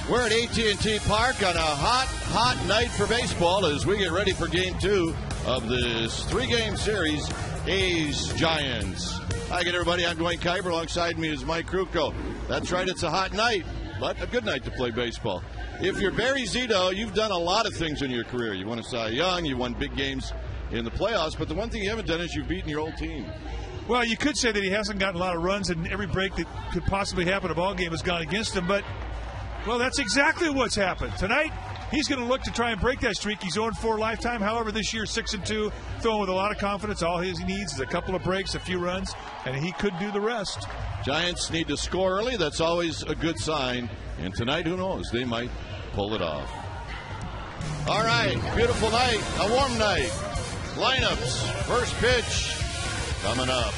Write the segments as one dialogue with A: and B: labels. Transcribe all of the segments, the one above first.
A: We're at AT Park on a hot night for baseball as we get ready for Game 2 of this 3-game series, A's-Giants. Hi again, everybody. I'm Dwayne Kuiper. Alongside me is Mike Krukow. That's right, it's a hot night, but a good night to play baseball. If you're Barry Zito, you've done a lot of things in your career. You won a Cy Young, you won big games in the playoffs, but the one thing you haven't done is you've beaten your old team.
B: Well, you could say that he hasn't gotten a lot of runs, and every break that could possibly happen in a ball game has gone against him, but well, that's exactly what's happened. Tonight, he's going to look to try and break that streak. He's 0-4 lifetime. However, this year, 6-2, throwing with a lot of confidence. All he needs is a couple of breaks, a few runs, and he could do the rest. Giants need to score early. That's always a good sign. And tonight, who knows? They might pull it off. All right, beautiful night, a warm night. Lineups, first pitch coming up.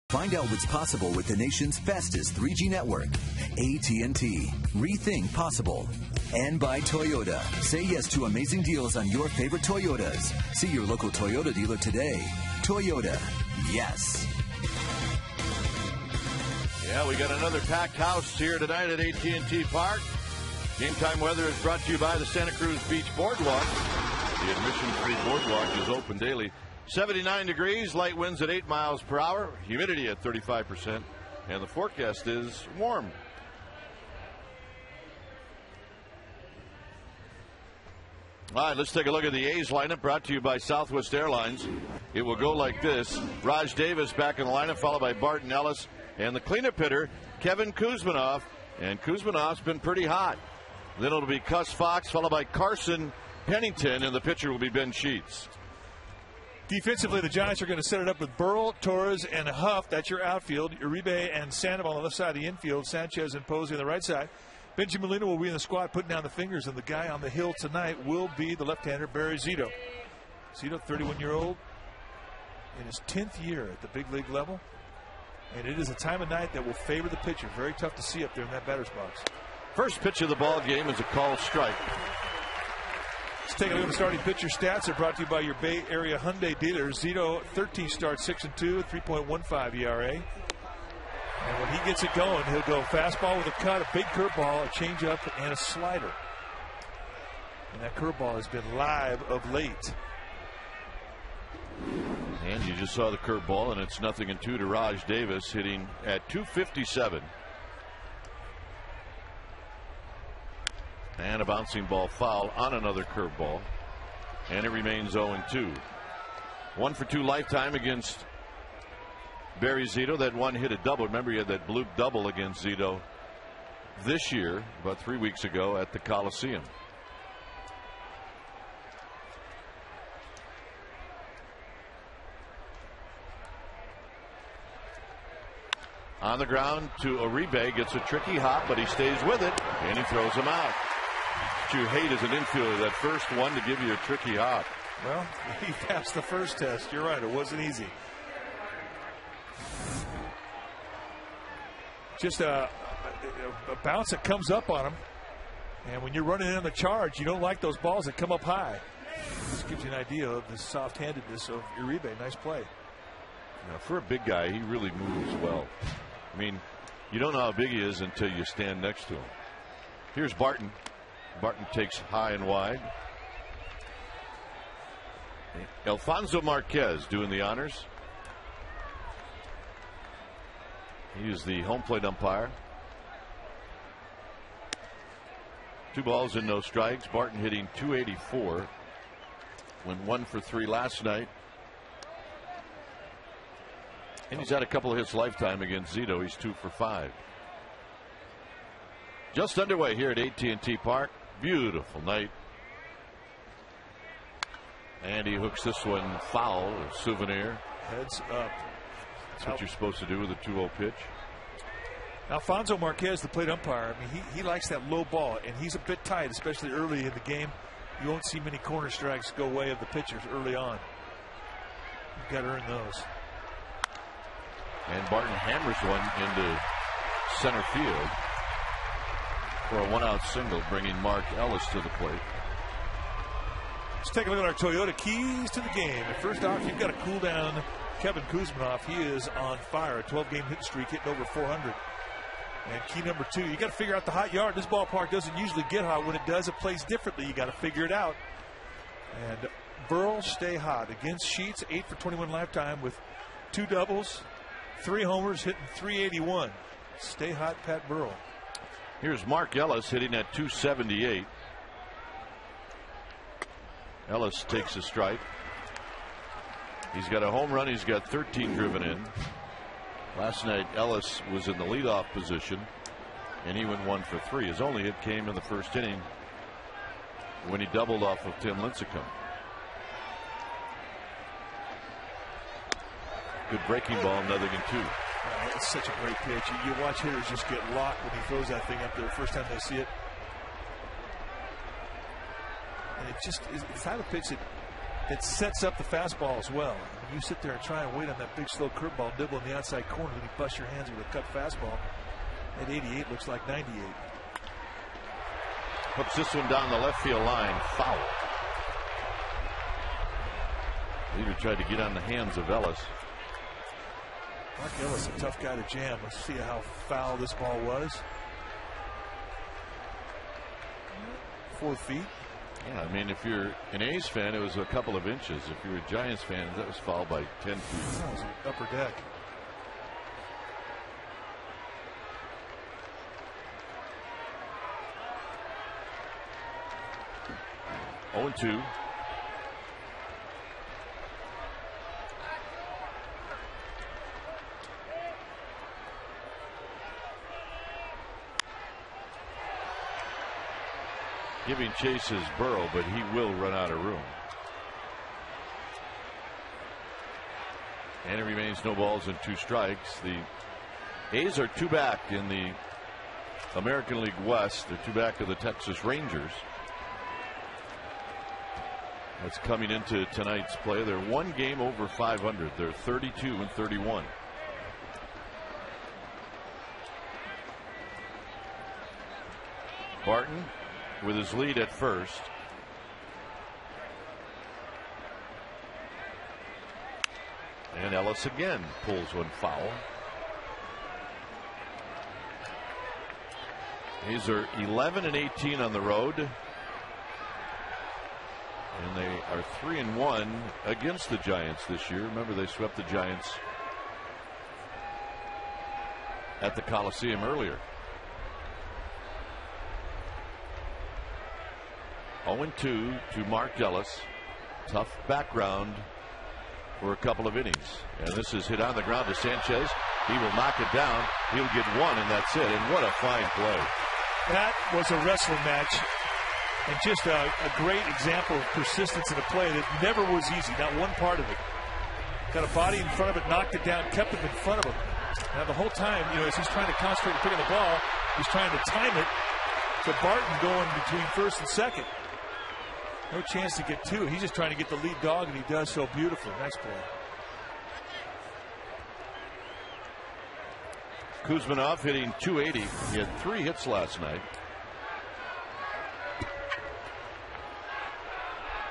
C: Find out what's possible with the nation's fastest 3G network. AT&T. Rethink possible. And by Toyota. Say yes to amazing deals on your favorite Toyotas. See your local Toyota dealer today. Toyota. Yes.
A: Yeah, we got another packed house here tonight at AT Park. Game time weather is brought to you by the Santa Cruz Beach Boardwalk. The admission-free boardwalk is open daily. 79 degrees, light winds at 8 miles per hour, humidity at 35%, and the forecast is warm. All right, let's take a look at the A's lineup brought to you by Southwest Airlines. It will go like this. Raj Davis back in the lineup, followed by Barton Ellis, and the cleanup hitter, Kevin Kuzminoff. And Kuzminoff's been pretty hot. Then it'll be Cus Fox, followed by Carson Pennington, and the pitcher will be Ben Sheets.
B: Defensively, the Giants are going to set it up with Burrell, Torres, and Huff. That's your outfield. Uribe and Sandoval on the left side of the infield. Sanchez and Posey on the right side. Benjamin Molina will be in the squad putting down the fingers, and the guy on the hill tonight will be the left-hander, Barry Zito. Zito, 31-year-old, in his 10th year at the big league level. And it is a time of night that will favor the pitcher. Very tough to see up there in that batter's box.
A: First pitch of the ball game is a called strike.
B: Let's take a look at the starting pitcher stats. They're brought to you by your Bay Area Hyundai dealers. Zito, 13 starts, 6-2, 3.15 ERA. And when he gets it going, he'll go fastball with a cut, a big curveball, a changeup, and a slider. And that curveball has been live of late.
A: And you just saw the curveball, and it's 0-2 to Raj Davis, hitting at 257. And a bouncing ball foul on another curveball. And it remains 0-2. 1-for-2 lifetime against Barry Zito. That one hit a double. Remember, he had that blue double against Zito this year, about 3 weeks ago at the Coliseum. On the ground to Uribe, gets a tricky hop, but he stays with it, and he throws him out. What you hate as an infielder, that first one to give you a tricky hop.
B: Well, he passed the first test. You're right, it wasn't easy. Just a bounce that comes up on him. And when you're running in the charge, you don't like those balls that come up high. This gives you an idea of the soft-handedness of Uribe. Nice play.
A: Now, for a big guy, he really moves well. I mean, you don't know how big he is until you stand next to him. Here's Barton. Barton takes high and wide. Alfonso Marquez doing the honors. He is the home plate umpire. 2 balls and no strikes. Barton hitting .284. Went 1-for-3 last night. And he's had a couple of hits lifetime against Zito. He's 2-for-5. Just underway here at AT Park. Beautiful night. And he hooks this one foul, a souvenir.
B: Heads up.
A: That's what you're supposed to do with a 2-0 pitch.
B: Alfonso Marquez, the plate umpire, I mean, he likes that low ball, and he's a bit tight, especially early in the game. You won't see many corner strikes go way of the pitchers early on. You've got to earn those.
A: And Barton hammers one into center field for a 1-out single, bringing Mark Ellis to the plate.
B: Let's take a look at our Toyota keys to the game. And first off, you've got to cool down Kevin Kuzminoff. He is on fire. A 12-game hit streak, hitting over 400. And key number 2, you got to figure out the hot yard. This ballpark doesn't usually get hot. When it does, it plays differently. You got to figure it out. And Burrell, stay hot against Sheets. 8-for-21 lifetime with 2 doubles, 3 homers, hitting .381. Stay hot, Pat Burrell.
A: Here's Mark Ellis hitting at .278. Ellis takes a strike. He's got a home run. He's got 13 driven in. Last night, Ellis was in the leadoff position, and he went 1-for-3. His only hit came in the first inning when he doubled off of Tim Lincecum. Good breaking ball, 0-2.
B: It's such a great pitch. You watch hitters just get locked when he throws that thing up there the first time they see it. And it just is the type of pitch that sets up the fastball as well. When you sit there and try and wait on that big slow curveball, nibble in the outside corner, then you bust your hands with a cut fastball. At 88 looks like 98.
A: Puts this one down the left field line. Foul. Leader tried to get on the hands of Ellis.
B: Mark Ellis, a tough guy to jam. Let's see how foul this ball was. 4 feet.
A: Yeah, I mean, if you're an A's fan, it was a couple of inches. If you're a Giants fan, that was fouled by 10 feet.
B: That was upper deck.
A: Oh, 2. Giving chase is Burrow, but he will run out of room. And it remains no balls and 2 strikes. The A's are 2 back in the American League West. They're 2 back of the Texas Rangers. That's coming into tonight's play. They're 1 game over 500. They're 32-31. Barton with his lead at first. And Ellis again pulls one foul. These are 11 and 18 on the road. And they are 3-1 against the Giants this year. Remember, they swept the Giants at the Coliseum earlier. 0-2 to Mark Ellis. Tough background for a couple of innings. And this is hit on the ground to Sanchez. He will knock it down. He'll get one, and that's it. And what a fine play.
B: That was a wrestling match. And just a great example of persistence in a play that never was easy, not one part of it. Got a body in front of it, knocked it down, kept him in front of him. Now the whole time, as he's trying to concentrate on picking the ball, he's trying to time it to Barton going between first and second. No chance to get two. He's just trying to get the lead dog, and he does so beautifully. Nice play.
A: Kuzminov hitting .280. He had 3 hits last night.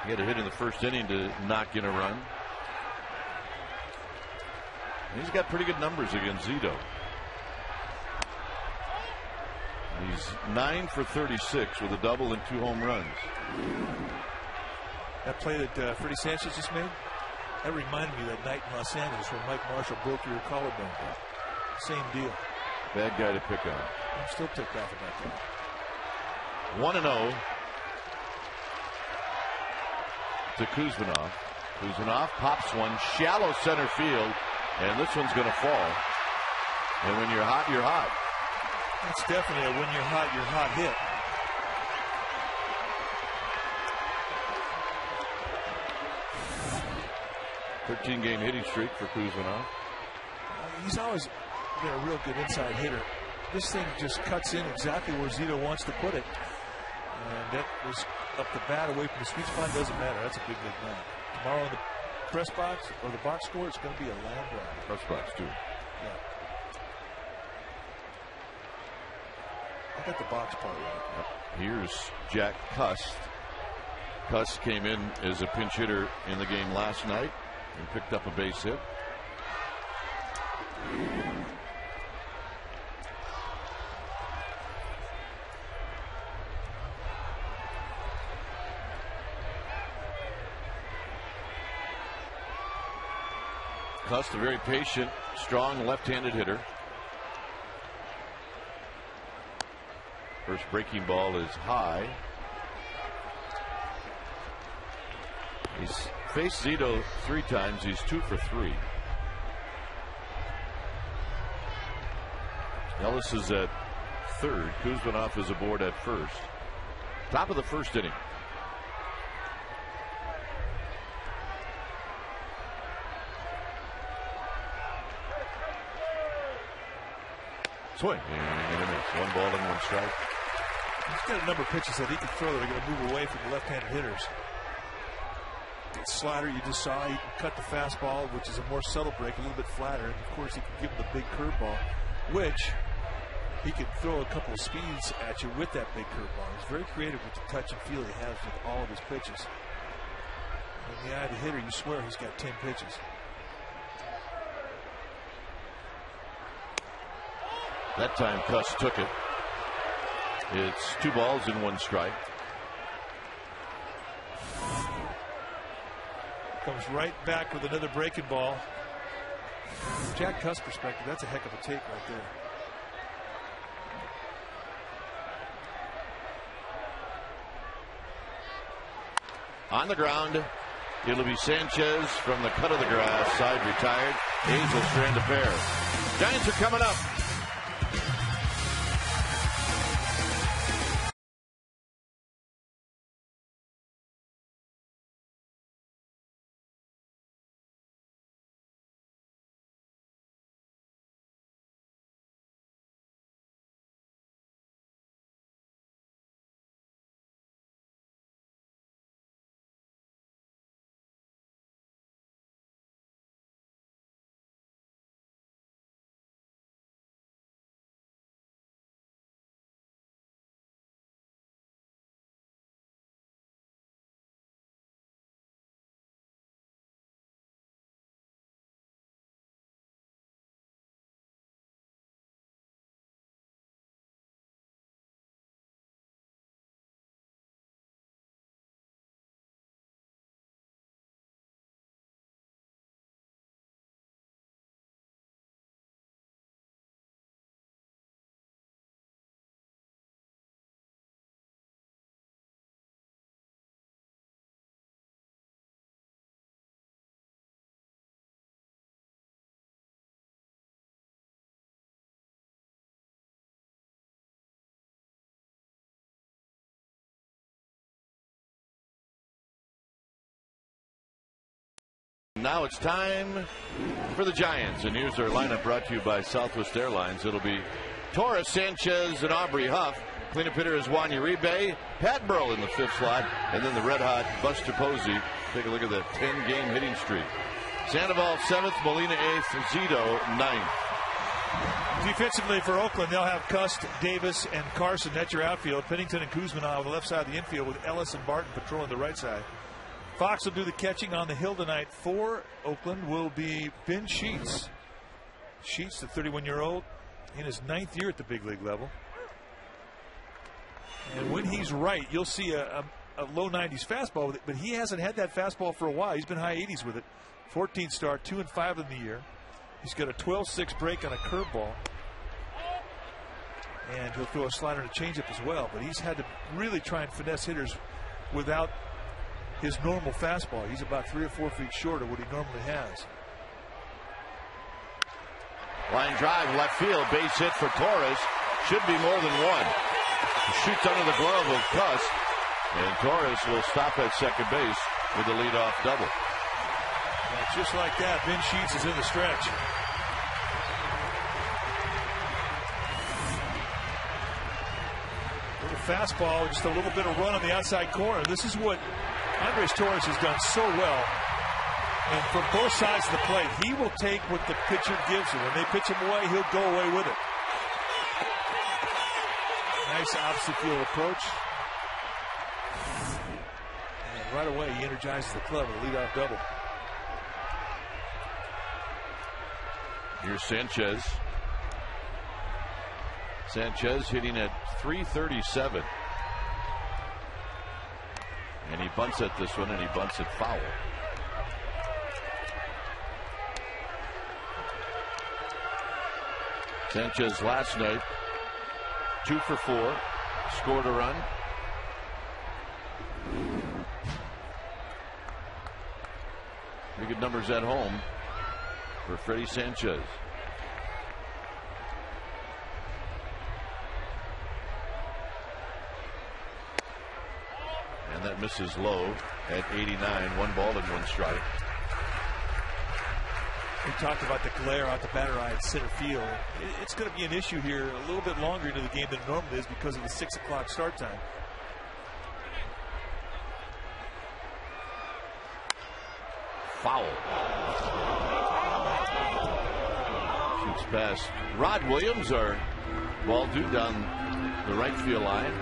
A: He had a hit in the first inning to knock in a run. And he's got pretty good numbers against Zito. He's 9 for 36 with a double and 2 home runs.
B: That play that Freddie Sanchez just made, that reminded me of that night in Los Angeles where Mike Marshall broke your collarbone. Same deal.
A: Bad guy to pick on.
B: I'm still ticked off about that.
A: 1-0 to Kuzminov. Kuzminov pops one shallow center field, and this one's going to fall. And when you're hot, you're hot.
B: That's definitely a when you're hot hit.
A: Game hitting streak for Kuzminov.
B: He's always been a real good inside hitter. This thing just cuts in exactly where Zito wants to put it. And that was up the bat away from the sweet spot. Doesn't matter. That's a big man. Tomorrow in the press box or the box score, it's going to be a land grab.
A: Press box, too.
B: Yeah. I got the box part right.
A: Here's Jack Cust. Cust came in as a pinch hitter in the game last night and picked up a base hit. Cust, a very patient, strong left-handed hitter. First breaking ball is high. He's faced Zito 3 times. He's 2 for 3. Ellis is at third. Kuzminov is aboard at first. Top of the first inning. Swing and a miss. 1 ball and 1 strike.
B: He's got a number of pitches that he can throw that are going to move away from the left-handed hitters. That slider you just saw, he can cut the fastball, which is a more subtle break, a little bit flatter. And of course, he can give him the big curveball, which he can throw a couple of speeds at you with that big curveball. He's very creative with the touch and feel he has with all of his pitches. In the eye of the hitter, you swear he's got 10 pitches.
A: That time Cust took it. It's 2 balls and 1 strike.
B: Comes right back with another breaking ball. From Jack Cust's perspective, that's a heck of a take right there.
A: On the ground, it'll be Sanchez from the cut of the grass, side retired. Hayes will strand a pair. Giants are coming up. now it's time for the Giants. And here's their lineup brought to you by Southwest Airlines. It'll be Torres, Sanchez, and Aubrey Huff. Cleanup hitter is Juan Uribe. Pat Burrell in the 5th slot. And then the red-hot Buster Posey. Take a look at that 10-game hitting streak. Sandoval 7th, Molina 8th, Zito 9th.
B: Defensively for Oakland, they'll have Cust, Davis, and Carson. That's your outfield. Pennington and Kuzma on the left side of the infield with Ellis and Barton patrolling the right side. Fox will do the catching on the hill tonight. For Oakland will be Ben Sheets. Sheets, the 31-year-old, in his 9th year at the big league level. And when he's right, you'll see a low 90s fastball with it, but he hasn't had that fastball for a while. He's been high 80s with it. 14 start, 2-5 in the year. He's got a 12-6 break on a curveball. And he'll throw a slider and a changeup as well. But he's had to really try and finesse hitters without his normal fastball. He's about 3 or 4 feet short of what he normally has.
A: Line drive, left field, base hit for Torres. Should be more than one. He shoots under the glove of Cust. And Torres will stop at second base with a leadoff double.
B: And just like that, Ben Sheets is in the stretch. Little fastball, just a little bit of run on the outside corner. This is what Andres Torres has done so well. And from both sides of the plate, he will take what the pitcher gives him. When they pitch him away, he'll go away with it. Nice opposite field approach. And right away, he energizes the club with a leadoff double.
A: Here's Sanchez. Sanchez hitting at .337. And he bunts at this one, and he bunts it foul. Sanchez last night, 2 for 4, scored a run. Pretty good numbers at home for Freddie Sanchez. And that misses low at 89. 1 ball and 1 strike.
B: We talked about the glare out the batter eye at center field. It's going to be an issue here a little bit longer into the game than it normally is because of the 6 o'clock start time.
A: Foul. Shoots past Rod Williams, our ball due down the right field line.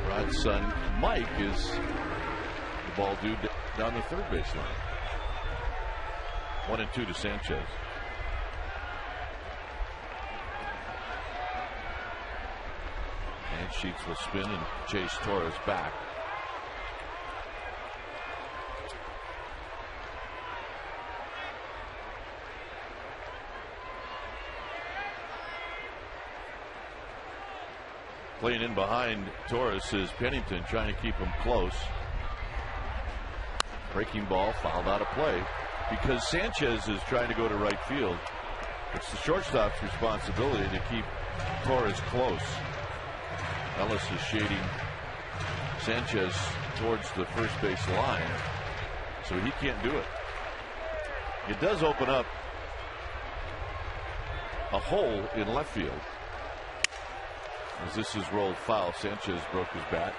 A: Rod's son Mike is the ball due down the third base line. 1-2 to Sanchez. And Sheets will spin and chase Torres back. Playing in behind Torres is Pennington, trying to keep him close. Breaking ball, fouled out of play because Sanchez is trying to go to right field. It's the shortstop's responsibility to keep Torres close. Ellis is shading Sanchez towards the first base line, so he can't do it. It does open up a hole in left field. As this is rolled foul, Sanchez broke his bat.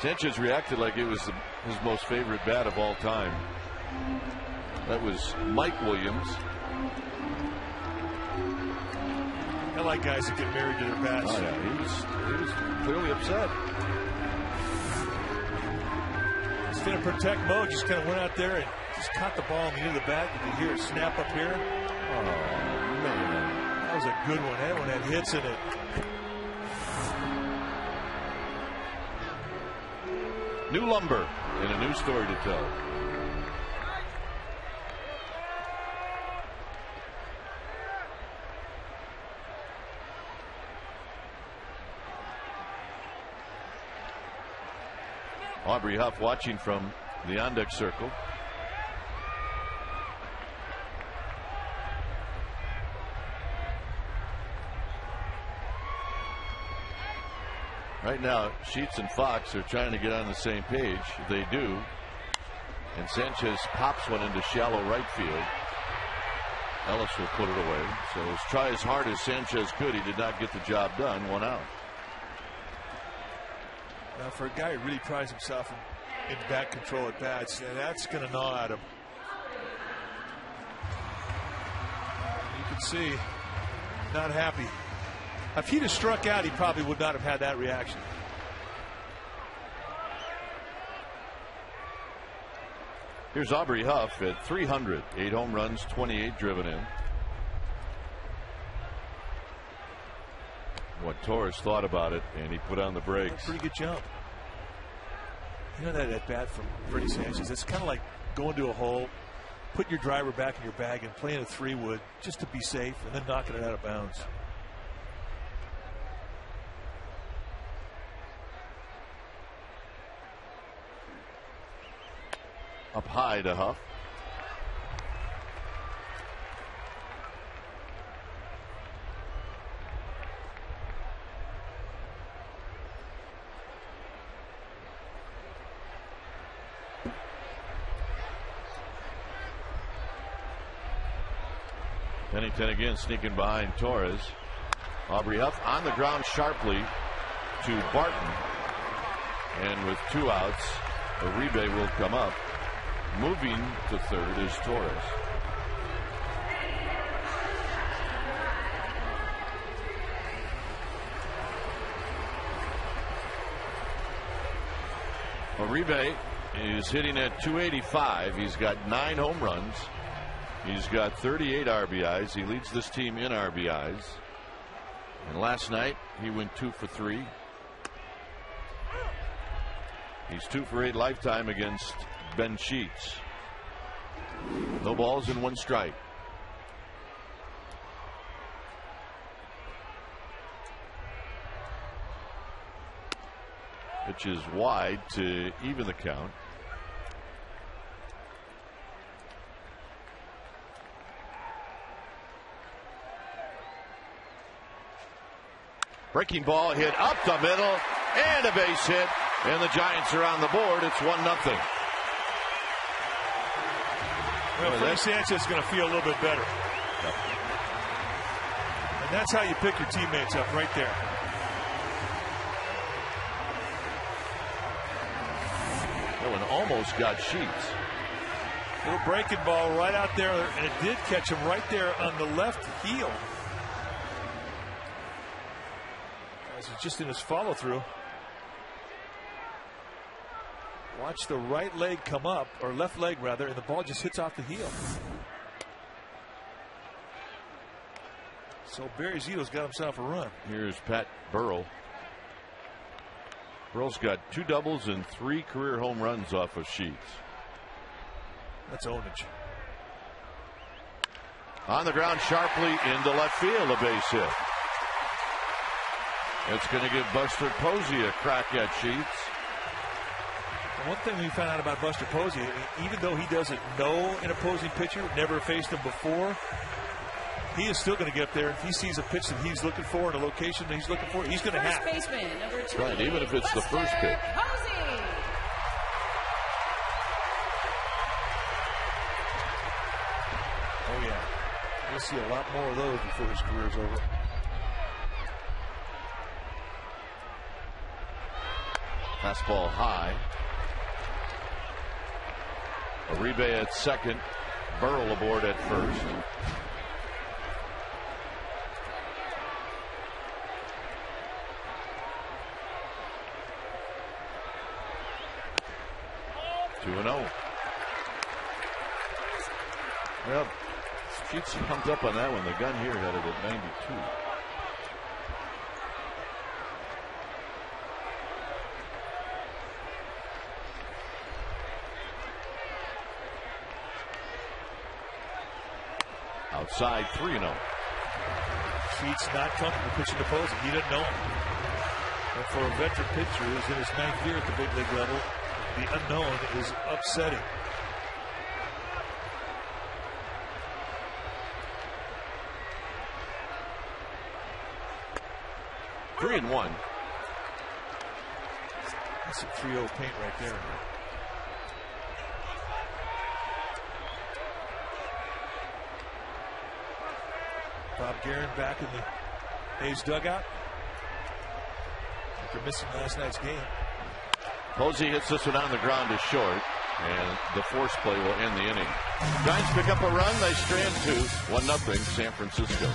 A: Sanchez reacted like it was his most favorite bat of all time. That was Mike Williams.
B: I like guys that get married to their bats.
A: Oh, yeah. He was clearly upset.
B: Instead of protect mode, just kind of went out there and just caught the ball in the end of the bat. You can hear it snap up here.
A: Oh, man.
B: That was a good one. That one had hits in it.
A: New lumber and a new story to tell. Aubrey Huff watching from the on-deck circle. Right now, Sheets and Fox are trying to get on the same page. They do. And Sanchez pops one into shallow right field. Ellis will put it away. So let's try as hard as Sanchez could. He did not get the job done. 1 out.
B: Now, for a guy who really prides himself in bat control at bats, that's going to gnaw at him. You can see, not happy. If he'd have struck out, he probably would not have had that reaction.
A: Here's Aubrey Huff at 300. 8 home runs, 28 driven in. What Torres thought about it, and he put on the brakes.
B: Pretty good jump. You know that at bat from Freddie Sanchez, it's kind of like going to a hole, putting your driver back in your bag and playing a 3-wood just to be safe, and then knocking it out of bounds.
A: Up high to Huff. Pennington again sneaking behind Torres. Aubrey Huff on the ground sharply to Barton. And with 2 outs, Uribe will come up. Moving to third is Torres. Uribe is hitting at 285. He's got 9 home runs. He's got 38 RBIs. He leads this team in RBIs. And last night he went 2 for 3. He's 2 for 8 lifetime against Ben Sheets. No balls and 1 strike. Pitch is wide to even the count. Breaking ball hit up the middle and a base hit, and the Giants are on the board. It's 1-0.
B: Well, Freddie Sanchez is going to feel a little bit better.
A: Yep.
B: And that's how you pick your teammates up, right there.
A: Oh, and almost got Sheets.
B: Little breaking ball right out there, and it did catch him right there on the left heel. As he's just in his follow through. Watch the right leg come up, or left leg rather, and the ball just hits off the heel. So Barry Zito's got himself a run.
A: Here's Pat Burrell. Burrell's got 2 doubles and 3 career home runs off of Sheets.
B: That's ownage.
A: On the ground sharply into left field, a base hit. It's going to give Buster Posey a crack at Sheets.
B: One thing we found out about Buster Posey, even though he doesn't know an opposing pitcher, never faced him before, he is still going to get up there. If he sees a pitch that he's looking for in a location that he's looking for, he's going to have it.
D: First baseman, number 2.
A: Right, even if it's the first pitch.
D: Posey.
B: Oh, yeah. We'll see a lot more of those before his career's over.
A: Fastball high. Uribe at second. Burrell aboard at first. Two and 0. Well, Sheets jumped up on that one. The gun here had it at 92. Outside 3-0.
B: Sheets not comfortable pitching to Posey. He didn't know him. But for a veteran pitcher who's in his 9th year at the big league level, the unknown is upsetting. That's some 3-0 paint right there. Bob Guerin back in the A's dugout after missing last night's game.
A: Posey hits this one on the ground is short, and the force play will end the inning. Giants pick up a run. They strand two. 1-0 San Francisco.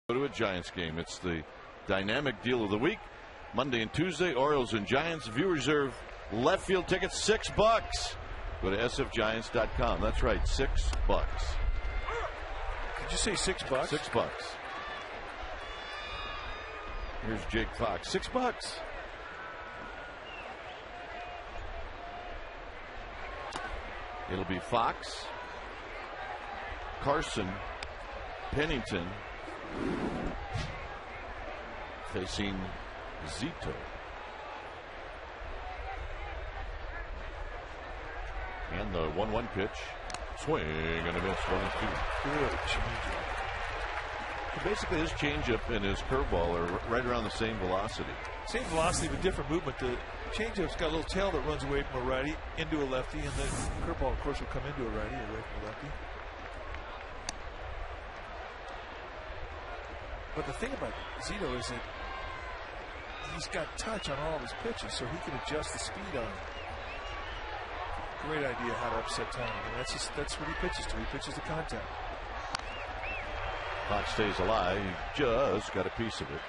A: To a Giants game. It's the dynamic deal of the week. Monday and Tuesday, Orioles and Giants. Viewer reserve left field tickets, $6. Go to sfgiants.com. That's right, $6.
B: Did you say $6?
A: $6. Here's Jake Fox. $6. It'll be Fox, Carson, Pennington facing Zito. And the 1-1 pitch. Swing and a miss, 1-2.
B: Good changeup.
A: So basically, his changeup and his curveball are right around the same velocity.
B: Same velocity but different movement. The changeup's got a little tail that runs away from a righty into a lefty, and the curveball, of course, will come into a righty away from a lefty. But the thing about Zito is that he's got touch on all of his pitches, so he can adjust the speed on it. Great idea how to upset time. And that's what he pitches to. He pitches to contact.
A: Fox stays alive. He just got a piece of it.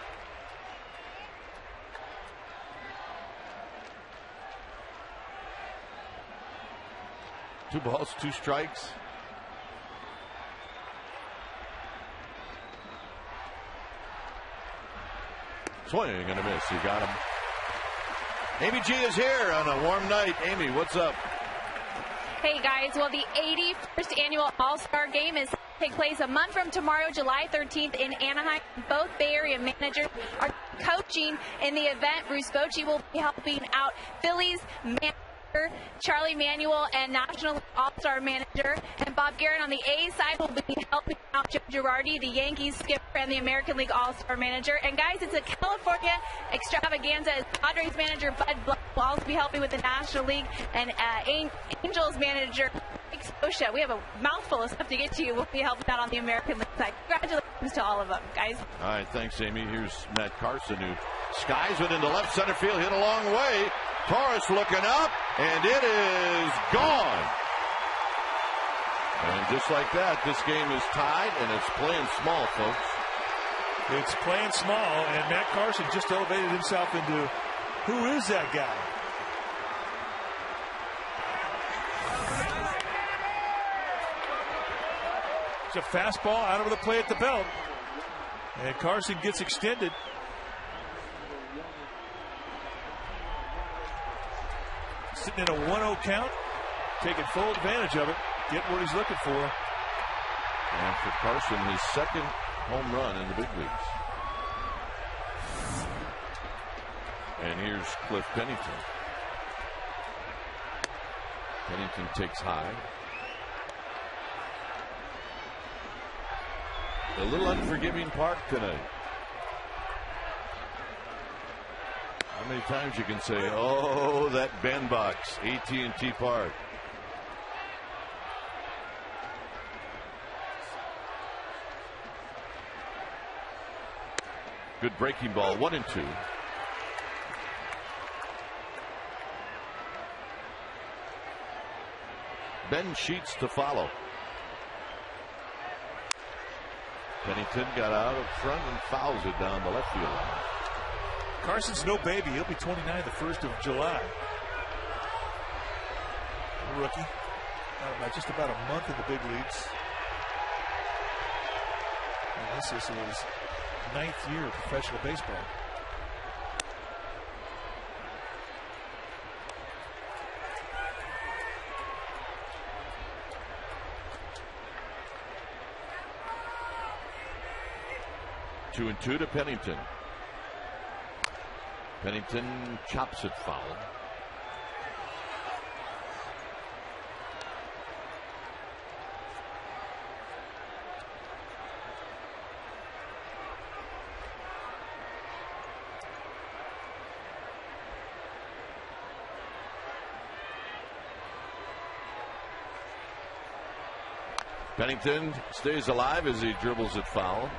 A: Two balls, 2 strikes. Swing and a miss. He got him. Amy G is here on a warm night. Amy, what's up?
D: Hey guys, well, the 81st annual All-Star Game is take place a month from tomorrow, July 13th in Anaheim. Both Bay Area managers are coaching in the event. Bruce Bochy will be helping out Phillies manager Charlie Manuel and National League All-Star manager, and Bob Guerin on the A side will be helping out Joe Girardi, the Yankees skipper and the American League All-Star manager. And guys, it's a California extravaganza as Padres manager Bud Black will also be helping with the National League, and Angels manager Mike Scotia. We have a mouthful of stuff to get to. We'll be helping out on the American League side. Congratulations to all of them, guys.
A: All right, thanks, Amy. Here's Matt Carson, who skies it into left center field, hit a long way. Torres looking up, and it is gone. And just like that, this game is tied, and it's playing small, folks.
B: It's playing small, and Matt Carson just elevated himself into, who is that guy? It's a fastball out of the play at the belt. And Carson gets extended. Sitting in a 1-0 count. Taking full advantage of it. Getting what he's looking for.
A: And for Carson, his second home run in the big leagues. And here's Cliff Pennington. Pennington takes high. A little unforgiving park tonight. How many times you can say, oh, that bandbox, AT Park. Good breaking ball, 1-2. Ben Sheets to follow. Pennington got out of front and fouls it down the left field line.
B: Carson's no baby. He'll be 29 the 1st of July. A rookie. Just about a month in the big leagues. And this is his 9th year of professional baseball.
A: Two and two to Pennington. Pennington chops it foul. Pennington stays alive as he dribbles it foul.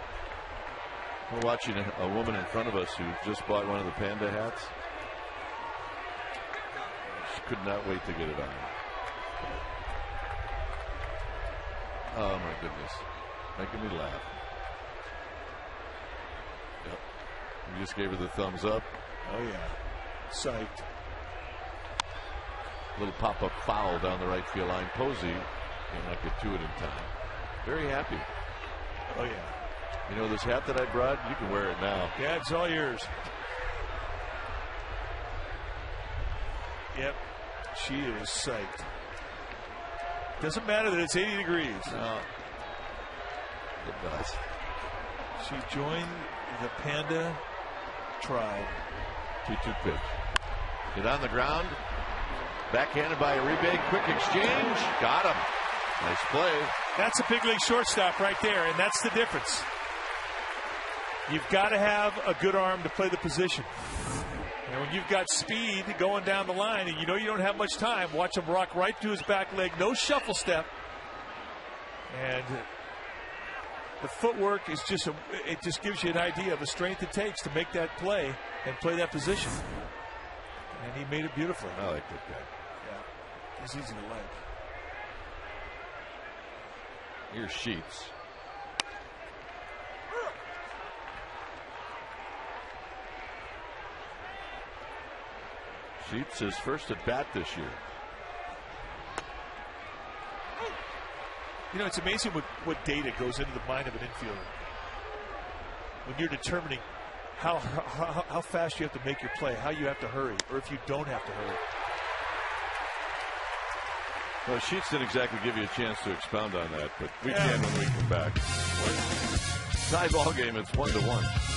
A: We're watching a woman in front of us who just bought one of the panda hats. She could not wait to get it on. Oh my goodness. Making me laugh. Yep. We just gave her the thumbs up.
B: Oh yeah. Psyched.
A: Little pop-up foul down the right field line. Posey cannot get to it in time. Very happy.
B: Oh yeah.
A: You know this hat that I brought? You can wear it now.
B: Yeah, it's all yours. Yep. She is psyched. Doesn't matter that it's 80 degrees.
A: No. It does.
B: She joined the panda tribe.
A: 2-2 pitch. Get on the ground. Backhanded by Uribe. Quick exchange. Got him. Nice play.
B: That's a big league shortstop right there, and that's the difference. You've got to have a good arm to play the position. And when you've got speed going down the line and you know you don't have much time, watch him rock right to his back leg. No shuffle step. And the footwork is just, it just gives you an idea of the strength it takes to make that play and play that position. And he made it beautifully.
A: I like that guy.
B: Yeah. He's easy to like.
A: Here's Sheets. Sheets his first at bat this year.
B: You know, it's amazing what data goes into the mind of an infielder when you're determining how fast you have to make your play, how you have to hurry, or if you don't have to hurry.
A: Well, Sheets didn't exactly give you a chance to expound on that, but we can when we come back. Tie ball game, it's 1-1.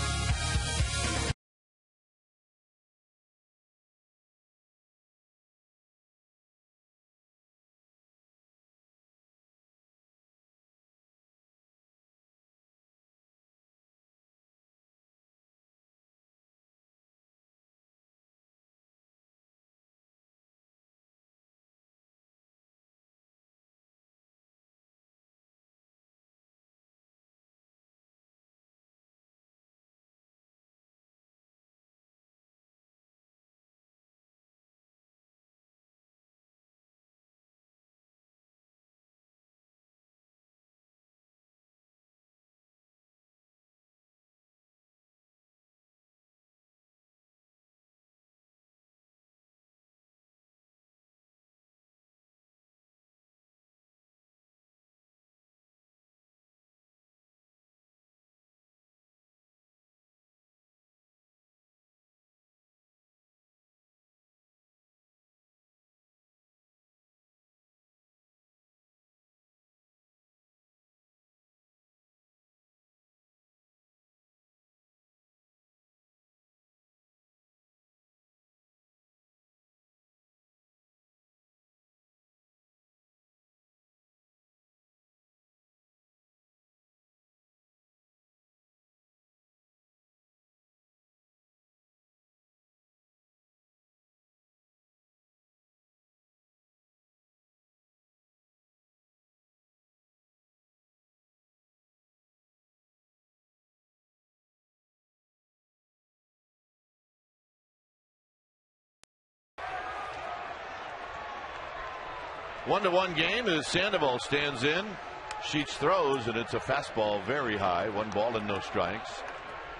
A: 1-1 game as Sandoval stands in. Sheets throws, and it's a fastball very high. 1 ball and no strikes.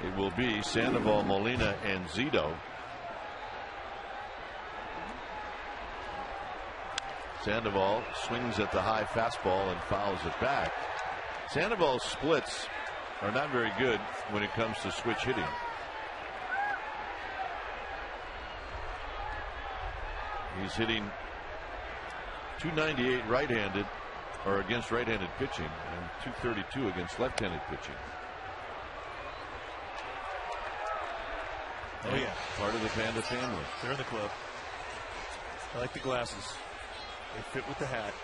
A: It will be Sandoval, Molina, and Zito. Sandoval swings at the high fastball and fouls it back. Sandoval's splits are not very good when it comes to switch hitting. He's hitting .298 right-handed or against right-handed pitching and .232 against left-handed pitching.
B: Oh yeah,
A: part of the Panda family.
B: They're in the club. I like the glasses. They fit with the hat.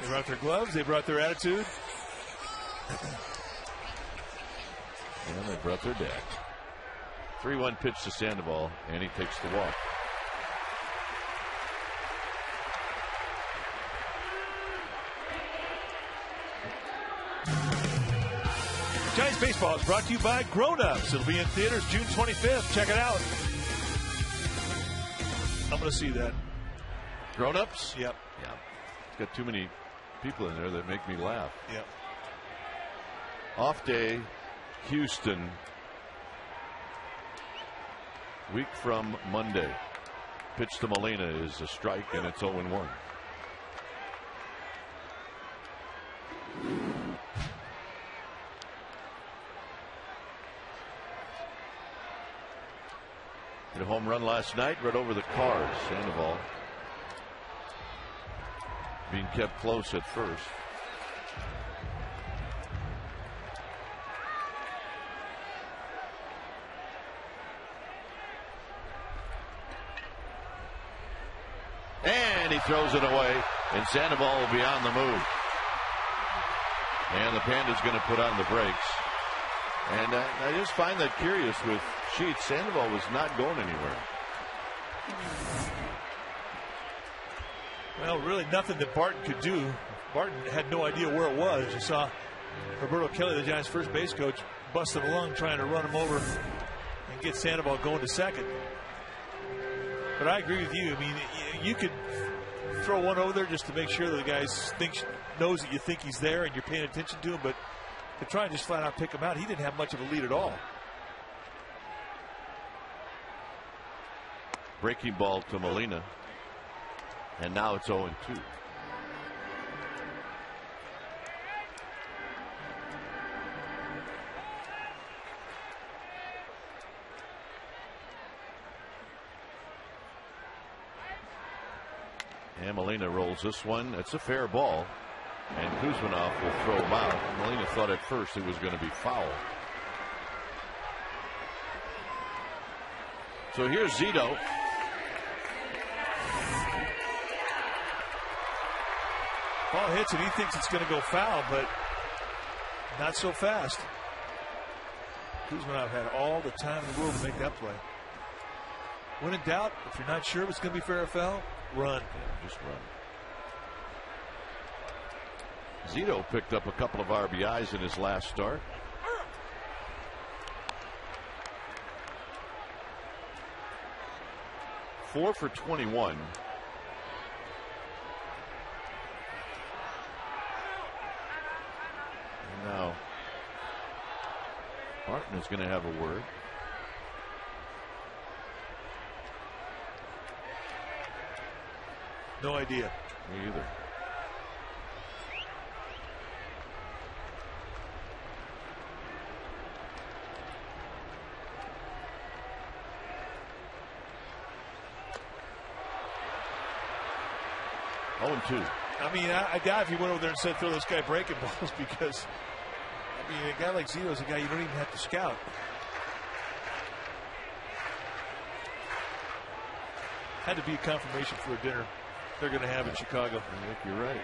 B: They brought their gloves. They brought their attitude.
A: And they brought their dad. 3-1 pitch to Sandoval, and he takes the walk.
B: Giants baseball is brought to you by Grown Ups. It'll be in theaters June 25th. Check it out. I'm going to see that.
A: Grown Ups?
B: Yep.
A: Yeah. It's got too many people in there that make me laugh.
B: Yep.
A: Off day, Houston. Week from Monday. Pitch to Molina is a strike, and it's 0-1. Hit a home run last night right over the Cars. Sandoval being kept close at first. And he throws it away, and Sandoval will be on the move. And the Panda's going to put on the brakes. And I just find that curious with Sheets. Sandoval was not going anywhere.
B: Well, really nothing that Barton could do. Barton had no idea where it was. You saw Roberto Kelly, the Giants' first base coach, busted along trying to run him over and get Sandoval going to second. But I agree with you. I mean, you could throw one over there just to make sure that the guy knows that you think he's there and you're paying attention to him. But to try and just flat out pick him out, he didn't have much of a lead at all.
A: Breaking ball to Molina. And now it's 0-2. And Molina rolls this one. It's a fair ball. And Kuzmanov will throw him out. Molina thought at first it was going to be foul. So here's Zito.
B: Ball hits and he thinks it's going to go foul, but not so fast. Kuzmanov had all the time in the world to make that play. When in doubt, if you're not sure if it's going to be fair or foul, run.
A: Yeah, just run. Zito picked up a couple of RBIs in his last start. Four for 21. And now Martin is going to have a word.
B: No idea.
A: Me either.
B: I mean, I doubt if he went over there and said throw this guy breaking balls, because I mean, a guy like Zito is a guy you don't even have to scout. Had to be a confirmation for a dinner they're going to have in Chicago.
A: I think you're right.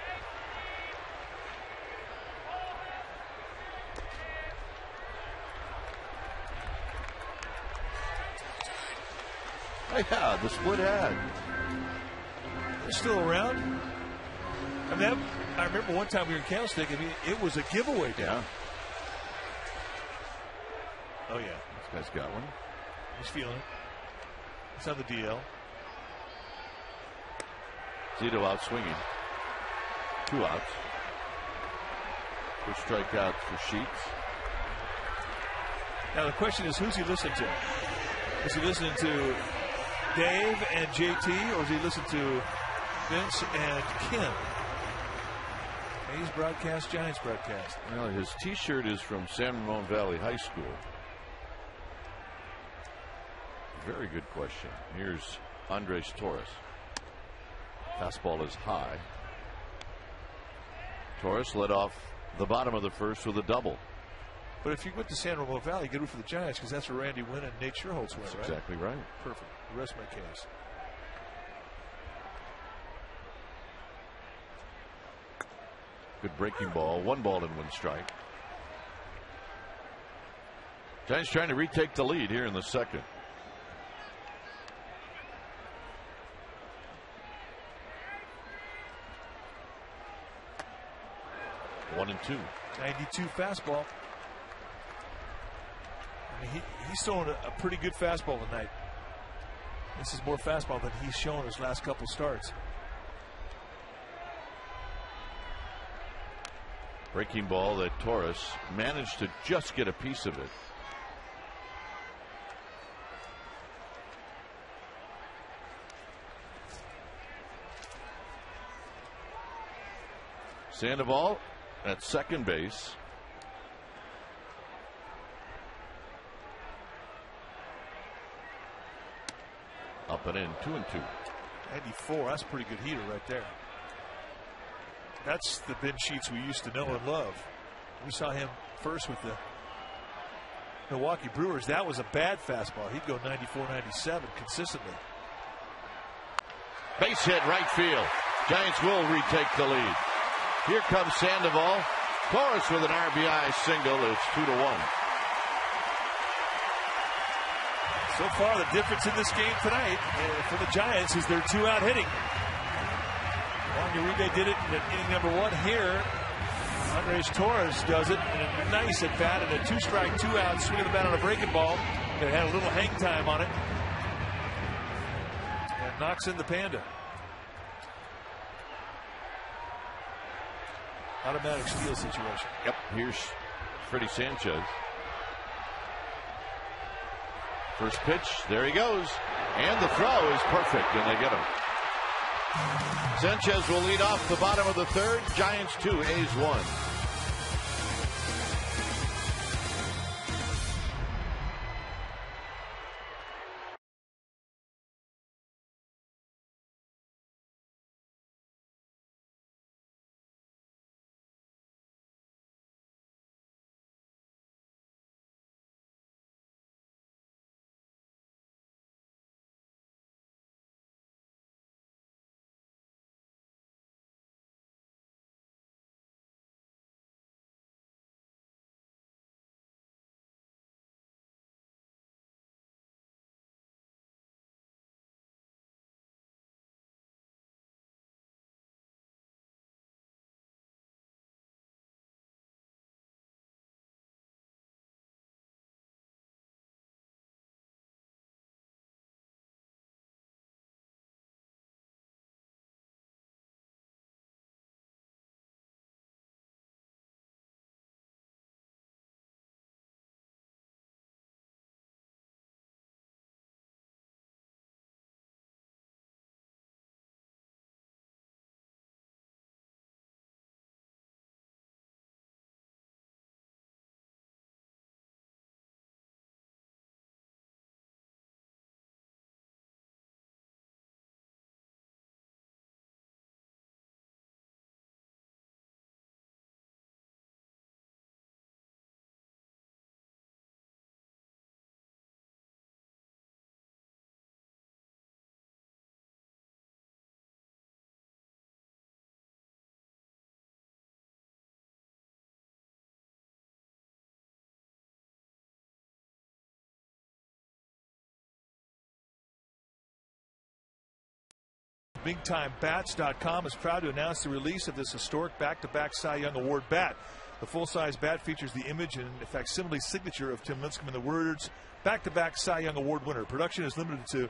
A: Oh, yeah, the split ad.
B: They're still around. I mean, I remember one time we were in Candlestick. I mean, it was a giveaway.
A: Yeah.
B: Oh yeah,
A: this guy's got one.
B: He's feeling it. He's on the DL.
A: Zito out swinging. 2 outs. For strikeouts for Sheets.
B: Now the question is, who's he listening to? Is he listening to Dave and JT, or is he listening to Vince and Kim? A's broadcast, Giants broadcast.
A: Well, his T-shirt is from San Ramon Valley High School. Very good question. Here's Andres Torres. Fastball is high. Torres led off the bottom of the first with a double.
B: But if you went to San Ramon Valley, you get root for the Giants because that's where Randy Wynn and Nate Sherholtz went, right?
A: Exactly right.
B: Perfect. The rest of my case.
A: Good breaking ball. 1 ball and 1 strike. Giants trying to retake the lead here in the second. One and 2.
B: 92 fastball. I mean, he's throwing a pretty good fastball tonight. This is more fastball than he's shown his last couple starts.
A: Breaking ball that Torres managed to just get a piece of it. Sandoval at second base. Up and in, 2 and 2.
B: 94, that's a pretty good heater right there. That's the Ben Sheets we used to know and love. We saw him first with the Milwaukee Brewers. That was a bad fastball. He'd go 94, 97 consistently.
A: Base hit right field. Giants will retake the lead. Here comes Sandoval. Torres with an RBI single. It's 2-1.
B: So far, the difference in this game tonight for the Giants is their 2-out hitting. Juan Uribe did it in inning number 1 here. Andres Torres does it in a nice at bat and a 2-strike, 2-out swing of the bat on a breaking ball. It had a little hang time on it. And knocks in the Panda. Automatic steal situation.
A: Yep, here's Freddie Sanchez. First pitch, there he goes. And the throw is perfect, and they get him. Sanchez will lead off the bottom of the third. Giants 2, A's 1.
B: BigTimeBats.com is proud to announce the release of this historic back-to-back Cy Young Award bat. The full-size bat features the image and facsimile signature of Tim Lincecum and the words "back-to-back Cy Young Award winner." Production is limited to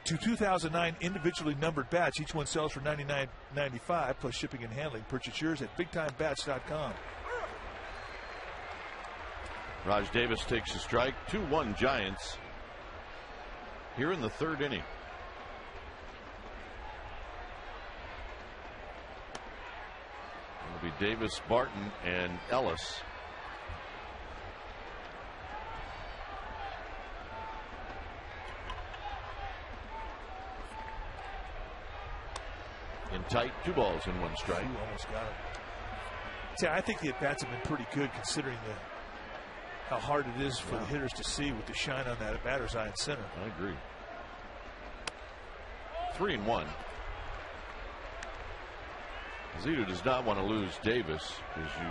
B: 2009 individually numbered bats. Each one sells for $99.95 plus shipping and handling. Purchase yours at BigTimeBats.com.
A: Raj Davis takes a strike. 2-1 Giants here in the third inning. It'll be Davis, Barton, and Ellis. In tight, 2 balls and 1 strike.
B: You almost got it. See, I think the at-bats have been pretty good considering how hard it is for the hitters to see with the shine on that batter's eye in center.
A: I agree. 3-1. Zito does not want to lose Davis because you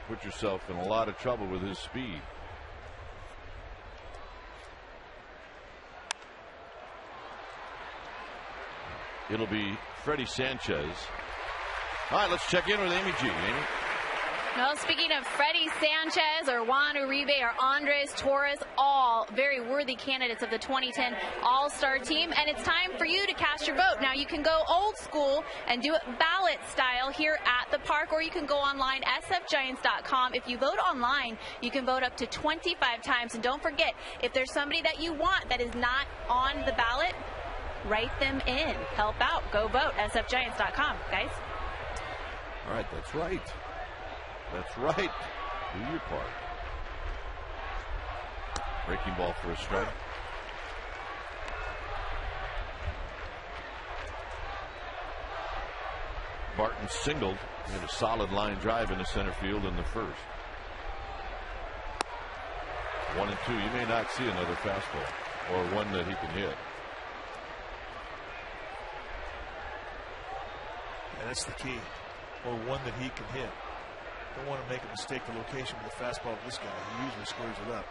A: put yourself in a lot of trouble with his speed. It'll be Freddie Sanchez. All right, let's check in with Amy G. Amy?
D: Well, speaking of Freddie Sanchez or Juan Uribe or Andres Torres, all very worthy candidates of the 2010 All-Star team. And it's time for you to cast your vote. Now, you can go old school and do it ballot style here at the park, or you can go online, sfgiants.com. If you vote online, you can vote up to 25 times. And don't forget, if there's somebody that you want that is not on the ballot, write them in. Help out. Go vote, sfgiants.com, guys.
A: All right, that's right. That's right. Do your part. Breaking ball for a strike. Barton singled in a solid line drive into center field in the first. 1-2. You may not see another fastball or one that he can hit.
B: Yeah, that's the key. Or one that he can hit. Don't want to make a mistake the location with the fastball of this guy. He usually squares it up.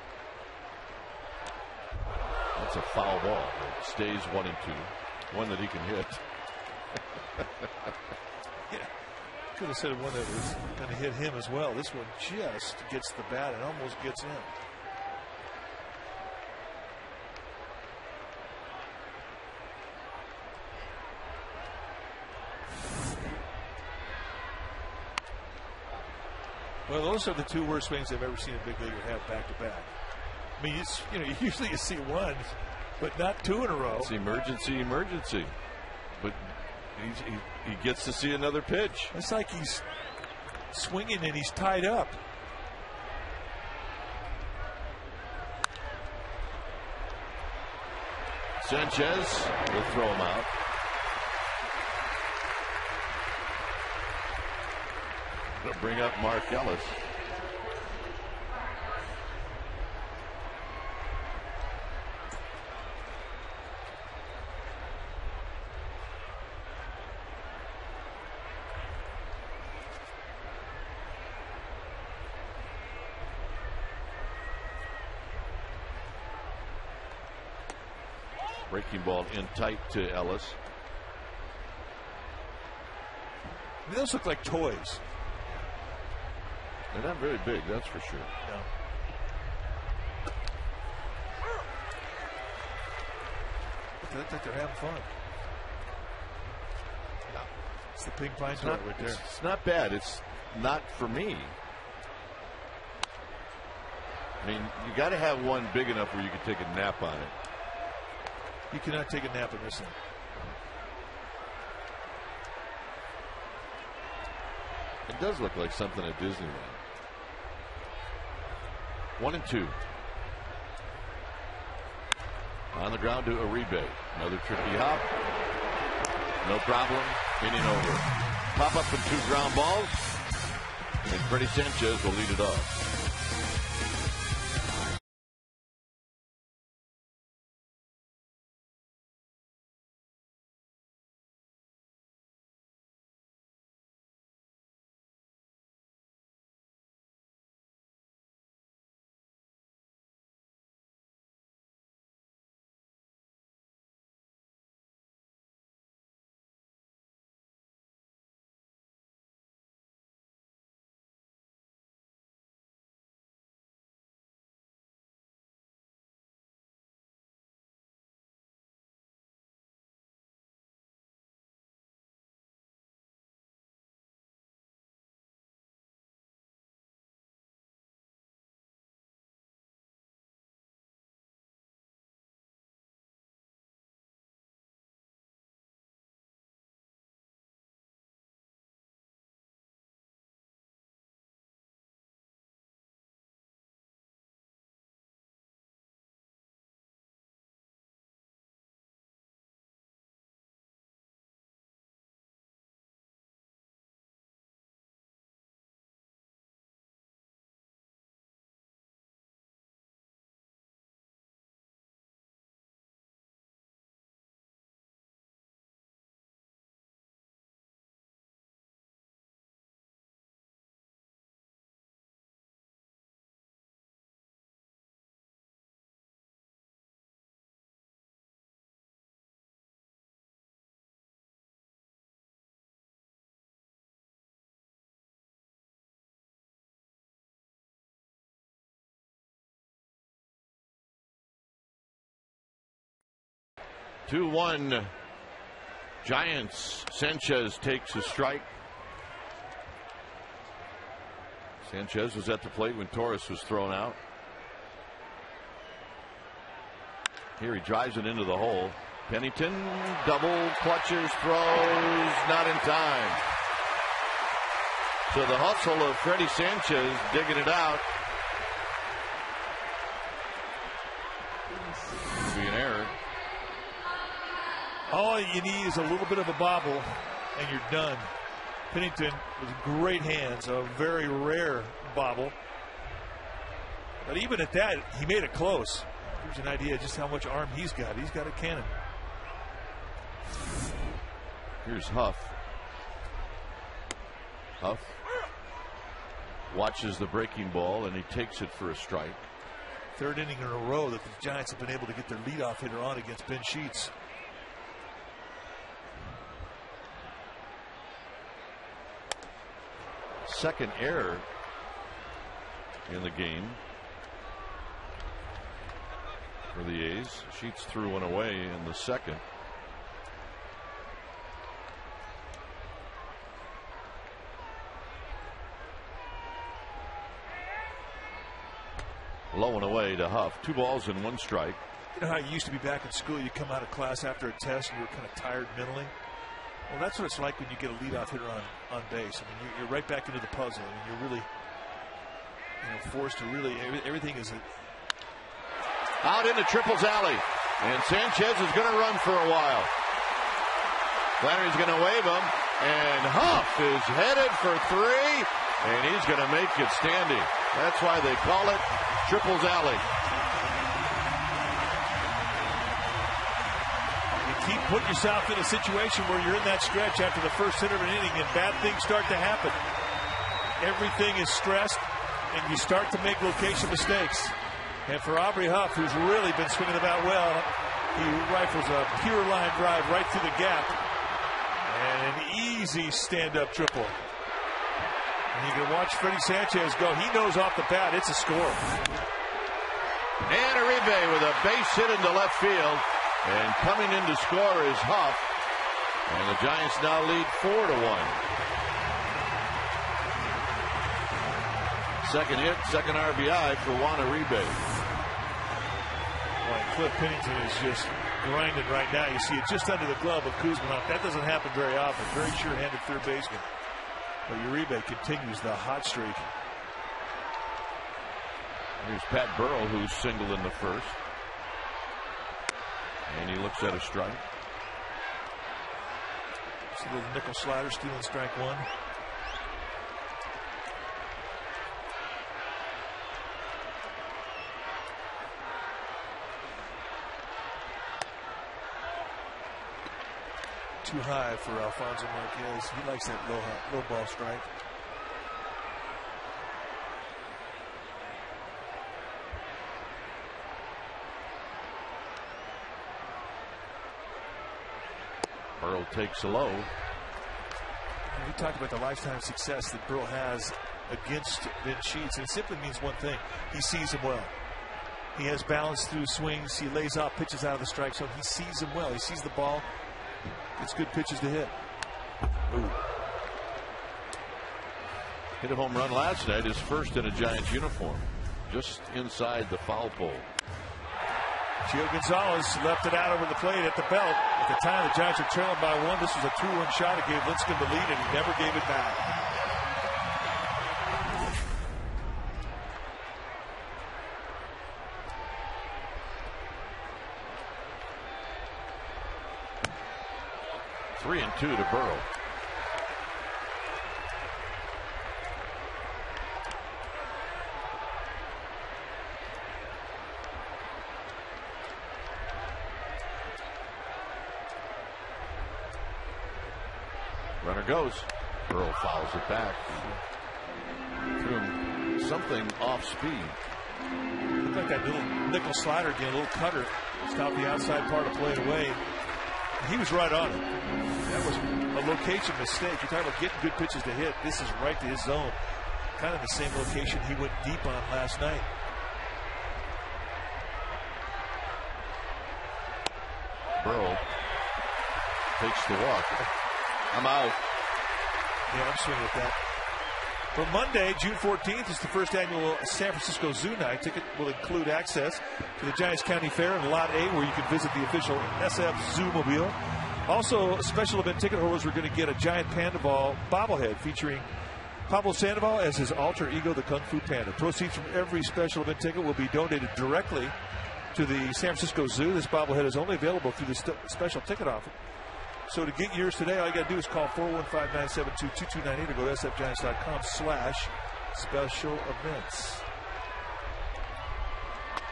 A: That's a foul ball. It stays 1-2. One that he can hit.
B: Yeah. Could have said one that was going to hit him as well. This one just gets the bat and almost gets in. Well, those are the 2 worst swings I've ever seen a big leaguer have back to back. I mean, it's, usually you see one, but not 2 in a row.
A: It's emergency. But he gets to see another pitch.
B: It's like he's swinging and he's tied up.
A: Sanchez will throw him out. They'll bring up Mark Ellis. Breaking ball in tight to Ellis.
B: Those look like toys.
A: They're not very big, that's for sure.
B: No. They look like they're having fun.
A: No.
B: It's the pink pine toy right there.
A: It's not bad. It's not for me. I mean, you got to have one big enough where you can take a nap on it.
B: You cannot take a nap in this thing.
A: It does look like something at Disneyland. 1-2. On the ground to Uribe. Another tricky hop. No problem. Inning over. Pop up from 2 ground balls. And Freddie Sanchez will lead it off. 2-1 Giants. Sanchez takes a strike. Sanchez was at the plate when Torres was thrown out. Here he drives it into the hole. Pennington double clutches, throws, not in time. So the hustle of Freddie Sanchez digging it out. Be an error.
B: All you need is a little bit of a bobble, and you're done. Pennington with great hands, a very rare bobble. But even at that, he made it close. Gives you an idea just how much arm he's got. He's got a cannon.
A: Here's Huff. Huff watches the breaking ball, and he takes it for a strike.
B: Third inning in a row that the Giants have been able to get their leadoff hitter on against Ben Sheets.
A: Second error in the game for the A's. Sheets threw one away in the second. Low and away to Huff. 2 balls and 1 strike.
B: You know how it used to be back in school? You come out of class after a test and you were kind of tired mentally. Well, that's what it's like when you get a leadoff hitter on base. I mean, you're right back into the puzzle. I mean, you're really, forced to really, everything is
A: out into Triples alley, and Sanchez is going to run for a while. Flannery's going to wave him, and Huff is headed for 3, and he's going to make it standing. That's why they call it Triples alley.
B: Keep putting yourself in a situation where you're in that stretch after the first hit of an inning and bad things start to happen. Everything is stressed and you start to make location mistakes. And for Aubrey Huff, who's really been swinging about well, he rifles a pure line drive right through the gap. And an easy stand-up triple. And you can watch Freddie Sanchez go. He knows off the bat it's a score.
A: And Uribe with a base hit into left field. And coming in to score is Huff. And the Giants now lead 4-1. Second hit, second RBI for Juan Uribe.
B: Well, Cliff Pennington is just grinding right now. You see it just under the glove of Kuzminoff. That doesn't happen very often. Very sure-handed third baseman. But Uribe continues the hot streak.
A: Here's Pat Burrell, who's single in the first. And he looks at a strike.
B: It's a little nickel slider stealing strike 1. Too high for Alfonso Marquez. He likes that low ball strike.
A: Burrell takes a low.
B: We talked about the lifetime success that Burrell has against Ben Sheets, and it simply means one thing. He sees him well. He has balance through swings. He lays off pitches out of the strike zone. He sees him well. He sees the ball. It's good pitches to hit.
A: Ooh. Hit a home run last night, his first in a Giants uniform, just inside the foul pole.
B: Gio Gonzalez left it out over the plate at the belt. At the time, the Giants were trailing by 1. This was a 2-1 shot. It gave Linscomb the lead, and he never gave it back.
A: Three and 2 to Burrow. Runner goes. Burrow fouls it back. Threw him something off speed.
B: Looked like that little nickel slider again, a little cutter. Stopped the outside part of play away. He was right on it. That was a location mistake. You're talking about getting good pitches to hit. This is right to his zone. Kind of the same location he went deep on last night.
A: Burrow takes the walk. I'm out.
B: Yeah, I'm swinging at that. For Monday, June 14th, is the first annual San Francisco Zoo Night. Ticket will include access to the Giants County Fair in Lot A, where you can visit the official SF Zoomobile. Also, special event ticket holders are going to get a giant panda ball bobblehead featuring Pablo Sandoval as his alter ego, the Kung Fu Panda. Proceeds from every special event ticket will be donated directly to the San Francisco Zoo. This bobblehead is only available through the special ticket offer. So to get yours today, all you got to do is call 415-972-2298 or go to sfgiants.com/special events.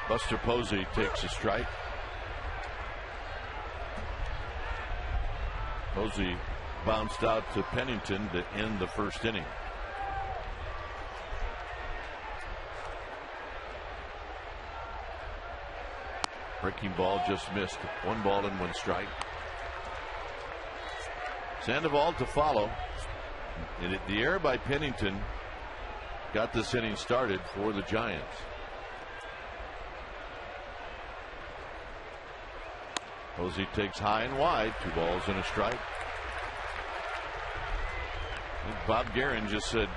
A: Buster Posey takes a strike. Posey bounced out to Pennington to end the first inning. Breaking ball just missed. 1 ball and 1 strike. Sandoval to follow. And the error by Pennington got this inning started for the Giants. Posey takes high and wide. 2 balls and a strike. I think Bob Guerin just said,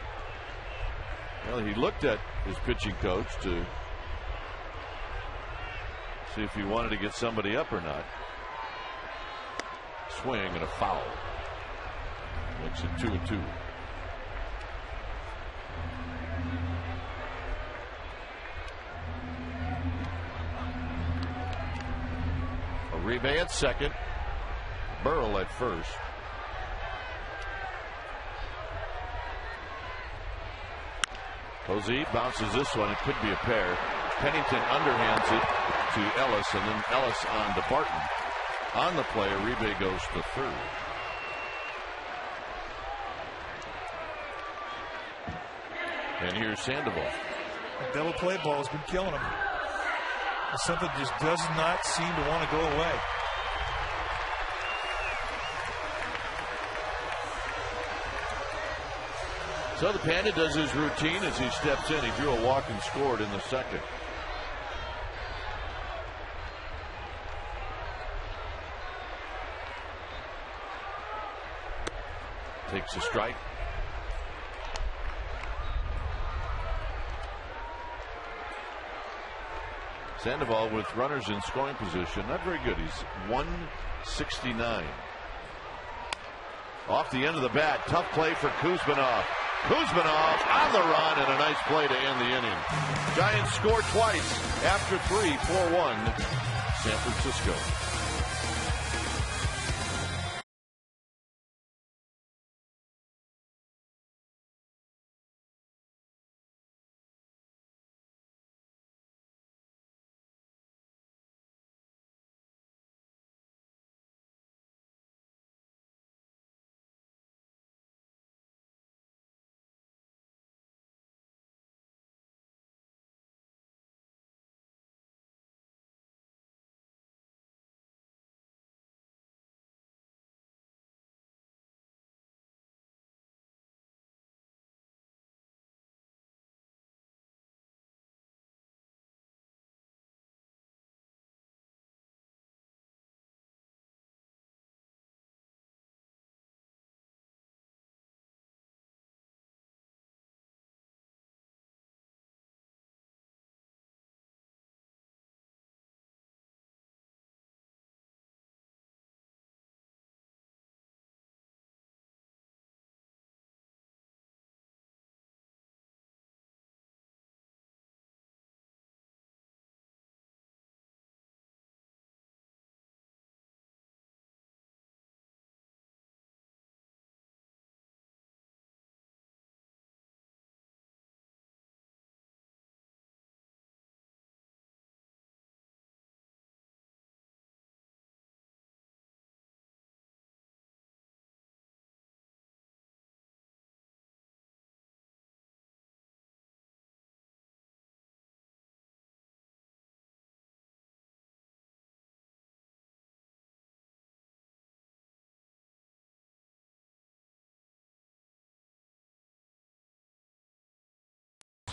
A: well, he looked at his pitching coach to see if he wanted to get somebody up or not. Swing and a foul. Makes it 2-2. Uribe at second. Burrell at first. Posey bounces this one. It could be a pair. Pennington underhands it to Ellis, and then Ellis on to Barton. On the play, Uribe goes to third. And here's Sandoval.
B: The double play ball has been killing him. It's something that just does not seem to want to go away.
A: So the Panda does his routine as he steps in. He drew a walk and scored in the second. Takes a strike. Sandoval with runners in scoring position. Not very good. He's 169. Off the end of the bat. Tough play for Kuzminov. Kuzminov on the run and a nice play to end the inning. Giants score twice after 3, 4-1 San Francisco.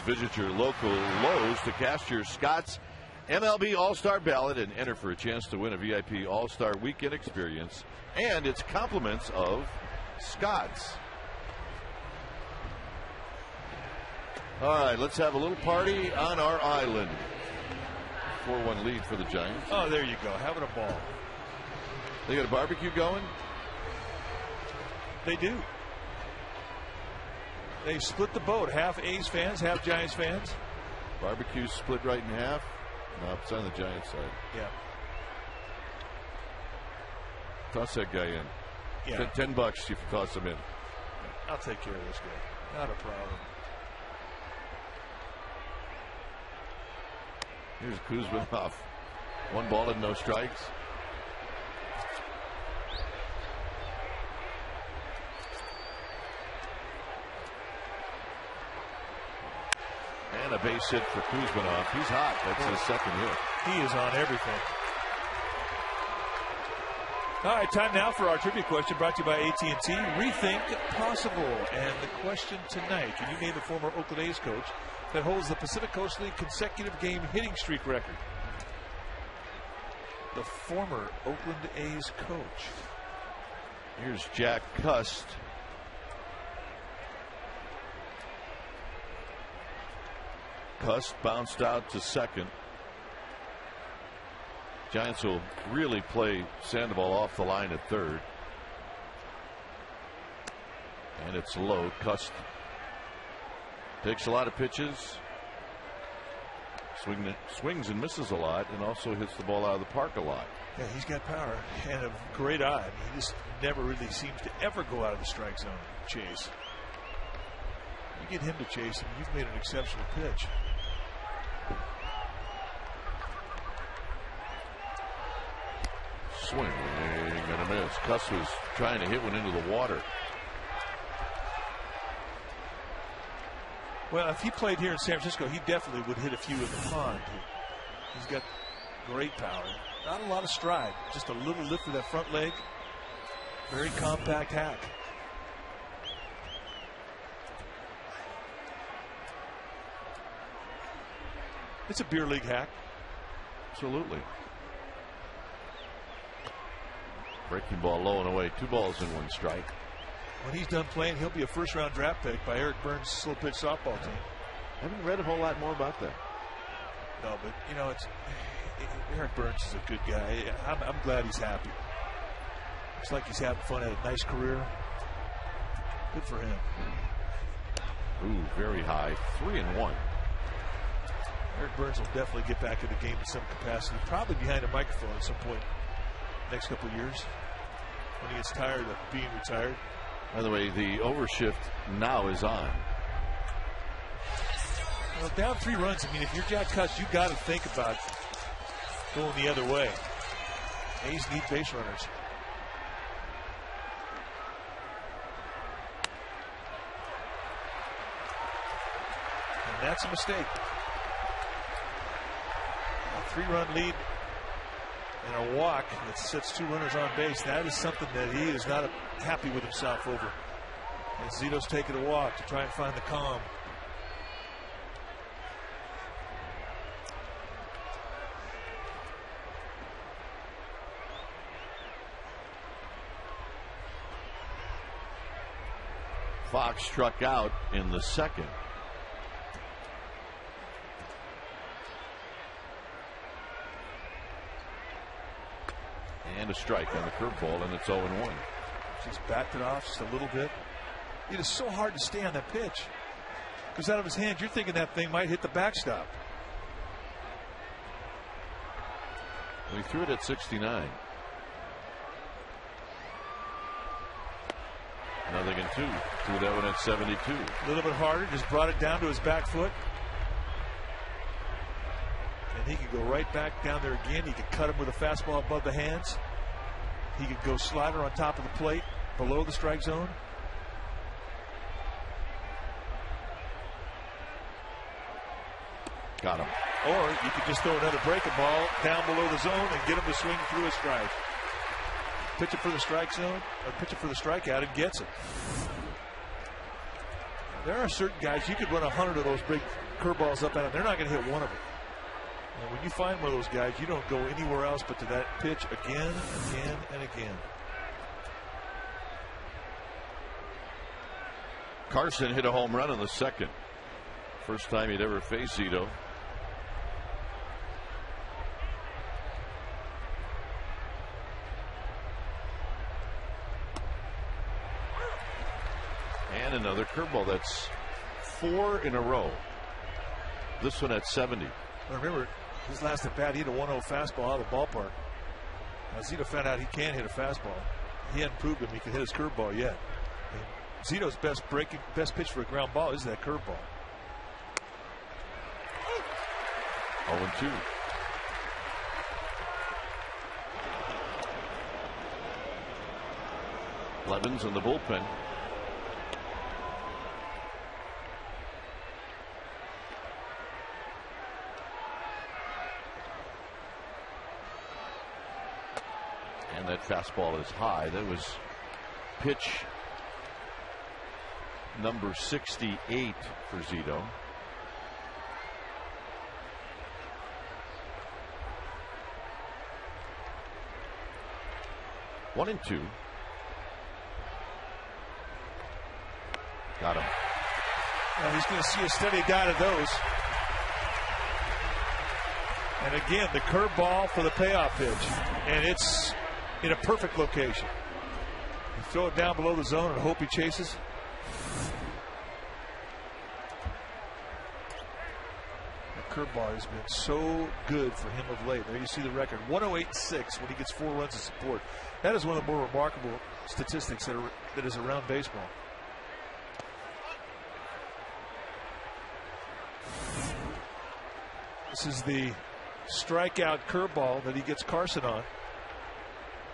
A: Visit your local Lowe's to cast your Scott's MLB All-Star ballot and enter for a chance to win a VIP All-Star Weekend experience. And it's compliments of Scott's. All right, let's have a little party on our island. 4-1 lead for the Giants.
B: Oh, there you go. Having a ball.
A: They got a barbecue going?
B: They do. They split the boat. Half A's fans, half Giants fans.
A: Barbecue split right in half? No, it's on the Giants side.
B: Yeah.
A: Toss that guy in.
B: Yeah.
A: $10 if you toss him in.
B: I'll take care of this guy. Not a problem.
A: Here's Kuzma off. 1 ball and no strikes. And a base hit for Kuzmanoff. He's hot. That's his second hit.
B: He is on everything. All right, time now for our trivia question brought to you by AT&T. Rethink possible. And the question tonight, can you name the former Oakland A's coach that holds the Pacific Coast League consecutive game hitting streak record? The former Oakland A's coach.
A: Here's Jack Cust. Cust bounced out to second. Giants will really play Sandoval off the line at third. And it's low. Cust takes a lot of pitches. Swings and misses a lot, and also hits the ball out of the park a lot.
B: Yeah, he's got power and a great eye. He just never really seems to ever go out of the strike zone and chase. You get him to chase him, you've made an exceptional pitch.
A: Swing and a miss. Cuss was trying to hit one into the water.
B: Well, if he played here in San Francisco, he definitely would hit a few in the pond. He's got great power. Not a lot of stride, just a little lift of that front leg. Very compact hack. It's a beer league hack.
A: Absolutely. Breaking ball low and away. 2 balls and 1 strike.
B: When he's done playing, he'll be a first-round draft pick by Eric Burns' slow pitch softball team.
A: I haven't read a whole lot more about that.
B: No, but you know, Eric Burns is a good guy. I'm glad he's happy. Looks like he's having fun. Had a nice career. Good for him.
A: Ooh, very high. 3-1.
B: Eric Burns will definitely get back in the game in some capacity. Probably behind a microphone at some point next couple of years when he gets tired of being retired.
A: By the way, the overshift now is on.
B: Well, down 3 runs. I mean, if you're Jack Cust, you got to think about going the other way. A's need base runners. And that's a mistake. A 3-run lead and a walk that sets 2 runners on base. That is something that he is not happy with himself over. And Zito's taking a walk to try and find the calm.
A: Fox struck out in the second. And a strike on the curveball, and it's 0-1.
B: He's backed it off just a little bit. It is so hard to stay on that pitch. Goes out of his hand. You're thinking that thing might hit the backstop.
A: He threw it at 69. Nothing in 2. Threw that one at 72.
B: A little bit harder. Just brought it down to his back foot. And he could go right back down there again. He could cut him with a fastball above the hands. He could go slider on top of the plate below the strike zone.
A: Got him.
B: Or you could just throw another breaking ball down below the zone and get him to swing through a strike. Pitch it for the strike zone, or pitch it for the strikeout, and gets it. There are certain guys you could run 100 of those big curveballs up at them. They're not going to hit one of them. And when you find one of those guys, you don't go anywhere else but to that pitch again, again, and again.
A: Carson hit a home run in the second. First time he'd ever faced Zito. And another curveball. That's 4 in a row. This one at 70.
B: Remember, his last at bat, he hit a 1-0 fastball out of the ballpark. Now Zito found out he can hit a fastball. He hadn't proved him he could hit his curveball yet. And Zito's best pitch for a ground ball is that curveball.
A: 0-2. Blevins in the bullpen. And that fastball is high. That was pitch number 68 for Zito. One and two. Got him.
B: Well, he's going to see a steady guy to those. And again, the curveball for the payoff pitch. And it's in a perfect location. You throw it down below the zone and hope he chases. The curveball has been so good for him of late. There you see the record. 108.6 when he gets 4 runs of support. That is one of the more remarkable statistics that is around baseball. This is the strikeout curveball that he gets Carson on.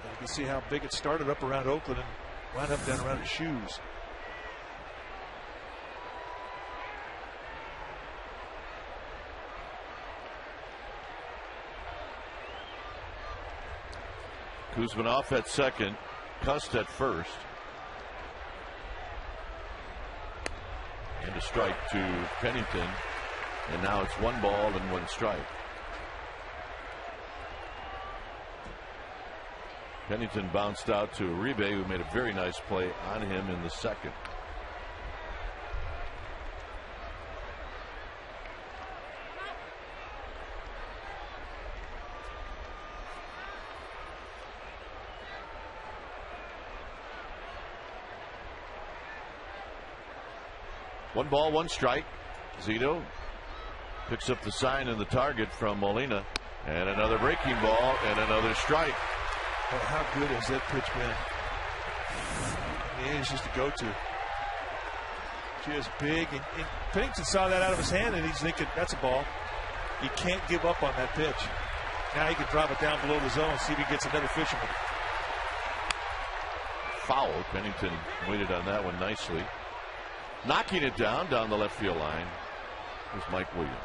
B: And you can see how big it started up around Oakland and wound up down around his shoes.
A: Kuzminoff at second, Cust at first. And a strike to Pennington. And now it's 1 ball and 1 strike. Pennington bounced out to Uribe, who made a very nice play on him in the second. One ball, 1 strike. Zito picks up the sign and the target from Molina. And another breaking ball and another strike.
B: Well, how good has that pitch been? It's just a go-to. Just big. And Pennington saw that out of his hand, and he's thinking, that's a ball. He can't give up on that pitch. Now he can drop it down below the zone and see if he gets another fisherman.
A: Foul. Pennington waited on that one nicely. Knocking it down the left field line was Mike Williams.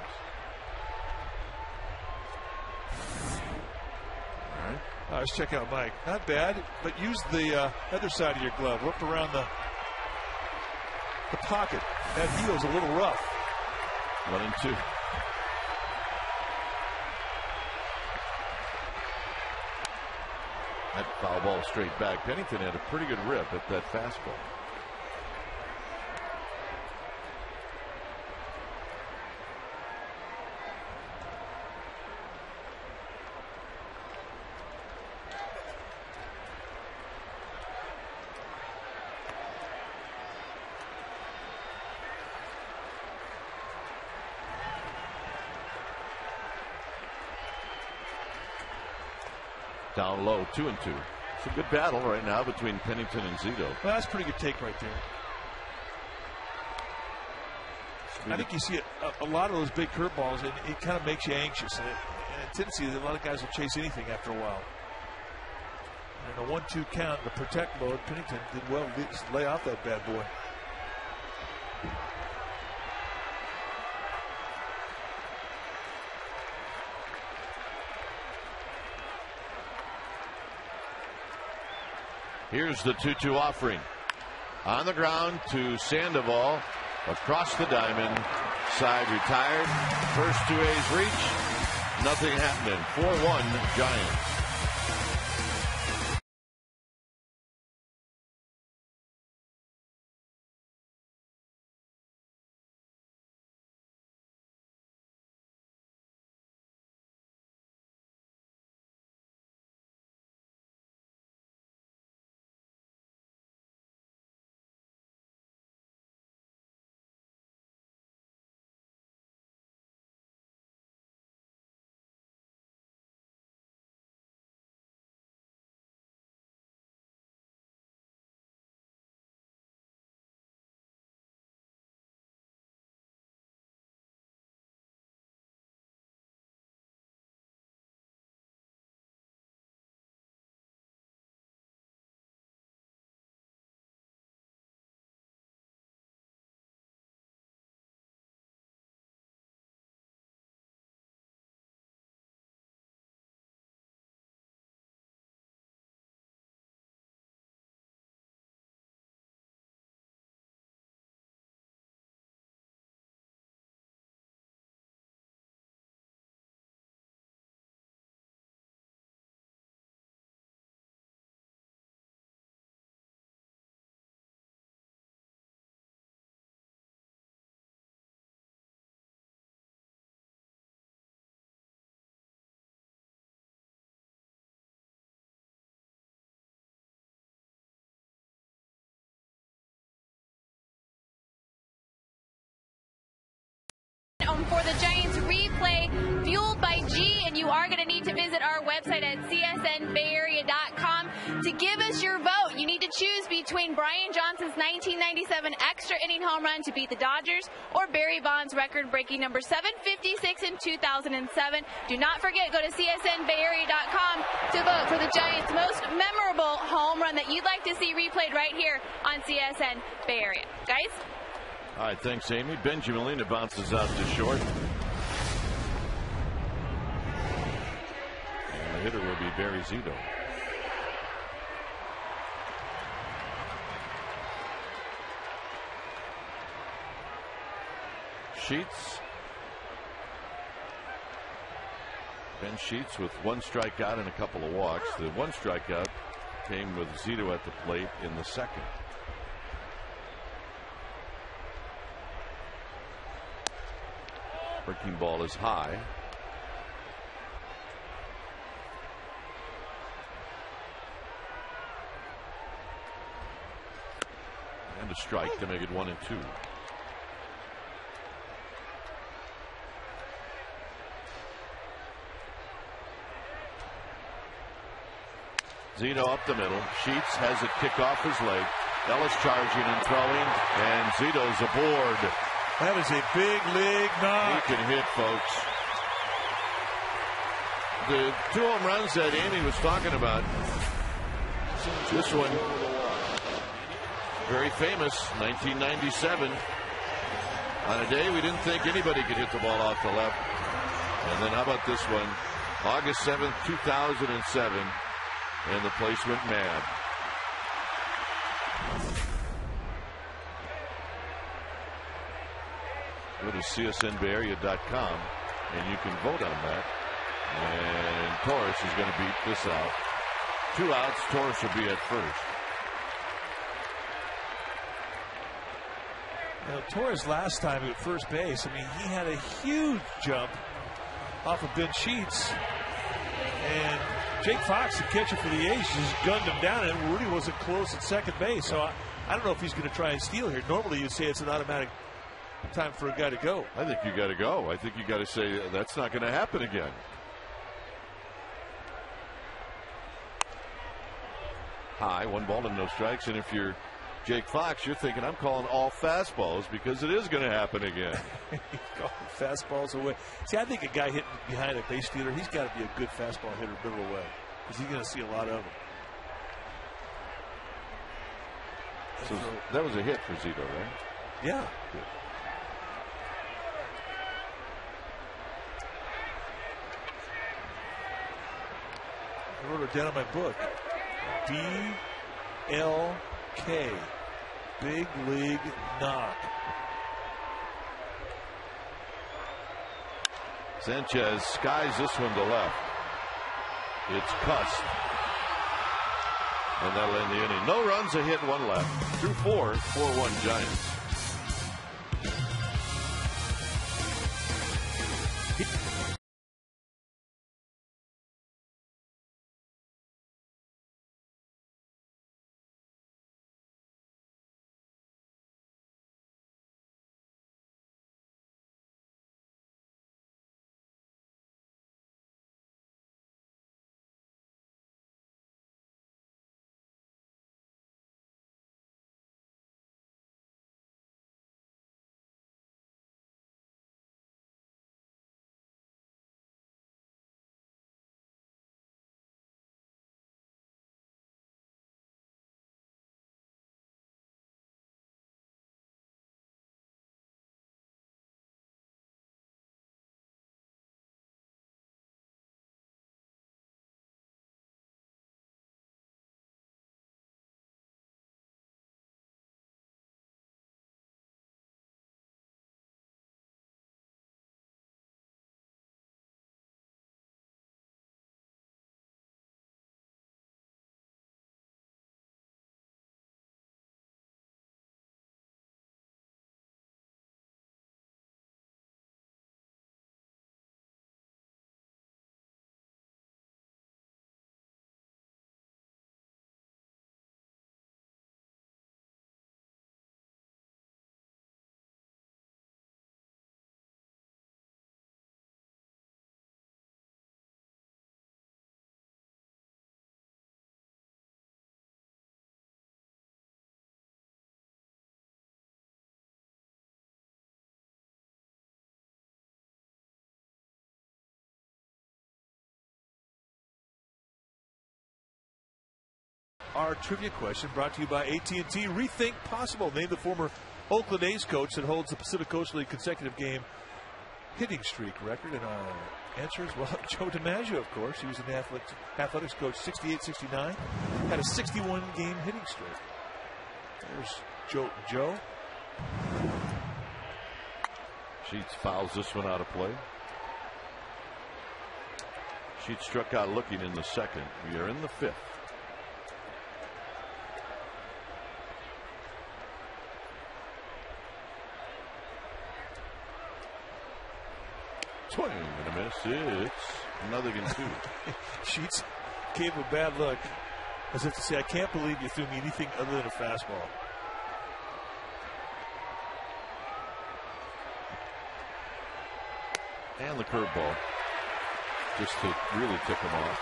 A: All right.
B: Let's check out Mike. Not bad, but use the other side of your glove. Worked around the pocket. That heel's a little rough.
A: 1 and 2. That foul ball straight back. Pennington had a pretty good rip at that fastball. Down low, 2 and 2. It's a good battle right now between Pennington and Zito.
B: Well, that's a pretty good take right there. I think you see a lot of those big curveballs, and it kind of makes you anxious. And a tendency that a lot of guys will chase anything after a while. And a 1-2 count, the protect mode, Pennington did well to just lay off that bad boy.
A: Here's the 2-2 offering. On the ground to Sandoval. Across the diamond. Side retired. First 2 A's reach. Nothing happening. 4-1 Giants.
D: For the Giants replay fueled by G, and you are going to need to visit our website at csnbayarea.com to give us your vote. You need to choose between Brian Johnson's 1997 extra inning home run to beat the Dodgers or Barry Bonds' record-breaking number 756 in 2007. Do not forget, go to csnbayarea.com to vote for the Giants' most memorable home run that you'd like to see replayed right here on CSN Bay Area. Guys?
A: All right, thanks, Amy. Benjamin Molina bounces out to short. And the hitter will be Barry Zito. Sheets. Ben Sheets with one strikeout and a couple of walks. The one strikeout came with Zito at the plate in the second. Breaking ball is high. And a strike to make it 1-2. Zito up the middle. Sheets has it kick off his leg. Ellis charging and throwing, and Zito's aboard.
B: That is a big league knock.
A: He can hit, folks. The two home runs that Amy was talking about. This one, very famous, 1997. On a day we didn't think anybody could hit the ball off the left. And then how about this one? August 7th, 2007. And the place went mad. Go to csnbayarea.com and you can vote on that. And Torres is going to beat this out. 2 outs. Torres will be at first.
B: Now, Torres last time at first base, I mean, he had a huge jump off of Ben Sheets. And Jake Fox, the catcher for the A's, just gunned him down, and Rudy wasn't close at second base. So I don't know if he's going to try and steal here. Normally you'd say it's an automatic time for a guy to go.
A: I think you got to go. I think you got to say that's not going to happen again. High, 1 ball and no strikes. And if you're Jake Fox, you're thinking, I'm calling all fastballs because it is going to happen again.
B: He's calling fastballs away. See, I think a guy hitting behind a base stealer, he's got to be a good fastball hitter middle away because he's going to see a lot of them.
A: So that was a hit for Zito, right?
B: Yeah.
A: Good.
B: I wrote it down in my book. BLK. Big league knock.
A: Sanchez skies this one to left. It's cussed. And that'll end the inning. No runs, a hit, one left. Through 4, 4-1 Giants.
E: Our trivia question brought to you by AT&T. Rethink Possible. Named the former Oakland A's coach that holds the Pacific Coast League consecutive game hitting streak record. And our answers, well, Joe DiMaggio, of course. He was an athletics coach, 68-69. Had a 61-game hitting streak. There's Joe.
A: Sheets fouls this one out of play. Sheets struck out looking in the second. We are in the fifth. Swing and a miss. It's another than 2.
E: Sheets gave him a bad look, as if to say, I can't believe you threw me anything other than a fastball.
A: And the curveball, just to really tick him off.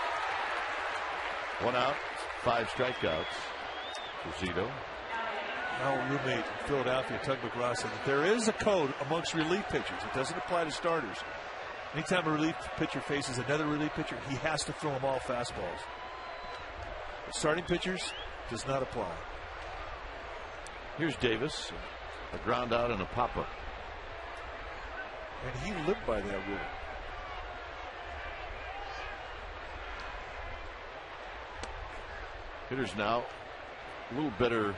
A: 1 out, 5 strikeouts for Zito.
E: Our roommate in Philadelphia, Tug McGraw, said that there is a code amongst relief pitchers. It doesn't apply to starters. Anytime a relief pitcher faces another relief pitcher, he has to throw them all fastballs. But starting pitchers does not apply.
A: Here's Davis, a ground out and a pop-up.
E: And he lived by that rule.
A: Hitters now a little better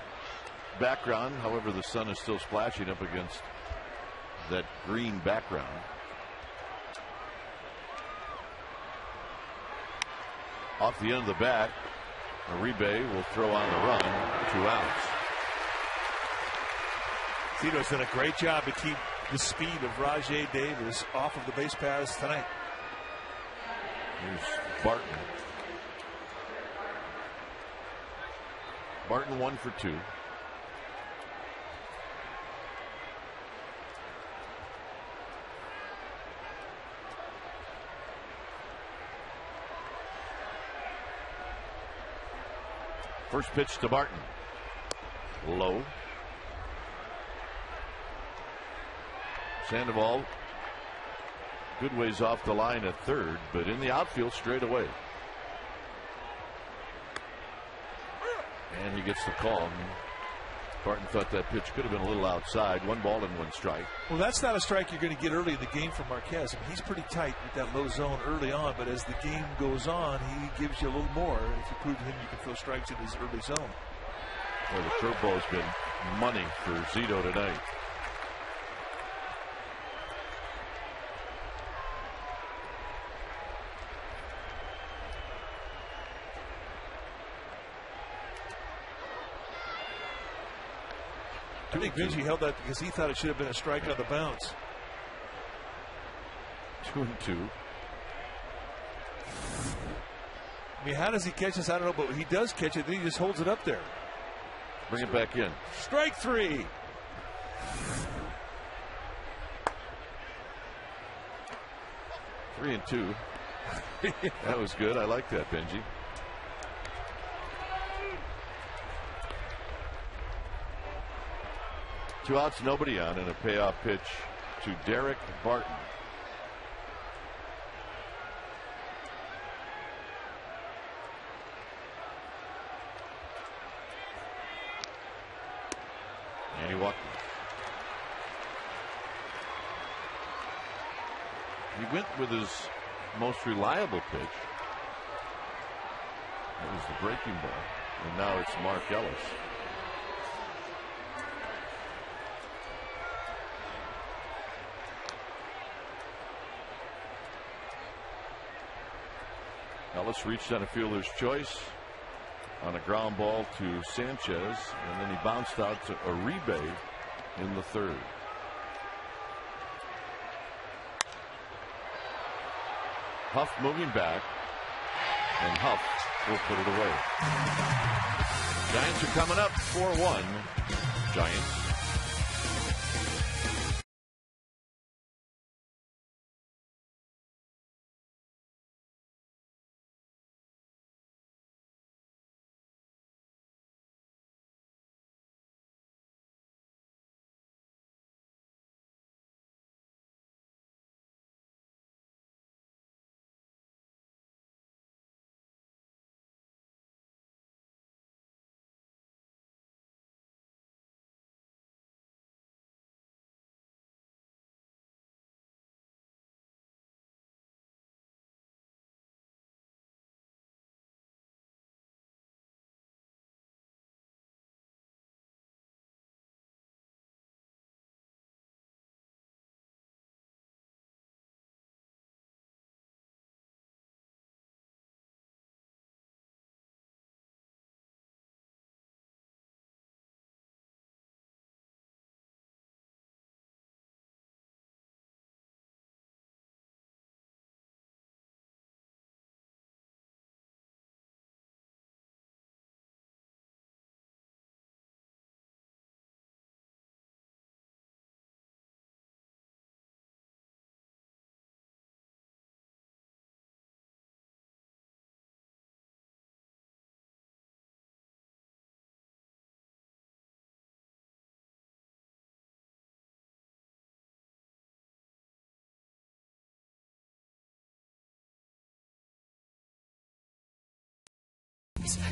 A: background. However, the sun is still splashing up against that green background. Off the end of the bat, Uribe will throw on the run. 2 outs.
E: Zito's done a great job to keep the speed of Rajai Davis off of the base paths tonight.
A: Here's Barton. Barton 1 for 2. First pitch to Barton. Low. Sandoval good ways off the line at third, but in the outfield straight away. And he gets the call. Barton thought that pitch could have been a little outside. 1 ball and 1 strike.
E: Well, that's not a strike you're going to get early in the game from Marquez. I mean, he's pretty tight with that low zone early on, but as the game goes on, he gives you a little more. If you prove to him you can throw strikes in his early zone.
A: Well, the curveball's been money for Zito tonight.
E: I think Benji held that because he thought it should have been a strike on the bounce.
A: 2-2.
E: I mean, how does he catch this? I don't know, but he does catch it. Then he just holds it up there.
A: Bring it back in.
E: Strike 3.
A: Three and 2. That was good. I like that, Benji. Two outs, nobody on, and a payoff pitch to Derek Barton. And he walked. He went with his most reliable pitch. That was the breaking ball. And now it's Mark Ellis. Ellis reached on a fielder's choice on a ground ball to Sanchez, and then he bounced out to Uribe in the third. Huff moving back, and Huff will put it away. Giants are coming up 4-1. Giants.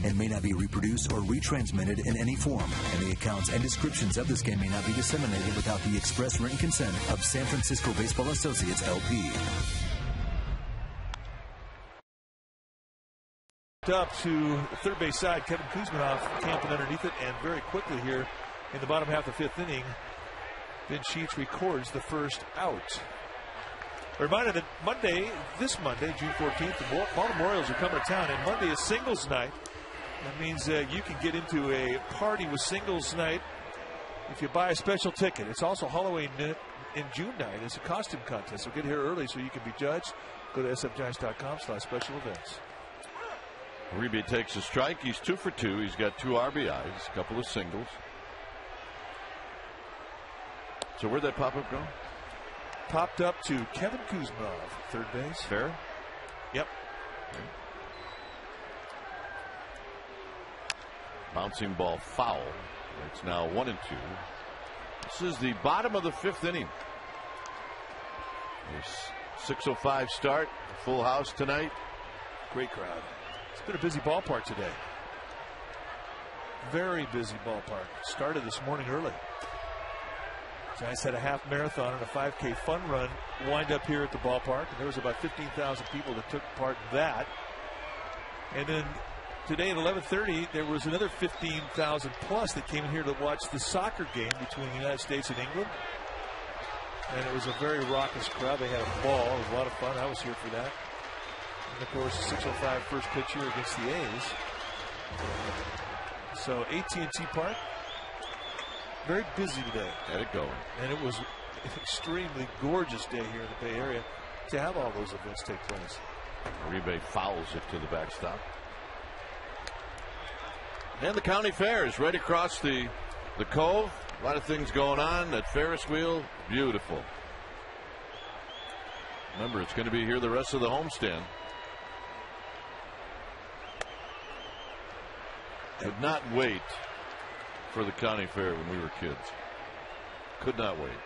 C: and may not be reproduced or retransmitted in any form, and the accounts and descriptions of this game may not be disseminated without the express written consent of San Francisco Baseball Associates, LP.
E: Up to the third base side, Kevin Kuzminoff camping underneath it, and very quickly here in the bottom half of the fifth inning, Ben Sheets records the first out. A reminder that this Monday, June 14th, the Baltimore Orioles are coming to town, and Monday is singles night. That means you can get into a party with singles night if you buy a special ticket. It's also Halloween in June night. It's a costume contest, so get here early so you can be judged. Go to sfgiants.com/special events.
A: Uribe takes a strike. He's 2 for 2. He's got 2 RBIs, a couple of singles. So where'd that pop-up go?
E: Popped up to Kevin Kuzminoff, third base.
A: Fair?
E: Yep.
A: Okay. Bouncing ball foul. It's now 1-2. This is the bottom of the fifth inning. This 6:05 start. Full house tonight.
E: Great crowd. It's been a busy ballpark today. Very busy ballpark. Started this morning early. Giants had a half marathon and a 5K fun run wind up here at the ballpark, and there was about 15,000 people that took part in that. And then today at 11:30, there was another 15,000 plus that came in here to watch the soccer game between the United States and England. And it was a very raucous crowd. They had a ball. It was a lot of fun. I was here for that. And of course, 6:05 first pitch here against the A's. So AT Park. very busy today.
A: Had it going.
E: And it was an extremely gorgeous day here in the Bay Area to have all those events take place.
A: Uribe fouls it to the backstop. And the county fair is right across the cove. A lot of things going on. That Ferris wheel, beautiful. Remember, it's going to be here the rest of the homestand. Could not wait for the county fair when we were kids. Could not wait.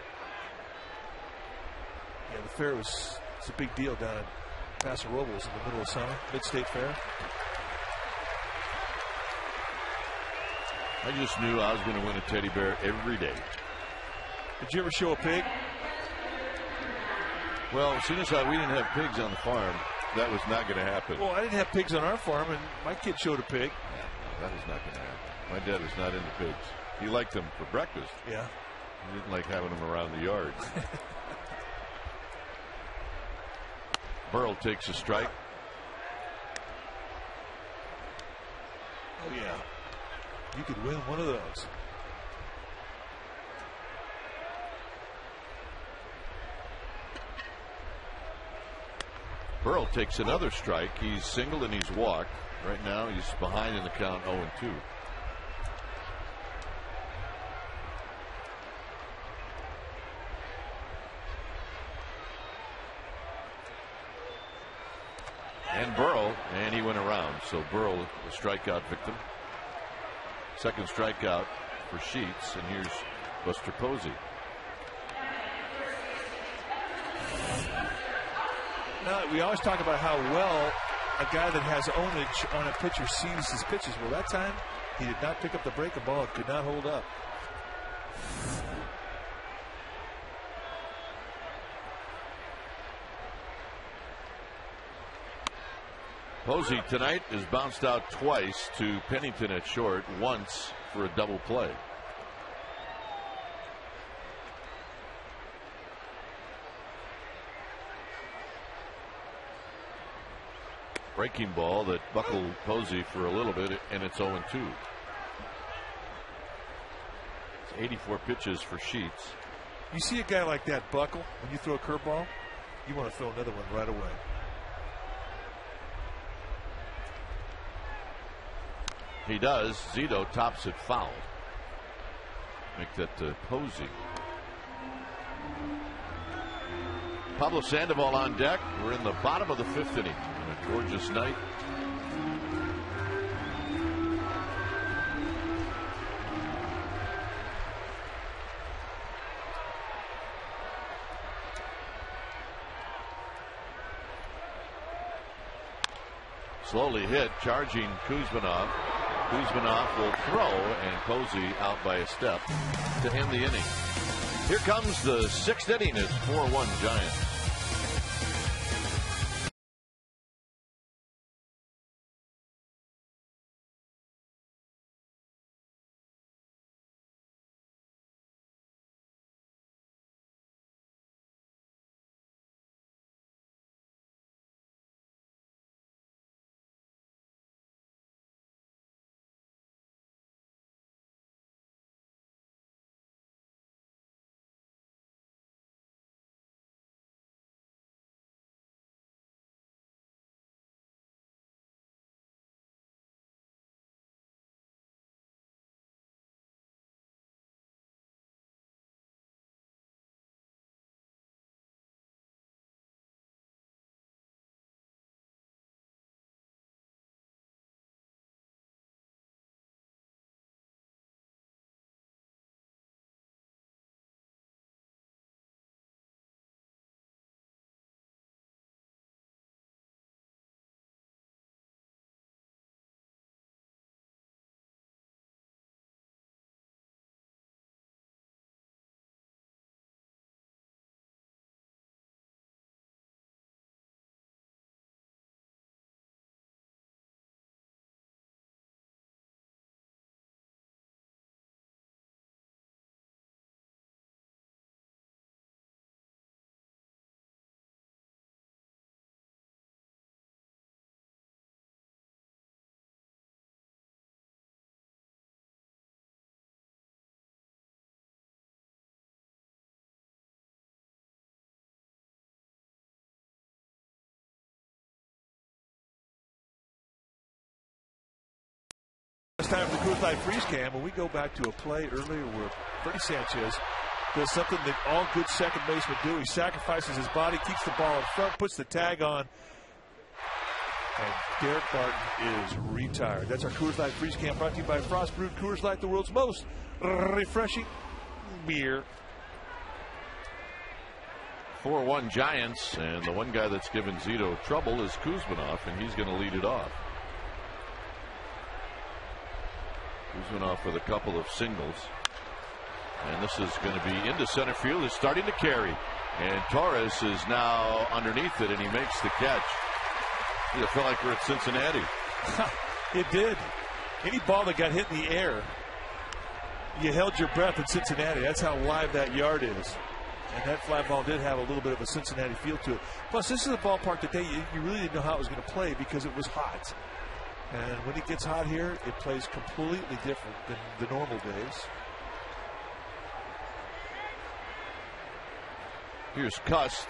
E: Yeah, the fair it's a big deal down at Paso Robles in the middle of summer, Mid-State Fair.
A: I just knew I was going to win a teddy bear every day.
E: Did you ever show a pig?
A: Well, as soon as we didn't have pigs on the farm, that was not going to happen.
E: Well, I didn't have pigs on our farm, and my kid showed a pig.
A: That was not going to happen. My dad was not into pigs. He liked them for breakfast.
E: Yeah.
A: He didn't like having them around the yard. Burrell takes a strike.
E: Oh, yeah. You could win one of those.
A: Burrell takes another strike. He's singled and he's walked. Right now he's behind in the count 0-2. And Burrell, and he went around. So Burrell, the strikeout victim. Second strikeout for Sheets, and here's Buster Posey.
E: Now, we always talk about how well a guy that has ownage on a pitcher sees his pitches. Well, that time he did not pick up the breaking ball and could not hold up.
A: Posey tonight is bounced out twice to Pennington at short, once for a double play. Breaking ball that buckled Posey for a little bit, and it's 0-2. It's 84 pitches for Sheets.
E: You see a guy like that buckle when you throw a curveball, you want to throw another one right away.
A: He does. Zito tops it foul. Make that Posey. Pablo Sandoval on deck. We're in the bottom of the fifth inning. On a gorgeous night. Slowly hit, charging Kuzminov. Kuzminov will throw, and Posey out by a step to end the inning. Here comes the sixth inning. It's 4-1 Giants.
E: time for the Coors Light Freeze Cam. When we go back to a play earlier where Freddie Sanchez does something that all good second basemen do. He sacrifices his body, keeps the ball in front, puts the tag on, and Derek Barton is retired. That's our Coors Light Freeze Cam, brought to you by Frost Brewed Coors Light, the world's most refreshing beer.
A: 4-1 Giants, and the one guy that's given Zito trouble is Kuzminoff, and he's going to lead it off. Kuzminoff with a couple of singles. And this is going to be into center field. It's starting to carry. And Torres is now underneath it, and he makes the catch. It felt like we're at Cincinnati.
E: It did. Any ball that got hit in the air, you held your breath in Cincinnati. That's how live that yard is. And that fly ball did have a little bit of a Cincinnati feel to it. Plus, this is a ballpark today you really didn't know how it was going to play because it was hot. And when it gets hot here, it plays completely different than the normal days.
A: Here's Cust.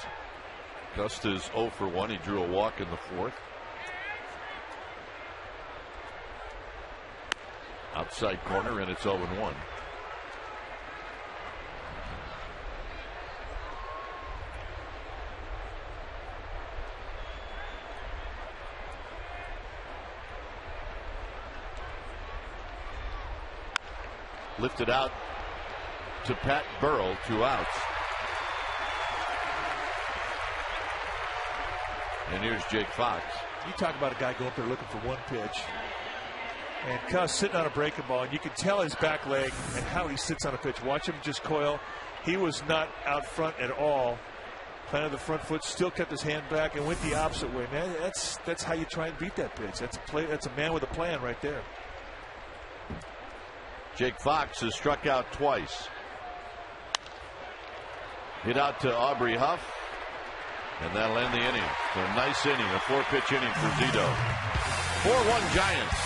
A: Cust is 0 for 1. He drew a walk in the fourth. Outside corner, and it's 0-1. Lifted out to Pat Burrell, 2 outs. And here's Jake Fox.
E: You talk about a guy going up there looking for one pitch. And Cuss sitting on a breaking ball, and you can tell his back leg and how he sits on a pitch. Watch him just coil. He was not out front at all. Planted the front foot, still kept his hand back, and went the opposite way. Man, that's how you try and beat that pitch. That's a play. That's a man with a plan right there.
A: Jake Fox has struck out twice. Hit out to Aubrey Huff. And that'll end the inning. So a nice inning, a 4-pitch inning for Zito. 4-1 Giants.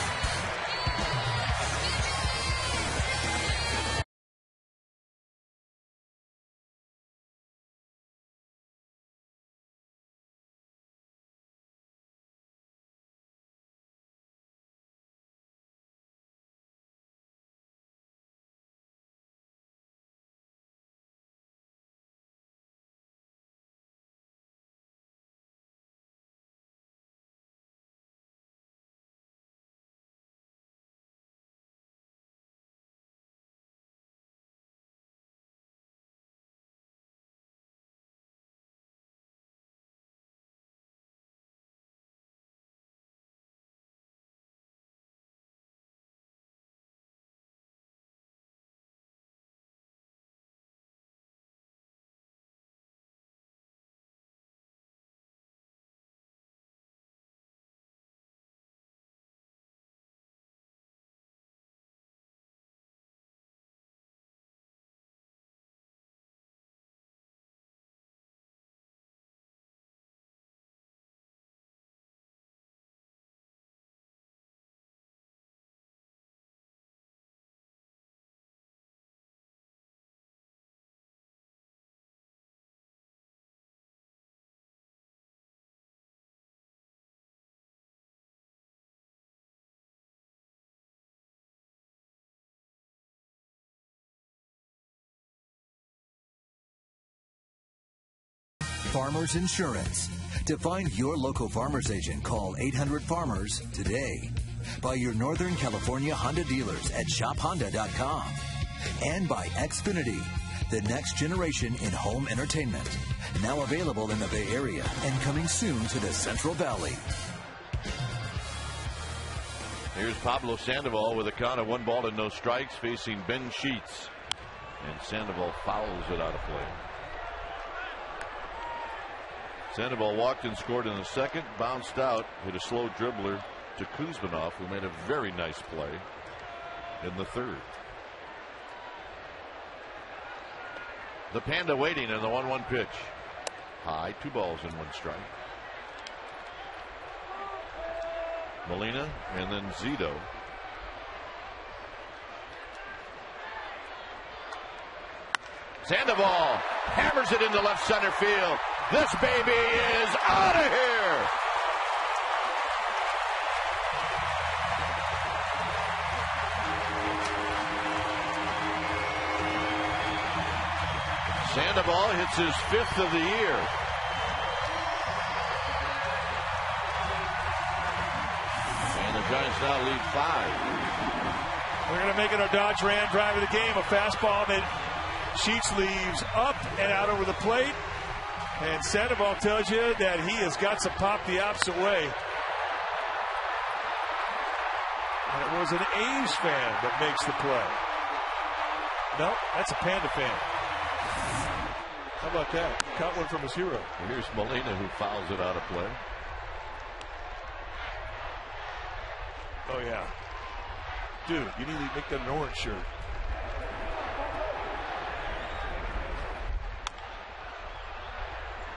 C: Farmers Insurance. To find your local Farmers agent, call 800-FARMERS today. By your Northern California Honda dealers at shophonda.com. And by Xfinity, the next generation in home entertainment. Now available in the Bay Area and coming soon to the Central Valley.
A: Here's Pablo Sandoval with a count of 1 ball and no strikes facing Ben Sheets. And Sandoval fouls it out of play. Sandoval walked and scored in the second, bounced out, hit a slow dribbler to Kuzminoff, who made a very nice play in the third. The Panda waiting in the 1-1 pitch. High, 2 balls and 1 strike. Molina and then Zito. Sandoval hammers it into left center field. This baby is out of here. Sandoval hits his 5th of the year. And the Giants now lead 5.
E: We're going to make it our Dodge Ram drive of the game. A fastball that Sheets leaves up and out over the plate. And Sandoval tells you that he has got some pop the opposite way. And it was an A's fan that makes the play. No, that's a Panda fan. How about that? Caught one from his hero.
A: Here's Molina, who fouls it out of play.
E: Oh, yeah. Dude, you need to make that an orange shirt.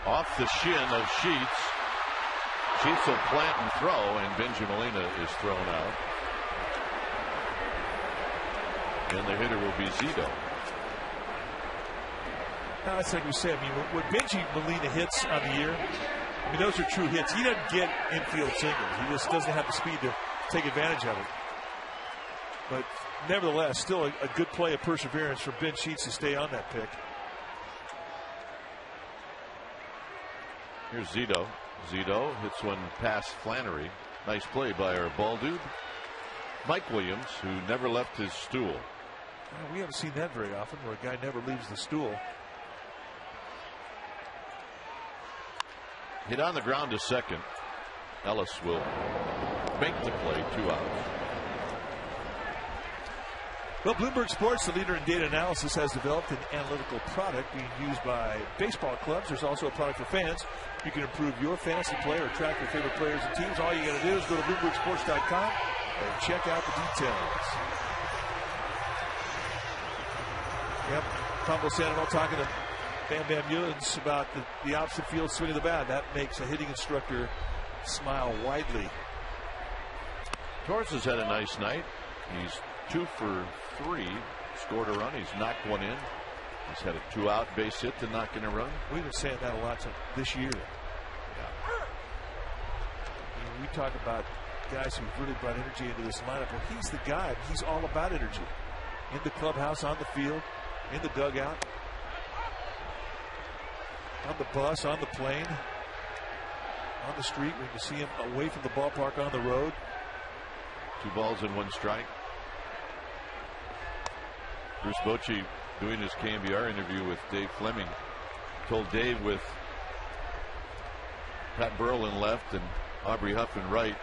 A: Off the shin of Sheets. Sheets will plant and throw, and Benji Molina is thrown out. And the hitter will be Zito.
E: Now, that's like we said. I mean, when Benji Molina hits on the year, I mean, those are true hits. He doesn't get infield singles. He just doesn't have the speed to take advantage of it. But nevertheless, still a good play of perseverance from Ben Sheets to stay on that pick.
A: Here's Zito. Zito hits one past Flannery. Nice play by our ball dude, Mike Williams, who never left his stool.
E: Well, we haven't seen that very often, where a guy never leaves the stool.
A: Hit on the ground to second. Ellis will make the play. 2 outs.
E: Well, Bloomberg Sports, the leader in data analysis, has developed an analytical product being used by baseball clubs. There's also a product for fans. You can improve your fantasy play or track your favorite players and teams. All you got to do is go to BloombergSports.com and check out the details. Yep, Pablo Sandoval talking to Bam Bam Eulens about the opposite field swing of the bat. That makes a hitting instructor smile widely.
A: Torres has had a nice night. He's 2 for 3. Scored a run. He's knocked one in. He's had a 2-out base hit to knock in a run.
E: We've been saying that a lot this year.
A: Yeah.
E: I mean, we talk about guys who've really brought energy into this lineup. Well, he's the guy. He's all about energy. In the clubhouse, on the field, in the dugout, on the bus, on the plane, on the street. When you see him away from the ballpark on the road.
A: 2 balls and 1 strike. Bruce Bochy, doing his KMBR interview with Dave Fleming, told Dave with Pat Burrell in left and Aubrey Huff in right,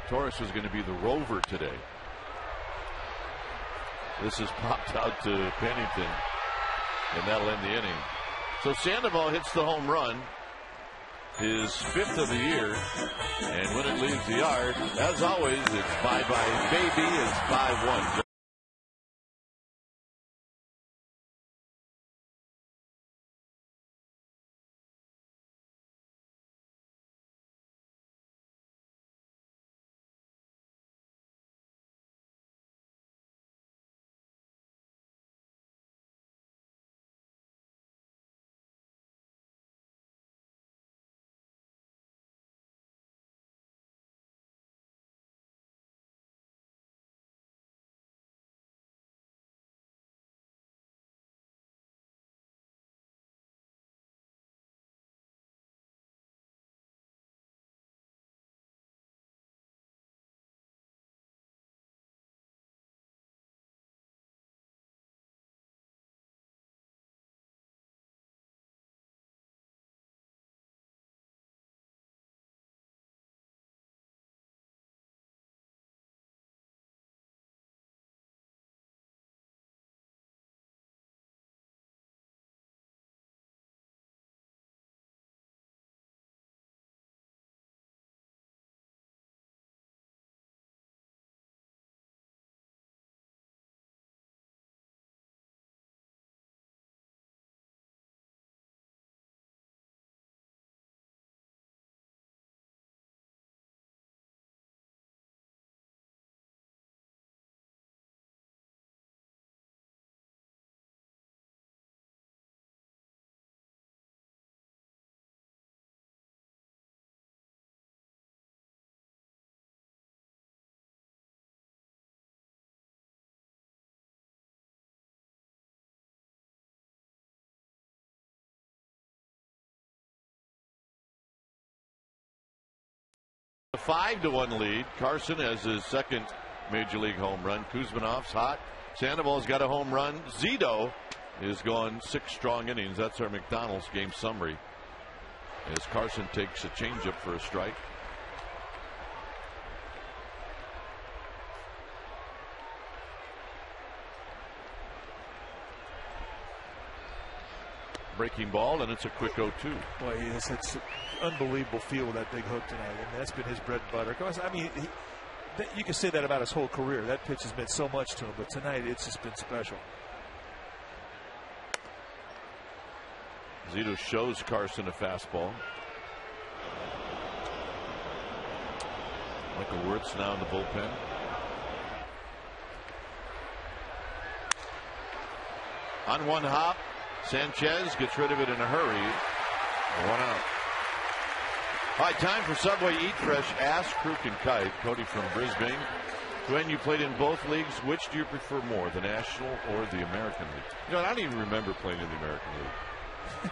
A: Torres was going to be the rover today. This is popped out to Pennington, and that'll end the inning. So Sandoval hits the home run, his 5th of the year, and when it leaves the yard, as always, it's bye-bye baby. It's 5-1. 5-1 lead. Carson has his second major league home run. Kuzmanov's hot. Sandoval's got a home run. Zito is going 6 strong innings. That's our McDonald's game summary, as Carson takes a changeup for a strike. Breaking ball, and it's a quick 0-2.
E: Boy, he has such an unbelievable feel with that big hook tonight. I mean, that's been his bread and butter. I mean, you can say that about his whole career. That pitch has meant so much to him, but tonight it's just been special.
A: Zito shows Carson a fastball. Michael Wirtz now in the bullpen. On one hop, Sanchez gets rid of it in a hurry. 1 out. All right, time for Subway Eat Fresh Ass, Crook and Kite. Cody from Brisbane. Gwen, you played in both leagues. Which do you prefer more, the National or the American League? You know, I don't even remember playing in the American League.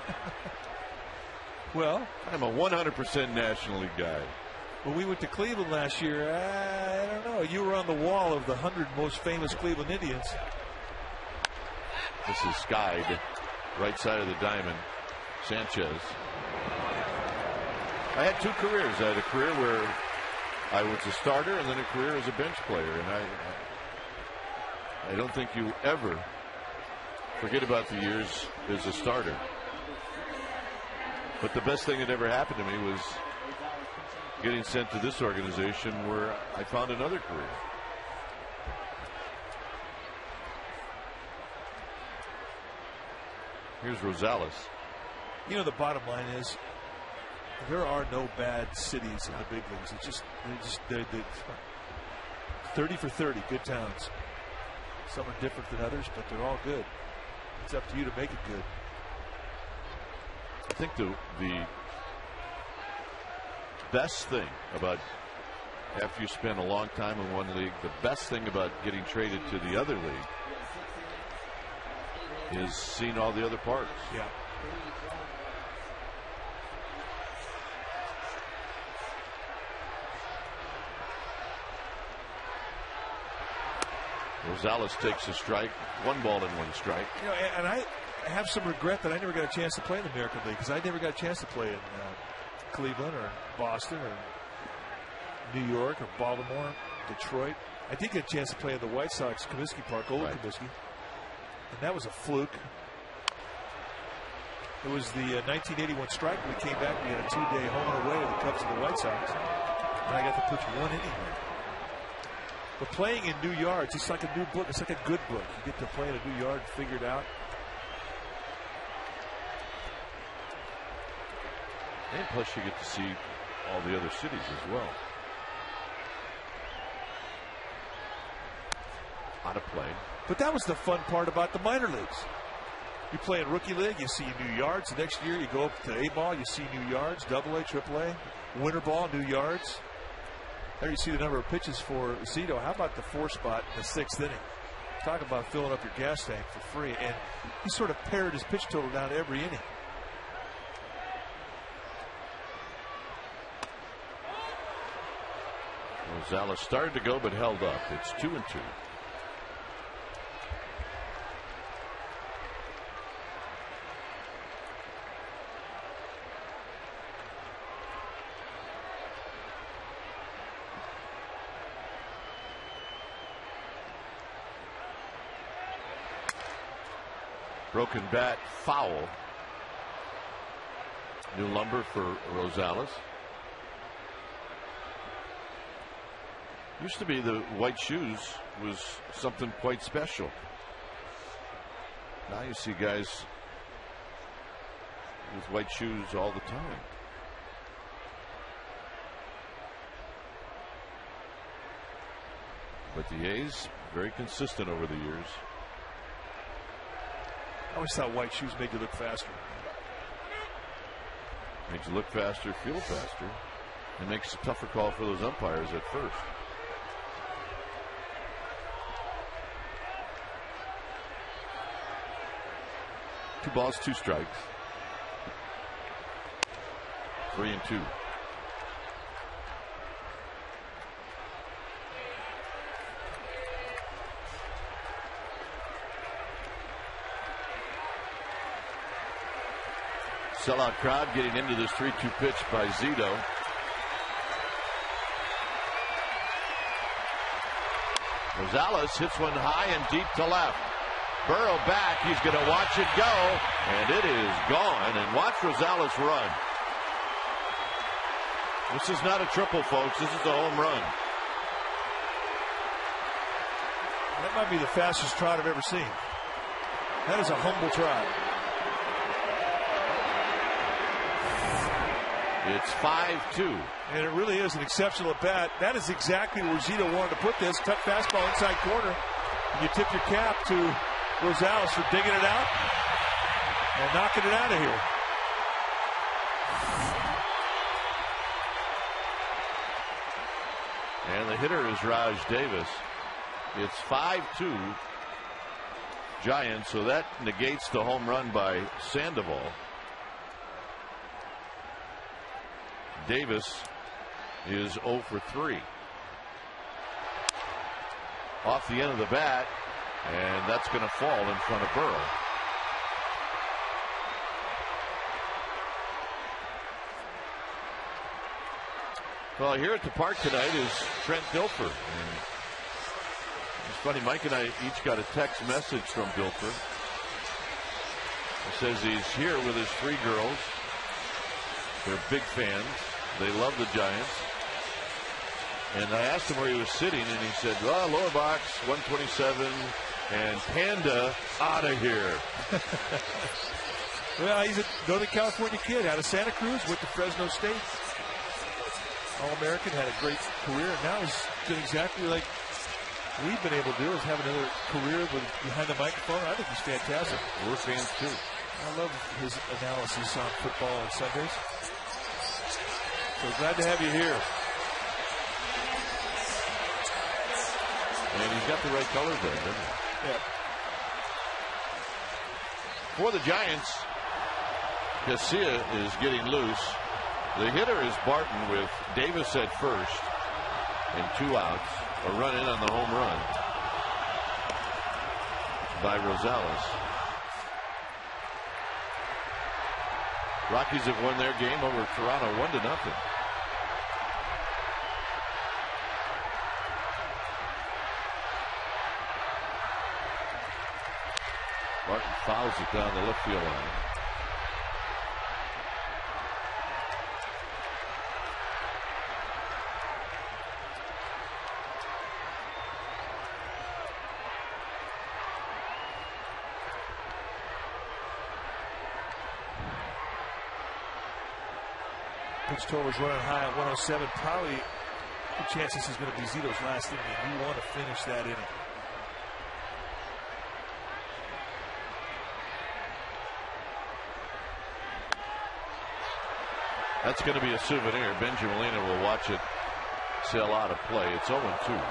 E: Well,
A: I'm a 100% National League guy.
E: When we went to Cleveland last year, I don't know. You were on the wall of the 100 most famous Cleveland Indians.
A: This is skied. Right side of the diamond. Sanchez. I had 2 careers. I had a career where I was a starter and then a career as a bench player. And I don't think you ever forget about the years as a starter. But the best thing that ever happened to me was getting sent to this organization where I found another career. Here's Rosales.
E: You know, the bottom line is there are no bad cities in the big leagues. It's just they're 30 for 30, good towns. Some are different than others, but they're all good. It's up to you to make it good.
A: I think the best thing about, after you spend a long time in one league, the best thing about getting traded to the other league is seeing all the other parts.
E: Yeah.
A: Rosales takes a strike. 1 ball and 1 strike.
E: You know, and I have some regret that I never got a chance to play in the American League, because I never got a chance to play in Cleveland or Boston or New York or Baltimore, Detroit. I did get a chance to play in the White Sox Comiskey Park, old Comiskey. And that was a fluke. It was the 1981 strike. We came back. We had a 2-day home and away with the Cubs and the White Sox. And I got to pitch 1 inning there. But playing in new yards, it's like a new book. It's like a good book. You get to play in a new yard, figure it out.
A: And plus you get to see all the other cities as well. Out of play.
E: But that was the fun part about the minor leagues. You play in rookie league, you see new yards. The next year you go up to A-ball, you see new yards, AA, AAA, winter ball, new yards. There you see the number of pitches for Zito. How about the 4 spot in the 6th inning? Talk about filling up your gas tank for free. And he sort of pared his pitch total down every inning.
A: Rosales started to go but held up. It's 2-2. Broken bat, foul. New lumber for Rosales. Used to be the white shoes was something quite special. Now you see guys with white shoes all the time. But the A's, very consistent over the years.
E: I always thought white shoes made you look faster.
A: Makes you look faster, feel faster. It makes a tougher call for those umpires at first. Two balls, 2 strikes. 3-2. sellout crowd getting into this 3-2 pitch by Zito. Rosales hits one high and deep to left. Burrow back. He's going to watch it go, and it is gone. And watch Rosales run. This is not a triple, folks. This is a home run.
E: That might be the fastest trot I've ever seen. That is a humble trot.
A: It's 5-2.
E: And it really is an exceptional at bat. That is exactly where Zito wanted to put this. Cut fastball inside corner. And you tip your cap to Rosales for digging it out and knocking it out of here.
A: And the hitter is Raj Davis. It's 5-2 Giants, so that negates the home run by Sandoval. Davis is 0 for 3. Off the end of the bat, and that's going to fall in front of Burrow. Well, here at the park tonight is Trent Dilfer. And it's funny, Mike and I each got a text message from Dilfer. He says he's here with his 3 girls. They're big fans. They love the Giants. And I asked him where he was sitting, and he said, well, lower box, 127, and Panda out of here.
E: Well, he's a Northern California kid out of Santa Cruz, went to Fresno State. All-American, had a great career, and now he's doing exactly like we've been able to do, is have another career behind the microphone. I think he's fantastic.
A: We're fans, too.
E: I love his analysis on football on Sundays. So glad to have you here.
A: And he's got the right colors there, doesn't he?
E: Yeah.
A: For the Giants, Garcia is getting loose. The hitter is Barton with Davis at first and 2 outs. A run in on the home run by Rosales. Rockies have won their game over Toronto 1-0. Barton fouls it down the left field line.
E: Pitch total is running high at 107. Probably the chances is going to be Zito's last inning. You want to finish that inning.
A: That's going to be a souvenir. Benjamin Molina will watch it sail out of play. It's 0-2.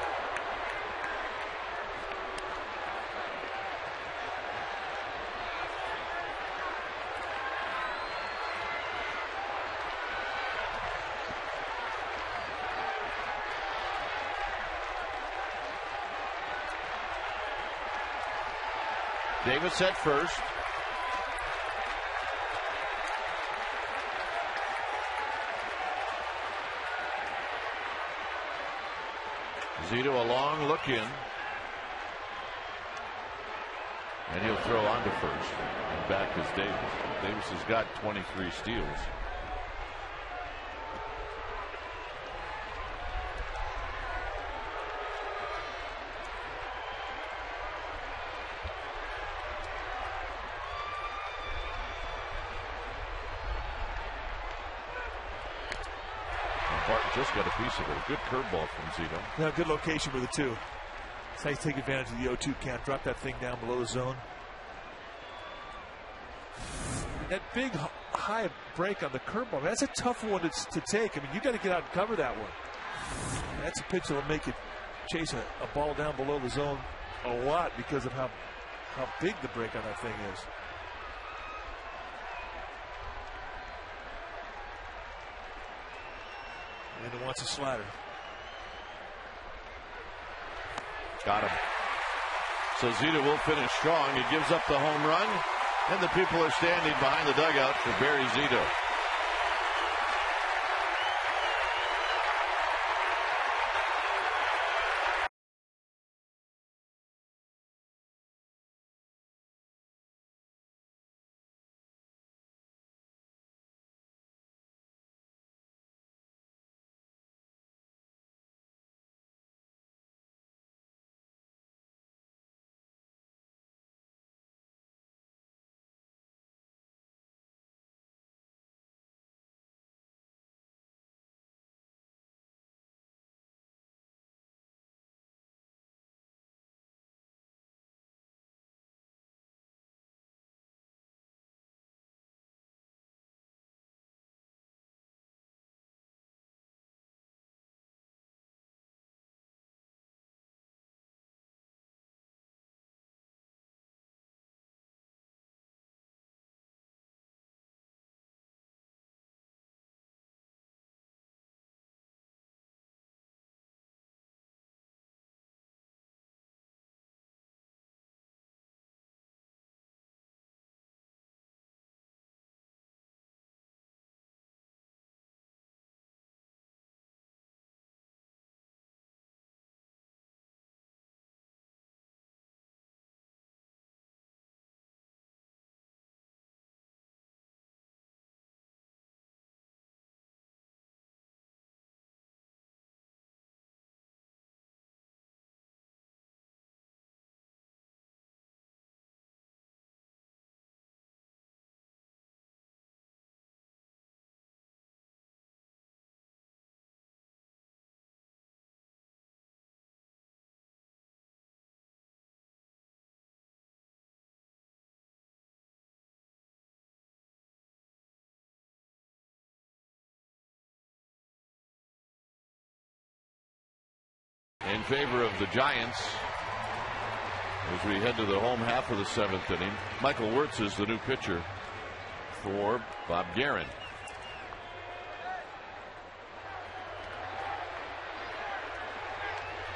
A: Davis at first. Zito a long look in. And he'll throw on to first. And back is Davis. Davis has got 23 steals. Barton just got a piece of it. A good curveball from Zito.
E: Yeah, good location for the 2. It's how you take advantage of the 0-2 count. Drop that thing down below the zone. That big high break on the curveball, that's a tough one to take. I mean, you got to get out and cover that one. That's a pitch that will make you chase a ball down below the zone a lot because of how big the break on that thing is. And it wants a slider.
A: Got him. So Zito will finish strong. He gives up the home run, And the people are standing behind the dugout for Barry Zito. In favor of the Giants as we head to the home half of the 7th inning. Michael Wirtz is the new pitcher for Bob Guerin.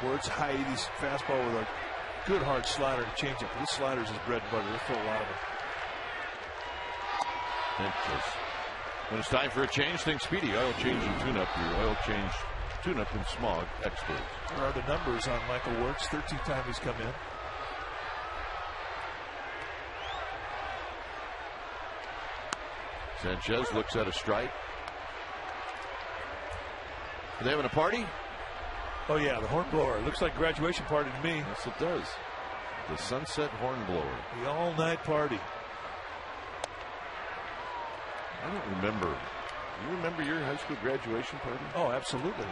E: Wirtz, high 80s fastball with a good hard slider and changeup. This slider's his bread and butter. He'll throw a lot of it.
A: When it's time for a change, think Speedy Oil Change and Tune-Up. Your oil change, tune-up, and smog experts.
E: There are the numbers on Michael Wirtz. 13th time he's come in.
A: Sanchez looks at a strike. Are they having a party?
E: Oh, yeah, the horn blower. It looks like a graduation party to me.
A: Yes, it does. The Sunset Horn Blower.
E: The all-night party.
A: I don't remember. Do you remember your high school graduation party?
E: Oh, absolutely.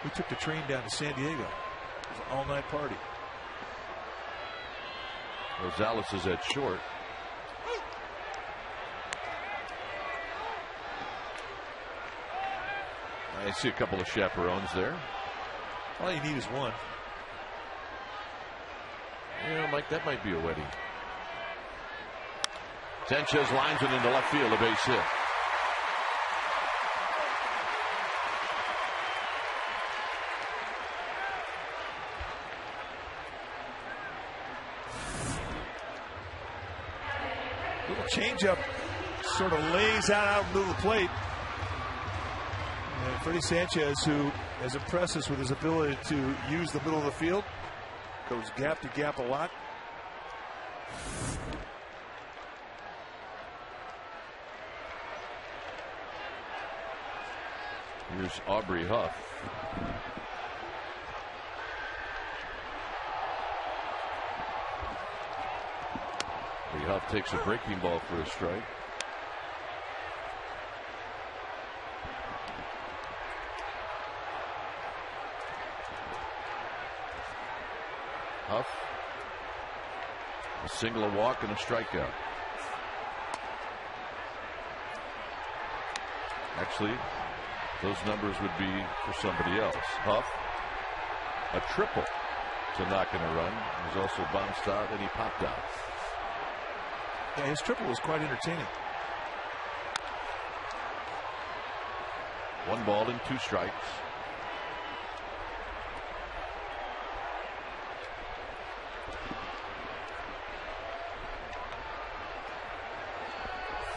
E: We took the train down to San Diego. It was an all-night party.
A: Rosales is at short. I see a couple of chaperones there.
E: All you need is one.
A: Yeah, Mike, that might be a wedding. Sanchez lines it into left field, a base hit.
E: Little changeup sort of lays out in the middle of the plate. And Freddie Sanchez, who has impressed us with his ability to use the middle of the field, goes gap to gap a lot.
A: Here's Aubrey Huff. Huff takes a breaking ball for a strike. Huff, a single, a walk, and a strikeout. Actually, those numbers would be for somebody else. Huff, a triple to knock in a run. He was also bounced out and he popped out.
E: Yeah, his triple was quite entertaining.
A: 1 ball and 2 strikes.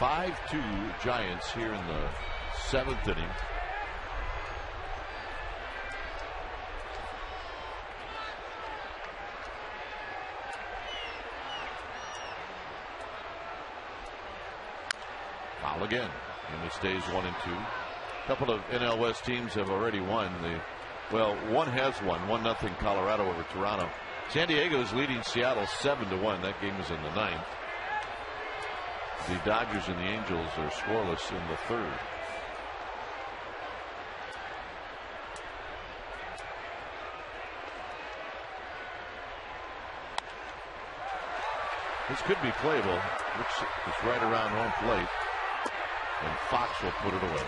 A: 5-2 Giants here in the 7th inning. Foul again, and it stays 1-2. A couple of NL West teams have already won. Well, one has won, 1-0 Colorado over Toronto. San Diego is leading Seattle 7-1. That game is in the 9th. The Dodgers and the Angels are scoreless in the 3rd. This could be playable. It's right around home plate, and Fox will put it away.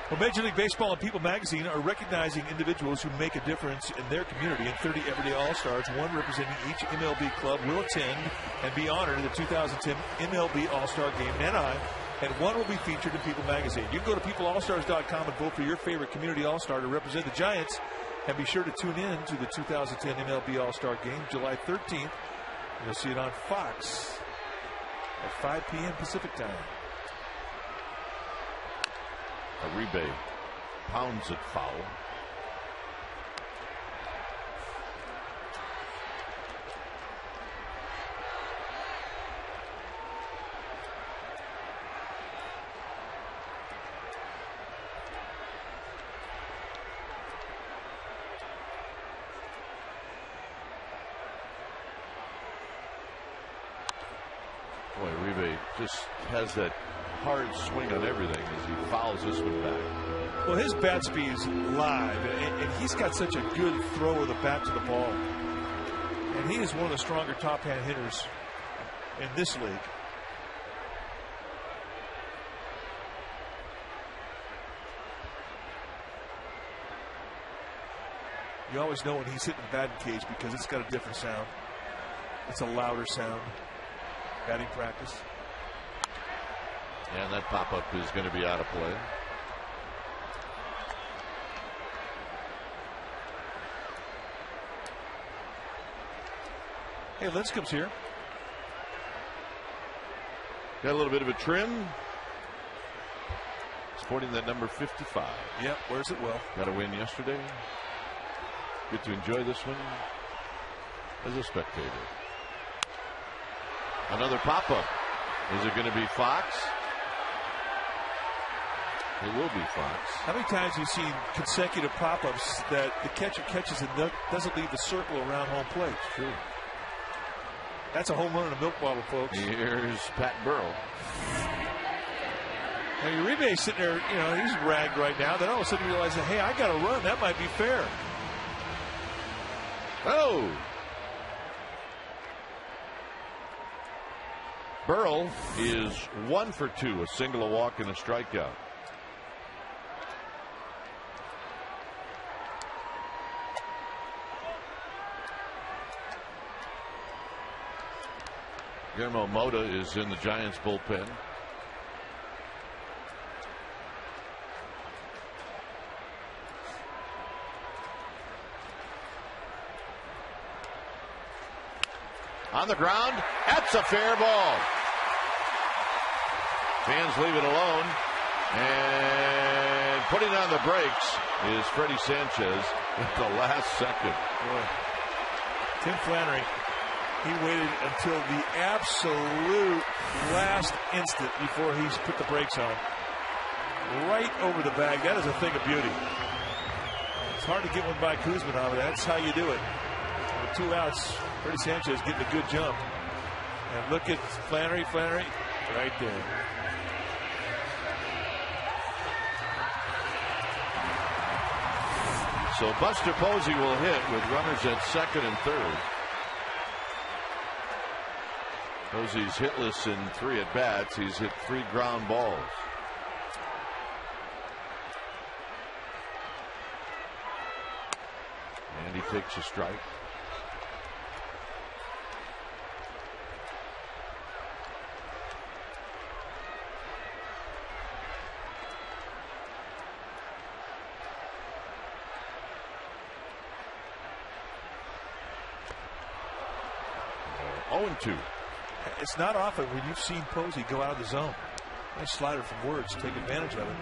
E: Well, Major League Baseball and People Magazine are recognizing individuals who make a difference in their community. And 30 Everyday All-Stars, one representing each MLB club, will attend and be honored in the 2010 MLB All-Star Game in Anaheim, and one will be featured in People Magazine. You can go to peopleallstars.com and vote for your favorite community All-Star to represent the Giants, and be sure to tune in to the 2010 MLB All-Star Game, July 13th. You'll see it on Fox at 5 p.m. Pacific time.
A: Uribe pounds it foul. Boy, Uribe just has that hard swing on everything as he fouls this one back.
E: Well, his bat speed is live, and he's got such a good throw of the bat to the ball. And he is one of the stronger top-hand hitters in this league. You always know when he's hitting the batting cage because it's got a different sound. It's a louder sound. Batting practice.
A: And that pop-up is going to be out of play.
E: Hey, Lincecum's here.
A: Got a little bit of a trim. Sporting that number 55.
E: Yep, wears it well.
A: Got a win yesterday. Get to enjoy this one as a spectator. Another pop-up. Is it going to be Fox? It will be Fox.
E: How many times have you seen consecutive pop-ups that the catcher catches and doesn't leave the circle around home plate?
A: True.
E: That's a home run in a milk bottle, folks.
A: Here's Pat Burrell.
E: Now, Uribe's sitting there, you know, he's ragged right now. Then all of a sudden he realizes, hey, I got to run. That might be fair.
A: Oh! Burrell is 1 for 2, a single, a walk, and a strikeout. Guillermo Mota is in the Giants bullpen. On the ground, that's a fair ball. Fans leave it alone, and putting on the brakes is Freddie Sanchez at the last second.
E: Boy. Tim Flannery, he waited until the absolute last instant before he's put the brakes on. Right over the bag. That is a thing of beauty. It's hard to get one by Kuzma, but that's how you do it. With 2 outs, Freddie Sanchez getting a good jump. And look at Flannery, right there.
A: So Buster Posey will hit with runners at second and third. Posey's hitless in 3 at bats. He's hit 3 ground balls. And he takes a strike. Oh, 0-2.
E: It's not often when you've seen Posey go out of the zone. Nice slider from Words, take advantage of it.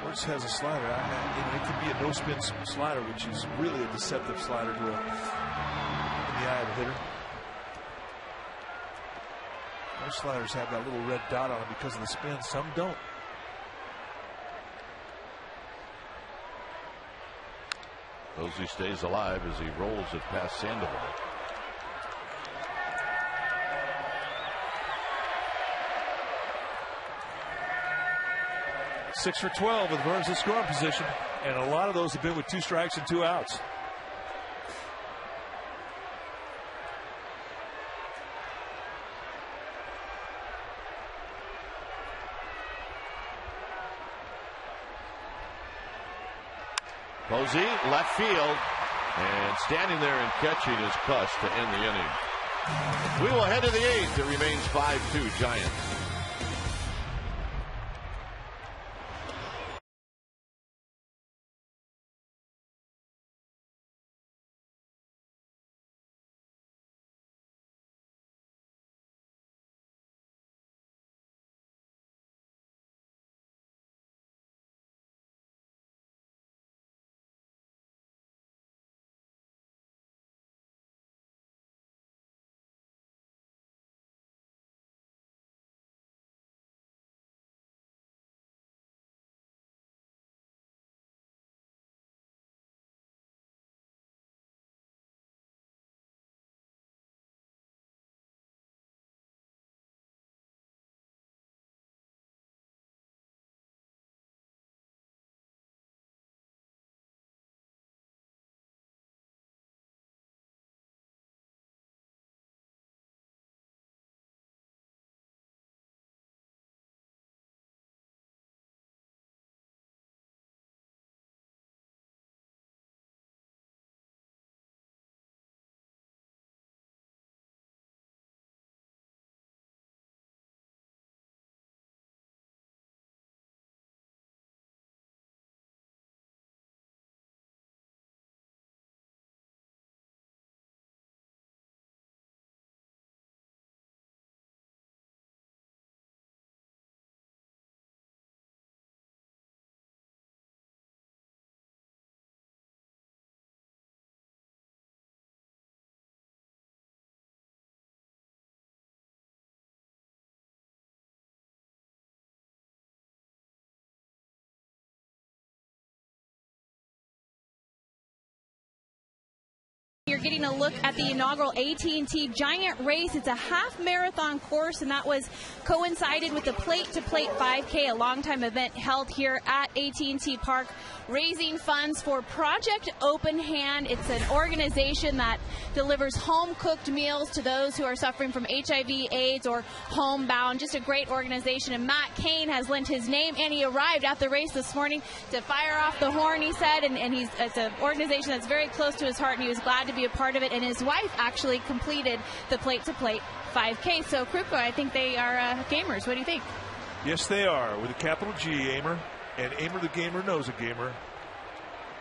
E: Words has a slider. It can be a no-spin slider, which is really a deceptive slider in the eye of the hitter. Most sliders have that little red dot on them because of the spin. Some don't.
A: Posey stays alive as he rolls it past Sandoval.
E: Six for 12 with runners in scoring position, and a lot of those have been with 2 strikes and 2 outs.
A: Posey, left field, and standing there and catching is Cuss to end the inning. We will head to the 8th. It remains 5-2 Giants.
D: You're getting a look at the inaugural AT Giant Race. It's a half marathon course, and that was coincided with the plate-to-plate 5K, a longtime event held here at AT Park, raising funds for Project Open Hand. It's an organization that delivers home-cooked meals to those who are suffering from HIV, AIDS, or homebound. Just a great organization, and Matt Kane has lent his name, and he arrived at the race this morning to fire off the horn, he said, and it's an organization that's very close to his heart, and he was glad to be a part of it, and his wife actually completed the plate-to-plate 5K. So, Krupko, I think they are gamers. What do you think?
E: Yes, they are, with a capital G, Aimer. And Aimer the gamer knows a gamer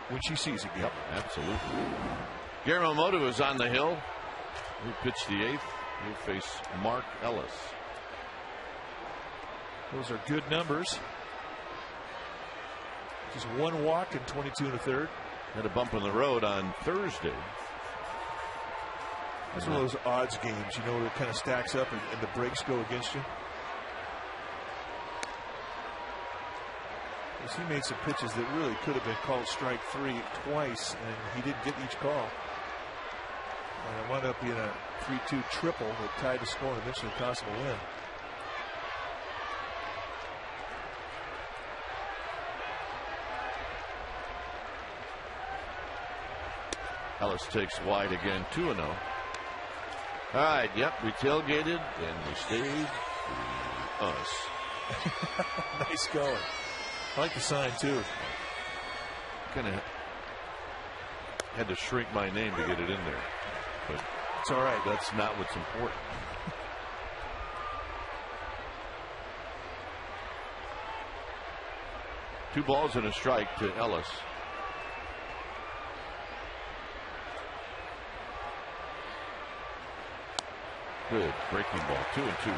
E: when she sees a gamer.
A: Yep, absolutely. Guillermo Moto is on the hill. He pitched the 8th. He'll face Mark Ellis.
E: Those are good numbers. Just 1 walk and 22 1/3.
A: Had a bump in the road on Thursday.
E: That's one of those odds games, you know, where it kind of stacks up and the breaks go against you. He made some pitches that really could have been called strike 3 twice, and he didn't get each call. And it wound up being a 3-2 triple that tied the score and eventually cost him a win.
A: Ellis takes wide again, 2-0. All right, yep, we tailgated and we stayed for us.
E: Nice going. I like the sign too.
A: Kind of had to shrink my name to get it in there, but
E: it's all right.
A: That's not what's important. Two balls and a strike to Ellis. Good breaking ball. 2-2.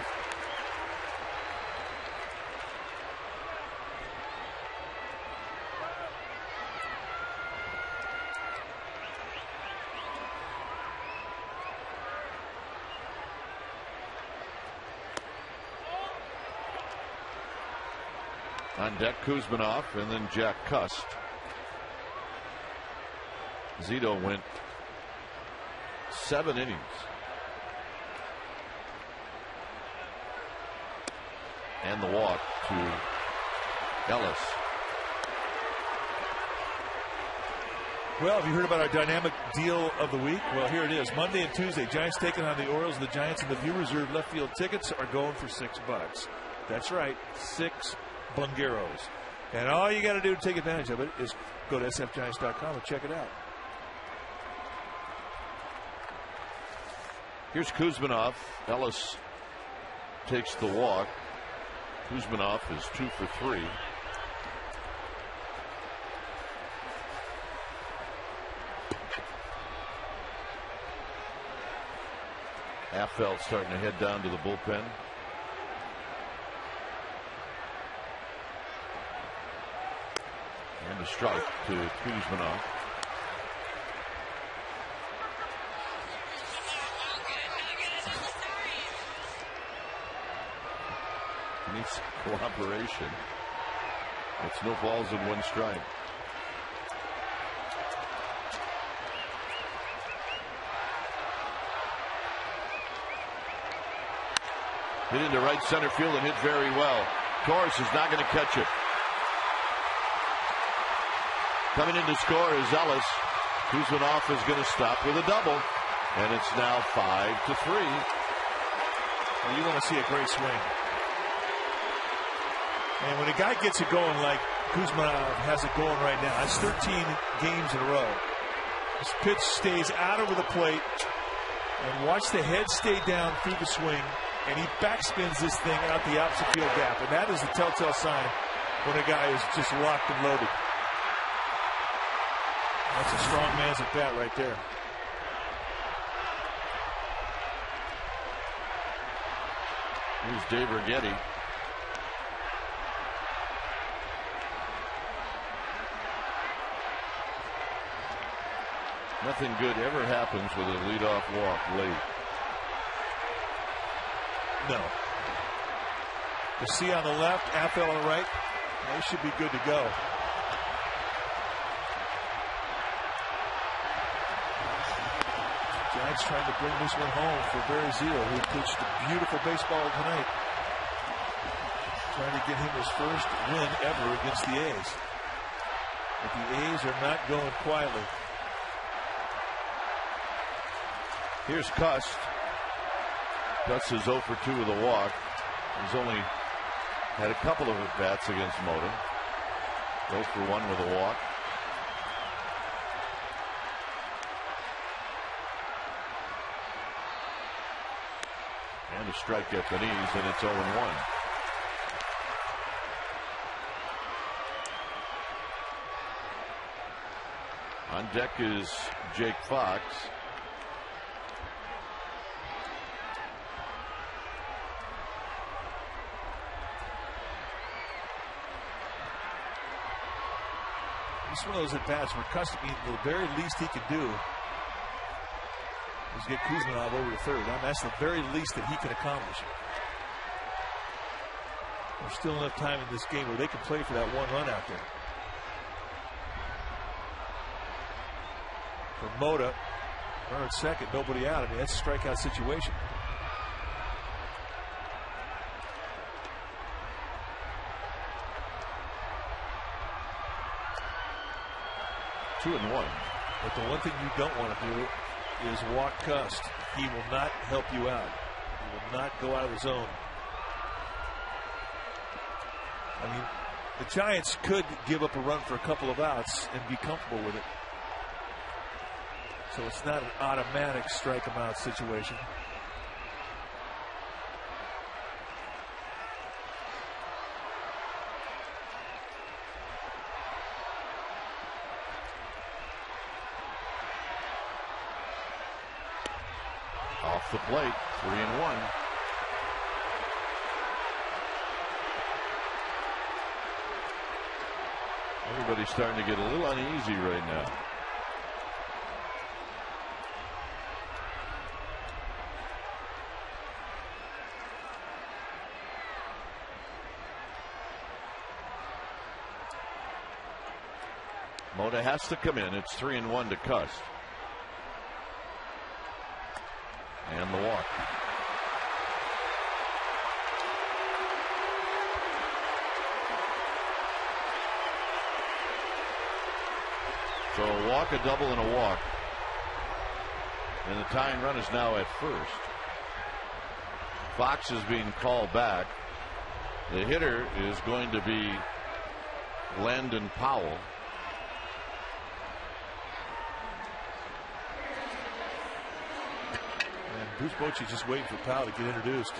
A: On deck, Kuzminov, and then Jack Cust. Zito went 7 innings. And the walk to Ellis.
E: Well, have you heard about our dynamic deal of the week? Well, here it is. Monday and Tuesday, Giants taking on the Orioles. The Giants and the View Reserve left field tickets are going for $6. That's right, 6 bungeros. And all you got to do to take advantage of it is go to sfgiants.com and check it out.
A: Here's Kuzminov. Ellis takes the walk. Kuzminov is 2 for 3. Affeld starting to head down to the bullpen. And a strike to Kuzminov. Needs cooperation. It's no balls and 1 strike. Hit into right center field and hit very well. Torres is not going to catch it. Coming in to score is Ellis. Kuzminov is going to stop with a double. And it's now 5-3.
E: Well, you want to see a great swing. And when a guy gets it going like Kuzminov has it going right now, that's 13 games in a row. This pitch stays out over the plate, and watch the head stay down through the swing, and he backspins this thing out the opposite field gap, and that is the telltale sign when a guy is just locked and loaded. That's a strong man's at bat right there.
A: Here's Dave Righetti. Nothing good ever happens with a leadoff walk late.
E: No. The C on the left, Affeld on the right. They should be good to go. Giants trying to bring this one home for Barry Zito, who pitched beautiful baseball tonight. Trying to get him his first win ever against the A's. But the A's are not going quietly.
A: Here's Cust. Cust is 0 for 2 with a walk. He's only had a couple of at-bats against Moda. 0 for 1 with a walk. And a strike at the knees, and it's 0-1. On deck is Jake Fox.
E: It's one of those at-bats where Cust, the very least he could do is get Kuzminov over to third. That's the very least that he can accomplish. There's still enough time in this game where they can play for that 1 run out there. For Moda, runner at second, nobody out. I mean, that's a strikeout situation.
A: Two and 1.
E: But the one thing you don't want to do is walk Cust. He will not help you out. He will not go out of the zone. I mean, the Giants could give up a run for a couple of outs and be comfortable with it. So it's not an automatic strike him out situation.
A: Off the plate, 3-1. Everybody's starting to get a little uneasy right now. Mota has to come in. It's 3-1 to Cust. And the walk. So a walk, a double, and a walk. And the tying run is now at first. Fox is being called back. The hitter is going to be Landon Powell.
E: And Bruce Bochy just waiting for Powell to get introduced.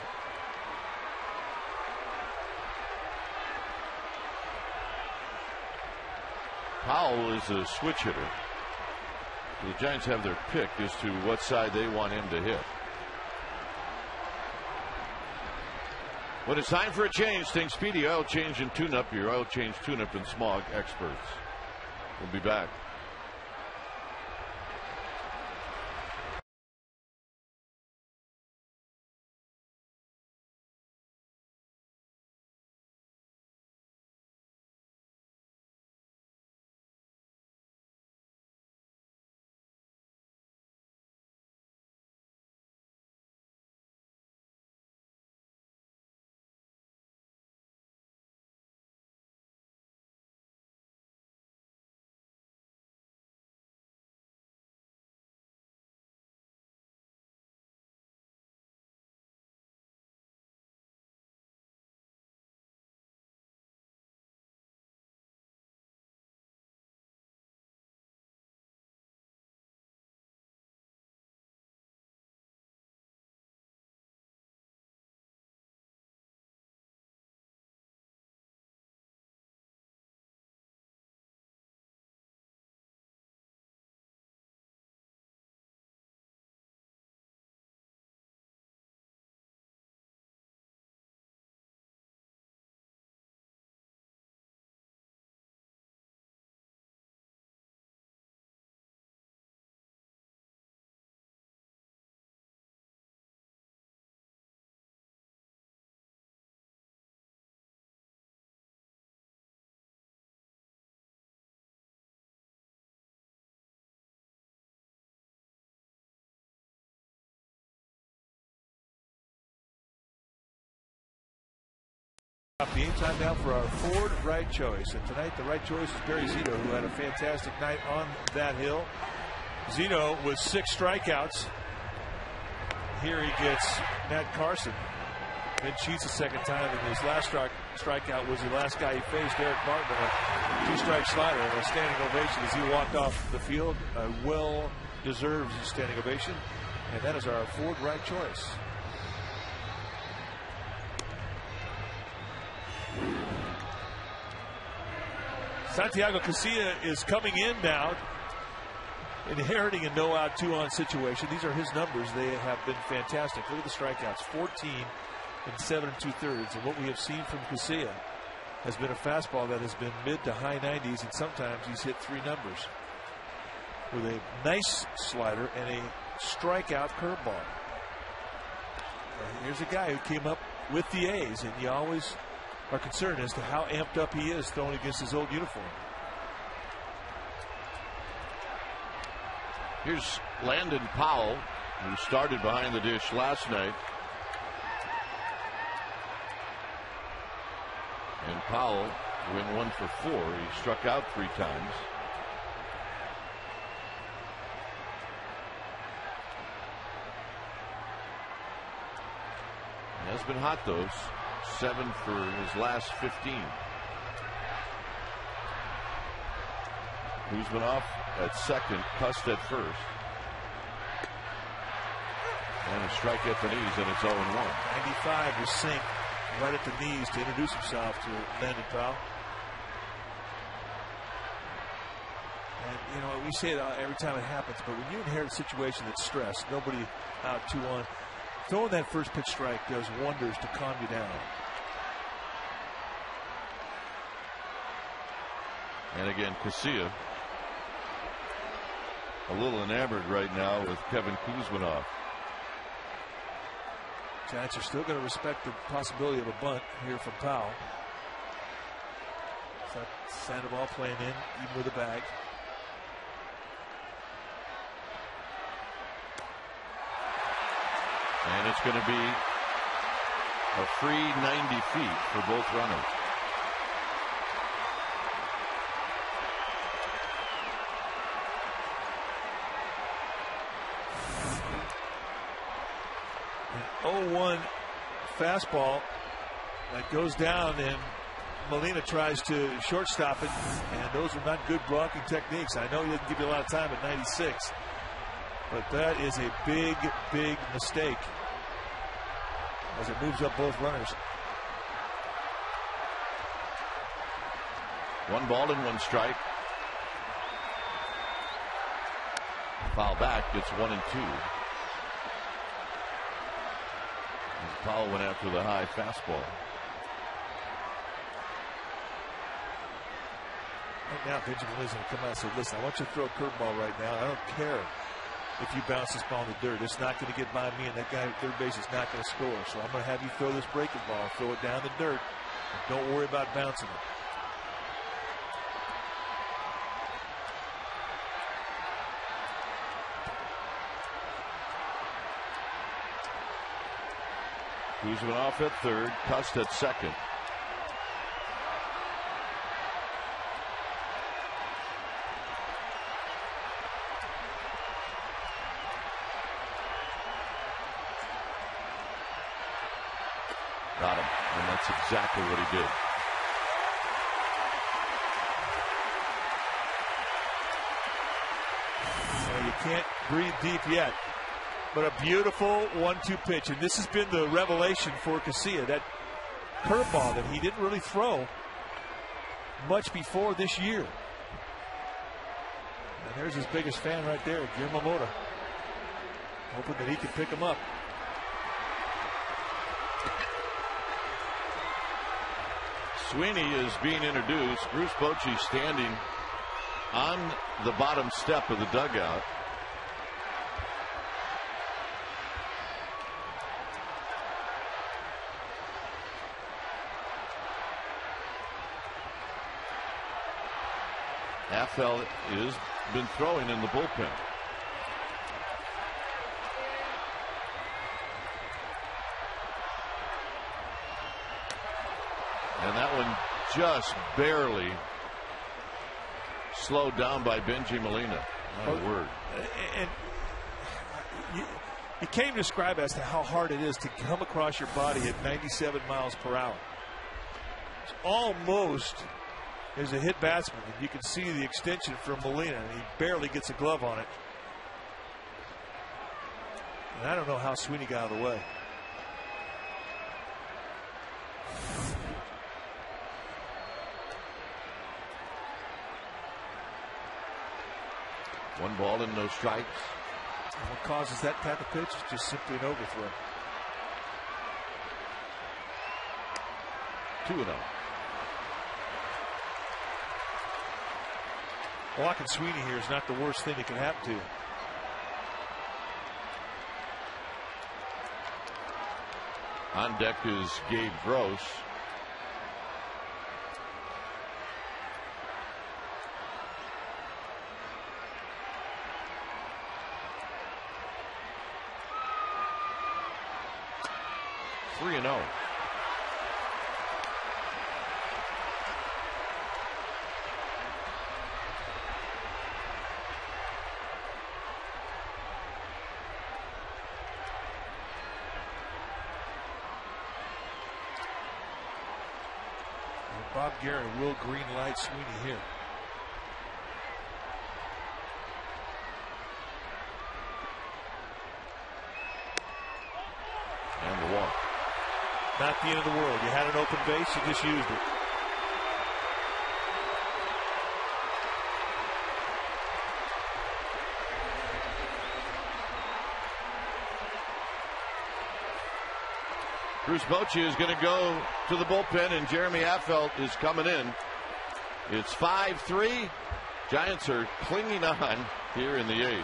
A: Powell is a switch hitter. The Giants have their pick as to what side they want him to hit. When it's time for a change, think Speedy Oil Change and Tune-Up, your oil change tune-up and smog experts. We'll be back.
E: Game time now for our Ford right choice. And tonight the right choice is Barry Zito, who had a fantastic night on that hill. Zito with 6 strikeouts. Here he gets Matt Carson. Then cheats a second time, and his last strikeout was the last guy he faced, Eric Martin, a 2-strike slider, and a standing ovation as he walked off the field. A well-deserved standing ovation. And that is our Ford right choice. Santiago Casilla is coming in now, inheriting a no-out 2-on situation. These are his numbers. They have been fantastic. Look at the strikeouts, 14 and 7 2/3. And what we have seen from Casilla has been a fastball that has been mid to high 90s, and sometimes he's hit 3 numbers with a nice slider and a strikeout curveball. Here's a guy who came up with the A's, and you always are concerned as to how amped up he is throwing against his old uniform.
A: Here's Landon Powell, who started behind the dish last night. And Powell went 1 for 4. He struck out 3 times. He has been hot though. 7 for his last 15. Who's been off at second, Cust at first. And a strike at the knees, and it's 0-1.
E: 95 was Sink right at the knees to introduce himself to Landon Powell. And, you know, we say it every time it happens, but when you inherit a situation that's stressed, nobody out 2-1, throwing that first pitch strike does wonders to calm you down.
A: And again, Casilla a little enamored right now with Kevin Kuzminoff.
E: Giants are still going to respect the possibility of a bunt here from Powell. Sandoval playing in, even with a bag.
A: And it's going to be a free 90 feet for both runners.
E: An 0-1 fastball that goes down, and Molina tries to shortstop it, and those are not good blocking techniques. I know he doesn't give you a lot of time at 96, but that is a big, big mistake as it moves up both runners.
A: 1 ball and 1 strike. Foul back, gets 1 and 2. As Powell went after the high fastball.
E: Right now, Benjamin Lee's going to come out and say, listen, I want you to throw a curveball right now. I don't care if you bounce this ball in the dirt. It's not going to get by me, and that guy at third base is not going to score. So I'm going to have you throw this breaking ball, throw it down the dirt, and don't worry about bouncing it.
A: Kuzminoff at third, Cust at second. Got him, and that's exactly what he did.
E: Well, you can't breathe deep yet, but a beautiful 1-2 pitch, and this has been the revelation for Casilla, that curveball that he didn't really throw much before this year. And there's his biggest fan right there, Yamamoto, hoping that he can pick him up.
A: Sweeney is being introduced. Bruce Bochy standing on the bottom step of the dugout. Affel has been throwing in the bullpen. And that one just barely slowed down by Benji Molina. Not a word.
E: And you can't even describe as to how hard it is to come across your body at 97 miles per hour. It's almost as a hit batsman, and you can see the extension from Molina, and he barely gets a glove on it. And I don't know how Sweeney got out of the way.
A: One ball and no strikes.
E: And what causes that type of pitch is just simply an overthrow.
A: 2-0.
E: Walking Sweeney here is not the worst thing that can happen to you.
A: On deck is Gabe Gross. Three and 0.
E: Bob Guerin will green light Sweeney here.
A: And the walk.
E: Not the end of the world. You had an open base, you just used it.
A: Bruce Bochy is going to go to the bullpen, and Jeremy Affeldt is coming in. It's 5-3. Giants are clinging on here in the 8th.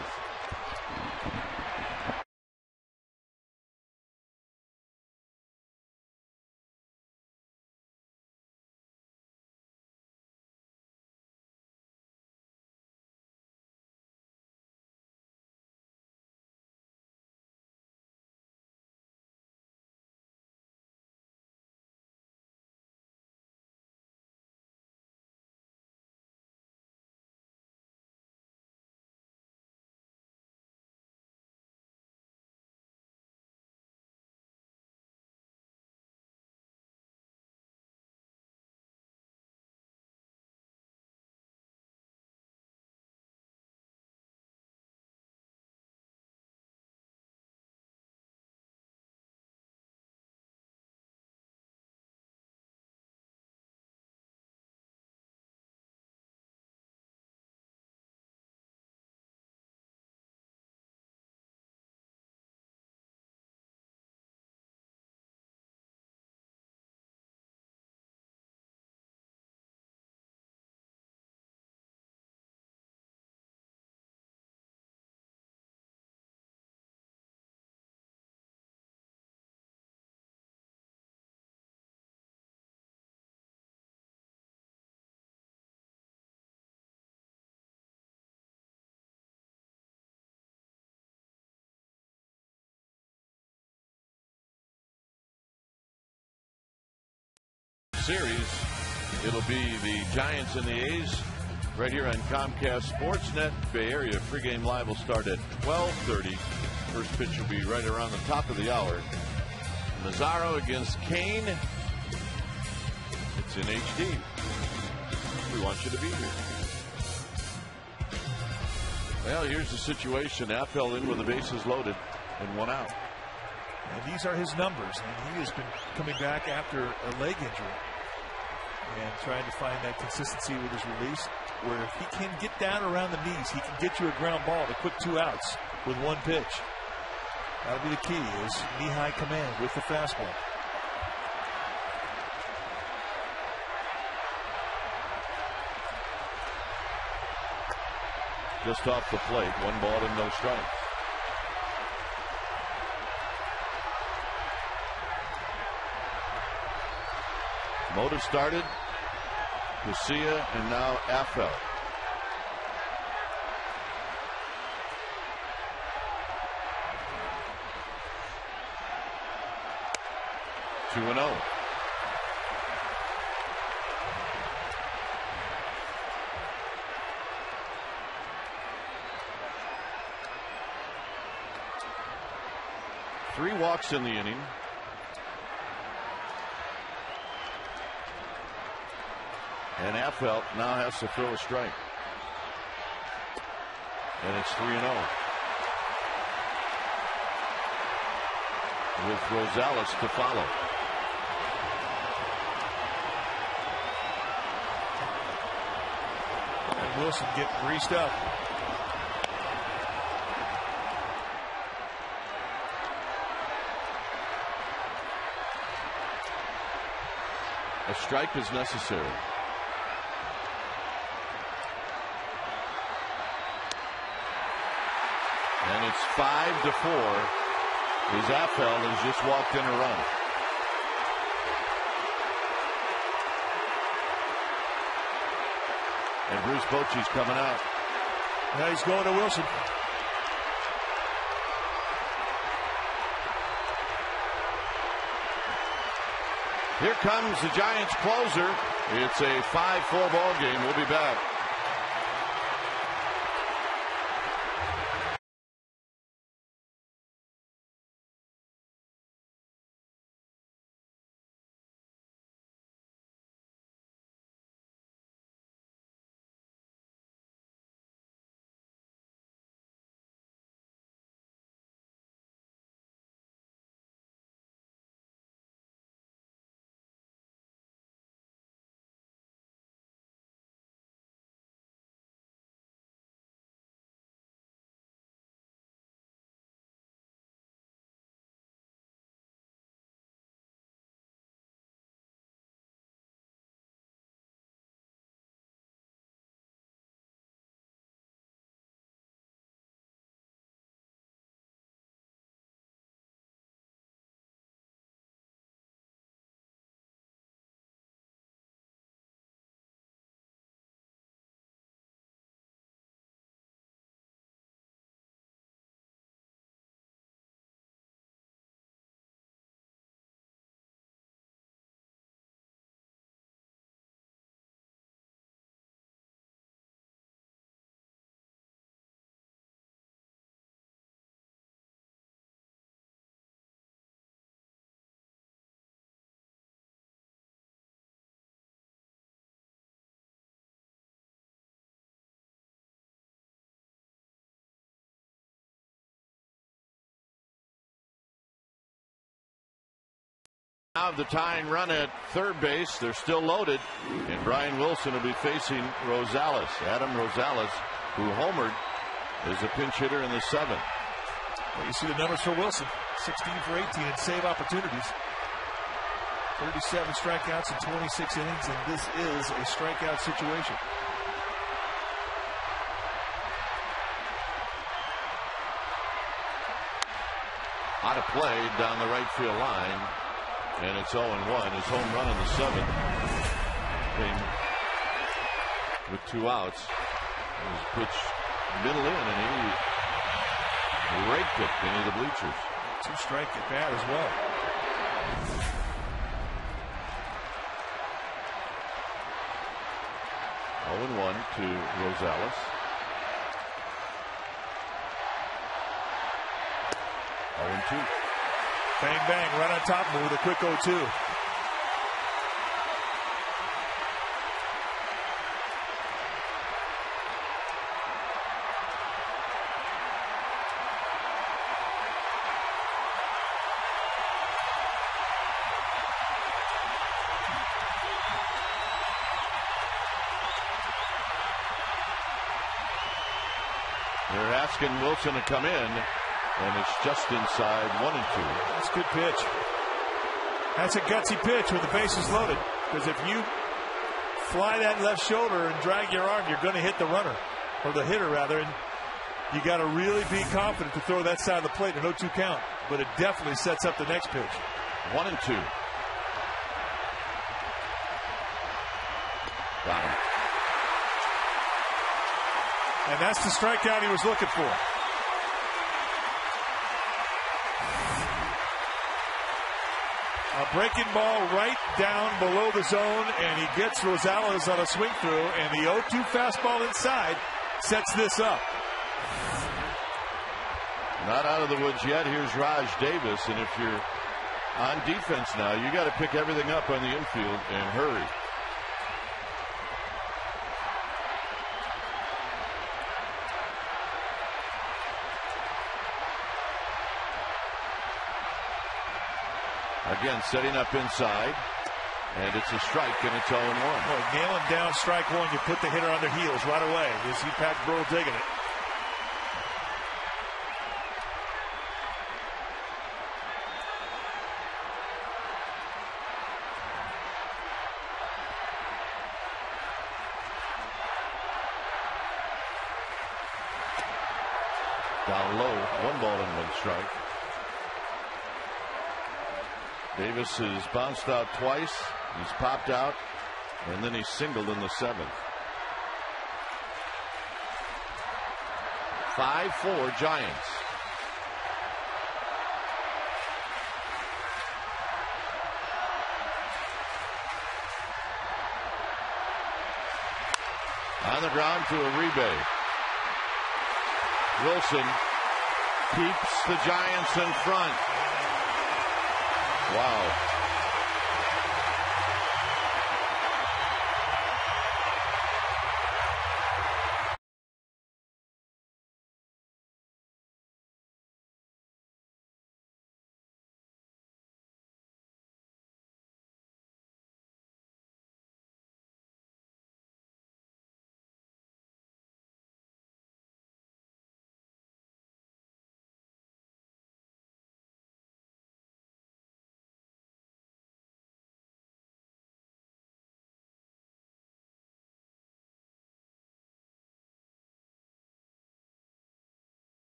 A: Series. It'll be the Giants and the A's right here on Comcast Sportsnet. Bay Area pregame live will start at 12:30. First pitch will be right around the top of the hour. Mazzaro against Kane. It's in HD. We want you to be here. Well, here's the situation. Affeldt in with the bases loaded and 1 out.
E: And these are his numbers, and he has been coming back after a leg injury and trying to find that consistency with his release, where if he can get down around the knees, he can get you a ground ball to quick 2 outs with 1 pitch. That'll be the key, is knee-high command with the fastball.
A: Just off the plate, 1 ball and no strikes. Motor started, Garcia, and now Affeldt. Two and 0. Three walks in the inning. And Affeldt now has to throw a strike. And it's 3-0. With Rosales to follow.
E: And Wilson getting greased up.
A: A strike is necessary. And it's 5-4 as Affeldt has just walked in a run. And Bruce Bochy's coming out.
E: Now he's going to Wilson.
A: Here comes the Giants closer. It's a 5-4 ball game. We'll be back. Now the tying run at third base. They're still loaded, and Brian Wilson will be facing Rosales. Adam Rosales, who homered, is a pinch hitter in the seventh.
E: Well, you see the numbers for Wilson: 16 for 18 in save opportunities, 37 strikeouts in 26 innings, and this is a strikeout situation.
A: Out of play down the right field line, and it's 0-1. His home run in the seventh came with 2 outs. It was pitched middle in, and he raked it into the bleachers.
E: 2-strike at bat as well.
A: Oh, 0-1 to Rosales. 0-2.
E: Bang, bang, right on top of him with a quick 0-2.
A: They're asking Wilson to come in, and it's just inside 1-2.
E: That's a good pitch. That's a gutsy pitch with the bases loaded. Because if you fly that left shoulder and drag your arm, you're going to hit the runner, or the hitter rather. And you got to really be confident to throw that side of the plate. A 0-2 count, but it definitely sets up the next pitch.
A: 1-2. Got him.
E: And that's the strikeout he was looking for. A breaking ball right down below the zone, and he gets Rosales on a swing through, and the 0-2 fastball inside sets this up.
A: Not out of the woods yet. Here's Raj Davis, and if you're on defense now, you got to pick everything up on the infield and hurry. Again, setting up inside, and it's a strike, and it's 0-1.
E: Well, nailing down strike one, you put the hitter on their heels right away. You see Pat Burrell digging it.
A: Down low, 1-1 strike. Davis has bounced out twice. He's popped out, and then he's singled in the seventh. 5-4 Giants. On the ground to Uribe. Wilson keeps the Giants in front. Wow.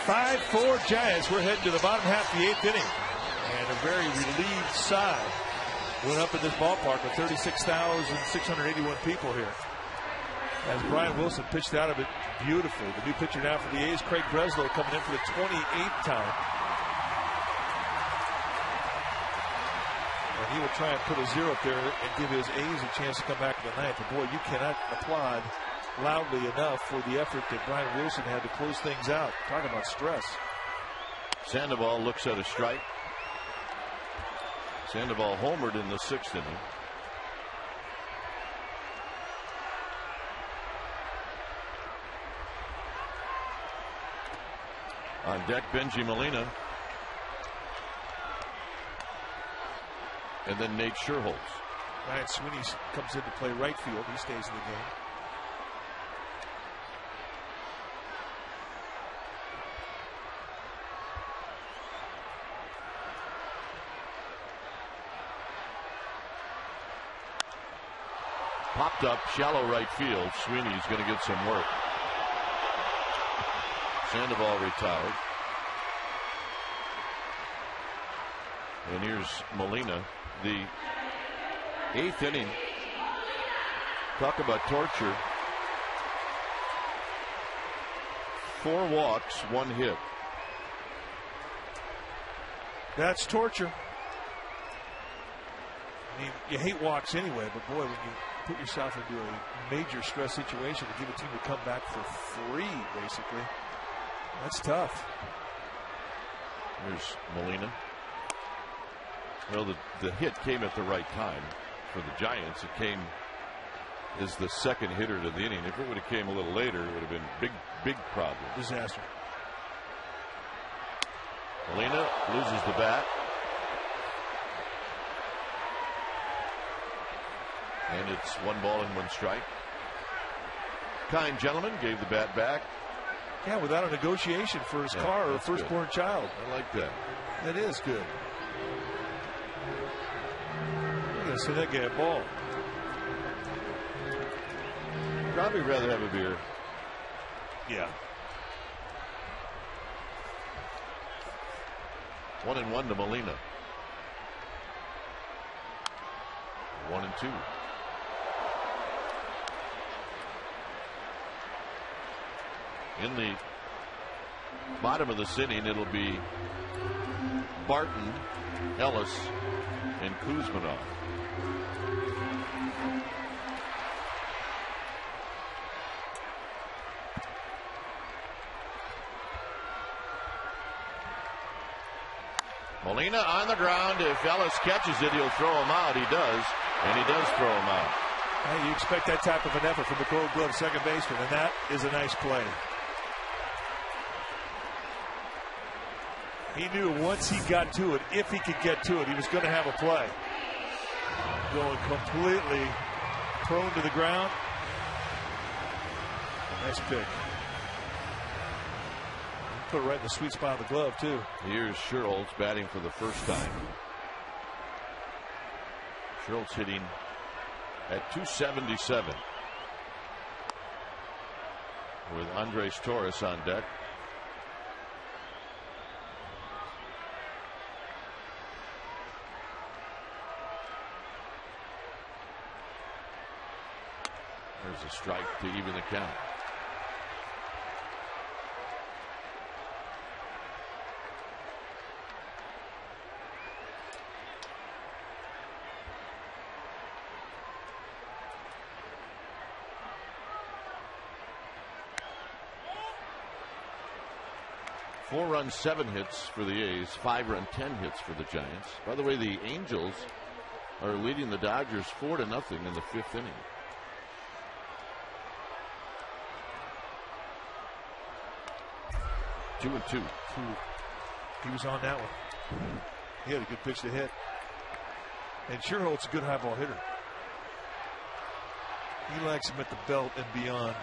E: 5-4 Giants. We're heading to the bottom half of the 8th inning. And a very relieved sigh went up in this ballpark with 36,681 people here. As Brian Wilson pitched out of it beautifully. The new pitcher now for the A's, Craig Breslow, coming in for the 28th time. And he will try and put a 0 up there and give his A's a chance to come back in the ninth. But boy, you cannot applaud loudly enough for the effort that Brian Wilson had to close things out. Talking about stress.
A: Sandoval looks at a strike. Sandoval homered in the 6th inning. On deck, Benji Molina. And then Nate Sherholtz.
E: Ryan Sweeney comes in to play right field. He stays in the game.
A: Popped up, shallow right field. Sweeney's going to get some work. Sandoval retired. And here's Molina. The 8th inning. Talk about torture. 4 walks, 1 hit.
E: That's torture. I mean, you hate walks anyway, but boy, when you put yourself into a major stress situation to give a team to come back for free, basically, that's tough.
A: Here's Molina. Well, the hit came at the right time for the Giants. It came as the second hitter to the inning. If it would have came a little later, it would have been big problem.
E: Disaster.
A: Molina loses the bat. And it's 1 ball and 1 strike. Kind gentleman gave the bat back.
E: Yeah, without a negotiation for his car or firstborn child.
A: I like that.
E: That is good. I'm going to send that guy a ball.
A: Probably rather have a beer.
E: Yeah.
A: 1-1 to Molina. 1-2. In the bottom of the inning, it'll be Barton, Ellis, and Kuzmanov. Molina on the ground. If Ellis catches it, he'll throw him out. He does, and he does throw him out.
E: Hey, you expect that type of an effort from the Gold Glove second baseman, and that is a nice play. He knew once he got to it, if he could get to it, he was going to have a play. Going completely prone to the ground. Nice pick. Put it right in the sweet spot of the glove, too.
A: Here's Sherholtz batting for the first time. Sherholtz hitting at 277 with Andres Torres on deck. There's a strike to even the count. Four run, 7 hits for the A's, 5 run, 10 hits for the Giants. By the way, the Angels are leading the Dodgers 4-0 in the 5th inning. Two and two.
E: He was on that one. He had a good pitch to hit. And Sherholt's a good high ball hitter. He likes him at the belt and beyond.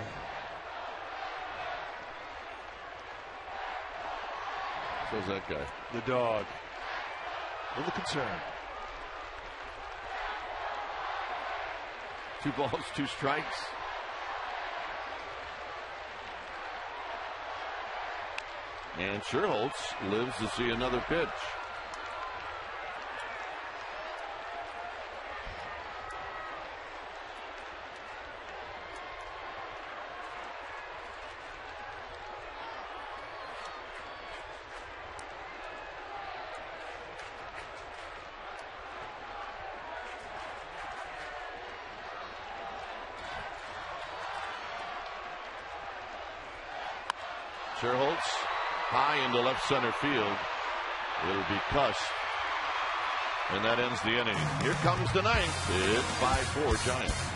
A: So's that guy.
E: The dog. A little concerned.
A: 2 balls, 2 strikes. And Sherholtz lives to see another pitch. Sherholtz high into left center field. It'll be Cuss. And that ends the inning. Here comes the ninth. It's 5-4 Giants.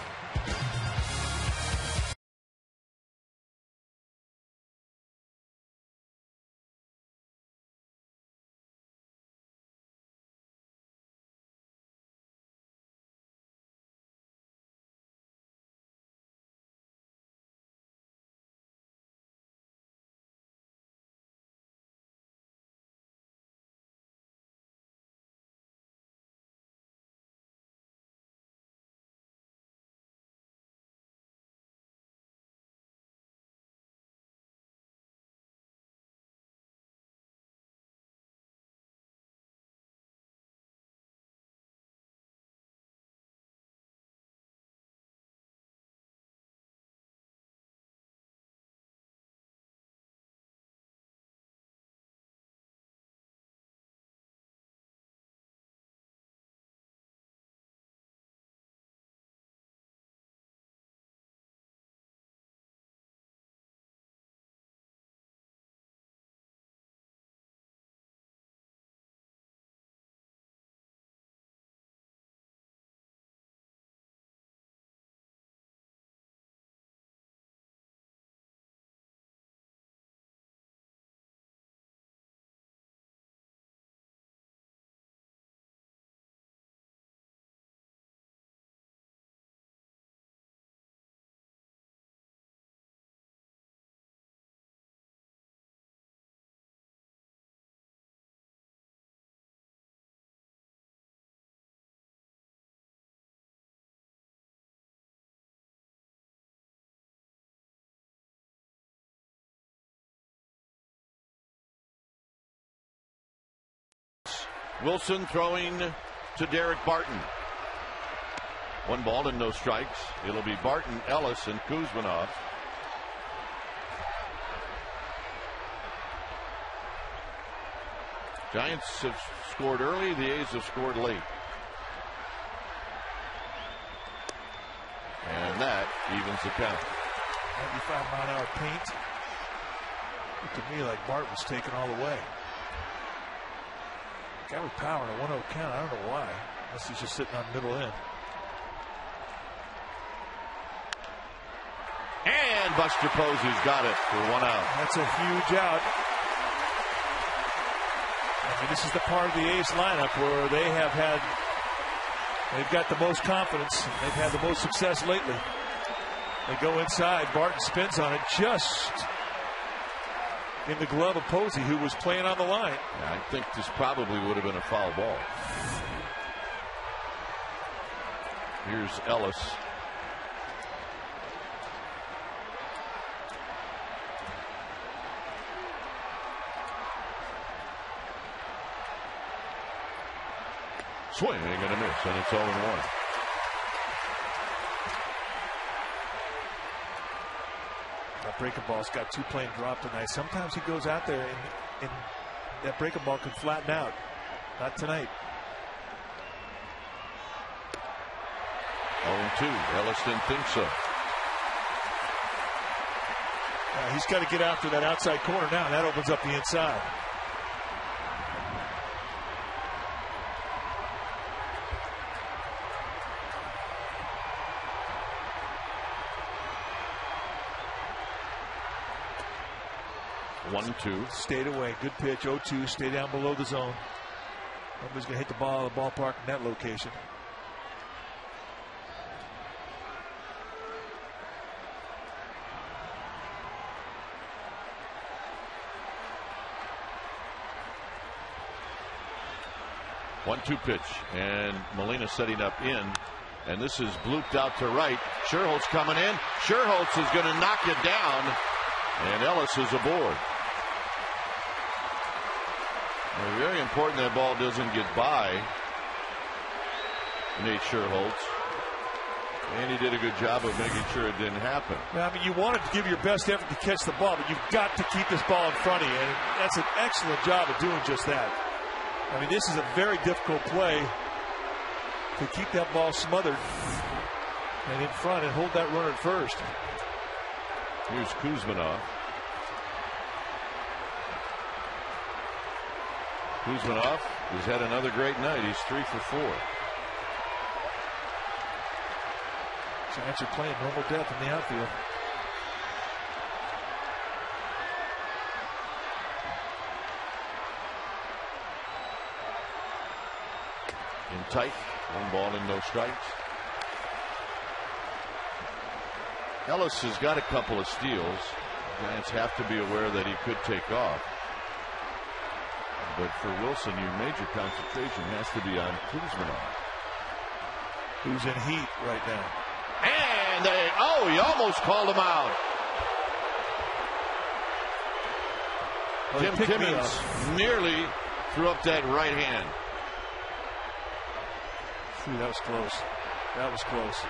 A: Wilson throwing to Derek Barton. 1 ball and no strikes. It'll be Barton, Ellis, and Kuzmanov. Giants have scored early. The A's have scored late. And that evens the count.
E: 95-mile-an-hour paint. Looked to me like Barton was taken all the way. Guy with power in a 1-0 count. I don't know why. Unless he's just sitting on middle end.
A: And Buster Posey's got it for 1 out.
E: That's a huge out. I mean, this is the part of the A's lineup where they've got the most confidence. They've had the most success lately. They go inside. Barton spins on it just in the glove of Posey, who was playing on the line.
A: Yeah, I think this probably would have been a foul ball. Here's Ellis. Swing and a miss, and it's 0-1.
E: That breaking ball's got 2 plane drop tonight. Sometimes he goes out there and that breaking ball can flatten out. Not tonight.
A: 0-2. Ellis didn't think so.
E: He's got to get after that outside corner now. That opens up the inside.
A: One-two.
E: Stayed away. Good pitch. 0-2. Stay down below the zone. Nobody's going to hit the ball at the ballpark in that location.
A: One-two pitch, and Molina setting up in, and this is blooped out to right. Sherholtz coming in. Sherholtz is going to knock it down, and Ellis is aboard. Well, very important that ball doesn't get by Nate Sherholtz. And he did a good job of making sure it didn't happen.
E: I mean, you wanted to give your best effort to catch the ball, but you've got to keep this ball in front of you. And that's an excellent job of doing just that. I mean, this is a very difficult play to keep that ball smothered and in front and hold that runner at first.
A: Here's Kuzminov. Kuzminov has had another great night. He's 3 for 4.
E: Giants are playing normal depth in the outfield.
A: In tight. 1 ball and no strikes. Ellis has got a couple of steals. Giants have to be aware that he could take off. But for Wilson, your major concentration has to be on Kuzminov,
E: who's in heat right now.
A: And he almost called him out.
E: Well,
A: Tim Timmons nearly threw up that right hand.
E: Phew, that was close. That was close.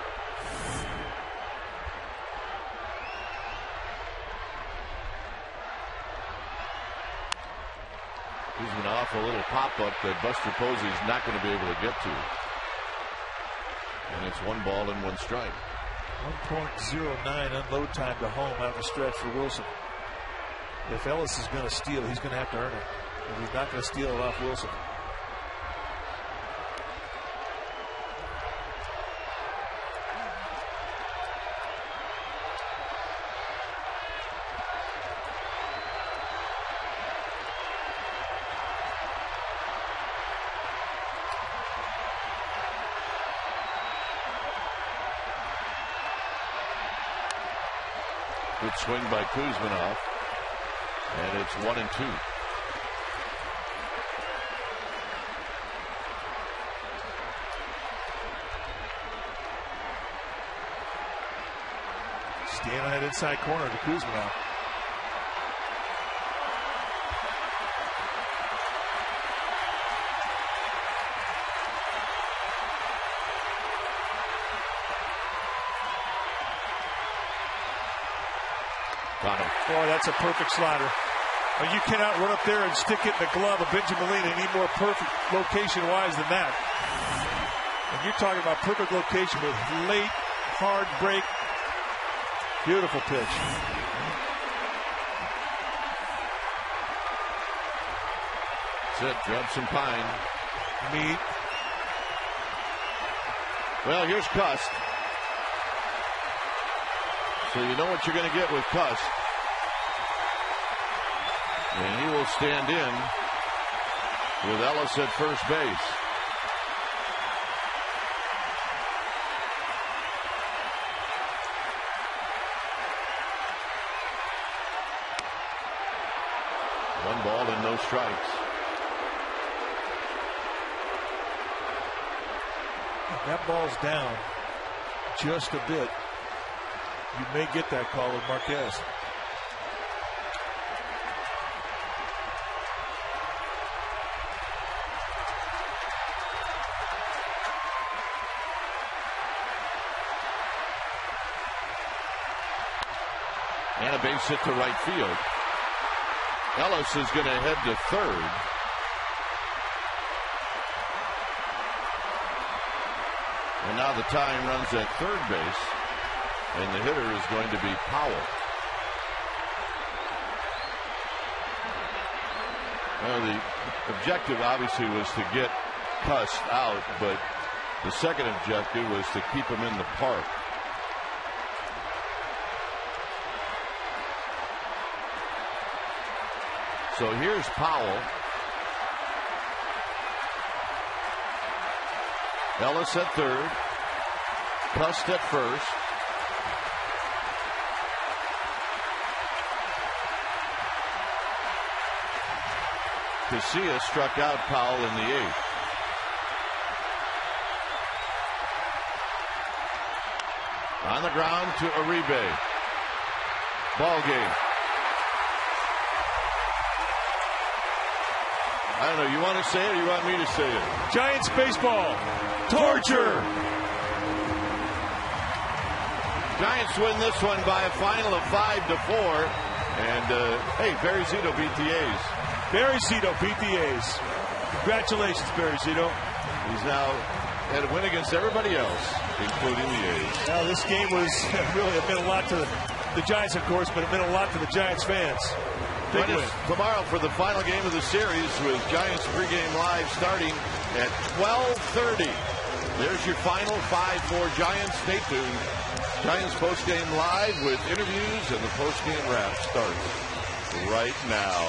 A: Kuzminov, a little pop-up that Buster Posey's not going to be able to get to. And it's 1 ball and 1 strike.
E: 1.09 unload time to home out of the stretch for Wilson. If Ellis is going to steal, he's going to have to earn it. And he's not going to steal it off Wilson.
A: Good swing by Kuzminov, and it's 1 and 2.
E: Stand on that inside corner to Kuzminov. Boy, that's a perfect slider. You cannot run up there and stick it in the glove of Benjamin Molina any more perfect location-wise than that. And you're talking about perfect location with late, hard break. Beautiful pitch.
A: That's it. Grab some pine.
E: Meat.
A: Well, here's Cust. So you know what you're going to get with Cust. And he will stand in with Ellis at first base. One ball and no strikes.
E: That ball's down just a bit. You may get that call with Marquez.
A: And a base hit to right field. Ellis is going to head to third. And now the tying runs at third base. And the hitter is going to be Powell. Well, the objective obviously was to get Cust out, but the second objective was to keep him in the park. So here's Powell. Ellis at third. Cust at first. Casilla struck out Powell in the 8th. On the ground to Uribe. Ball game. I don't know. You want to say it or you want me to say it?
E: Giants baseball. Torture.
A: Giants win this one by a final of 5-4. And, hey, Barry Zito beat the A's.
E: Barry Zito beat the A's. Congratulations, Barry Zito.
A: He's now had a win against everybody else, including the A's.
E: Now, this game was really, it meant a lot to the Giants, of course, but it meant a lot to the Giants fans. Big win.
A: Tomorrow for the final game of the series with Giants pregame live starting at 12:30. There's your final 5-4 Giants. Stay tuned. Giants postgame live with interviews, and the postgame wrap starts right now.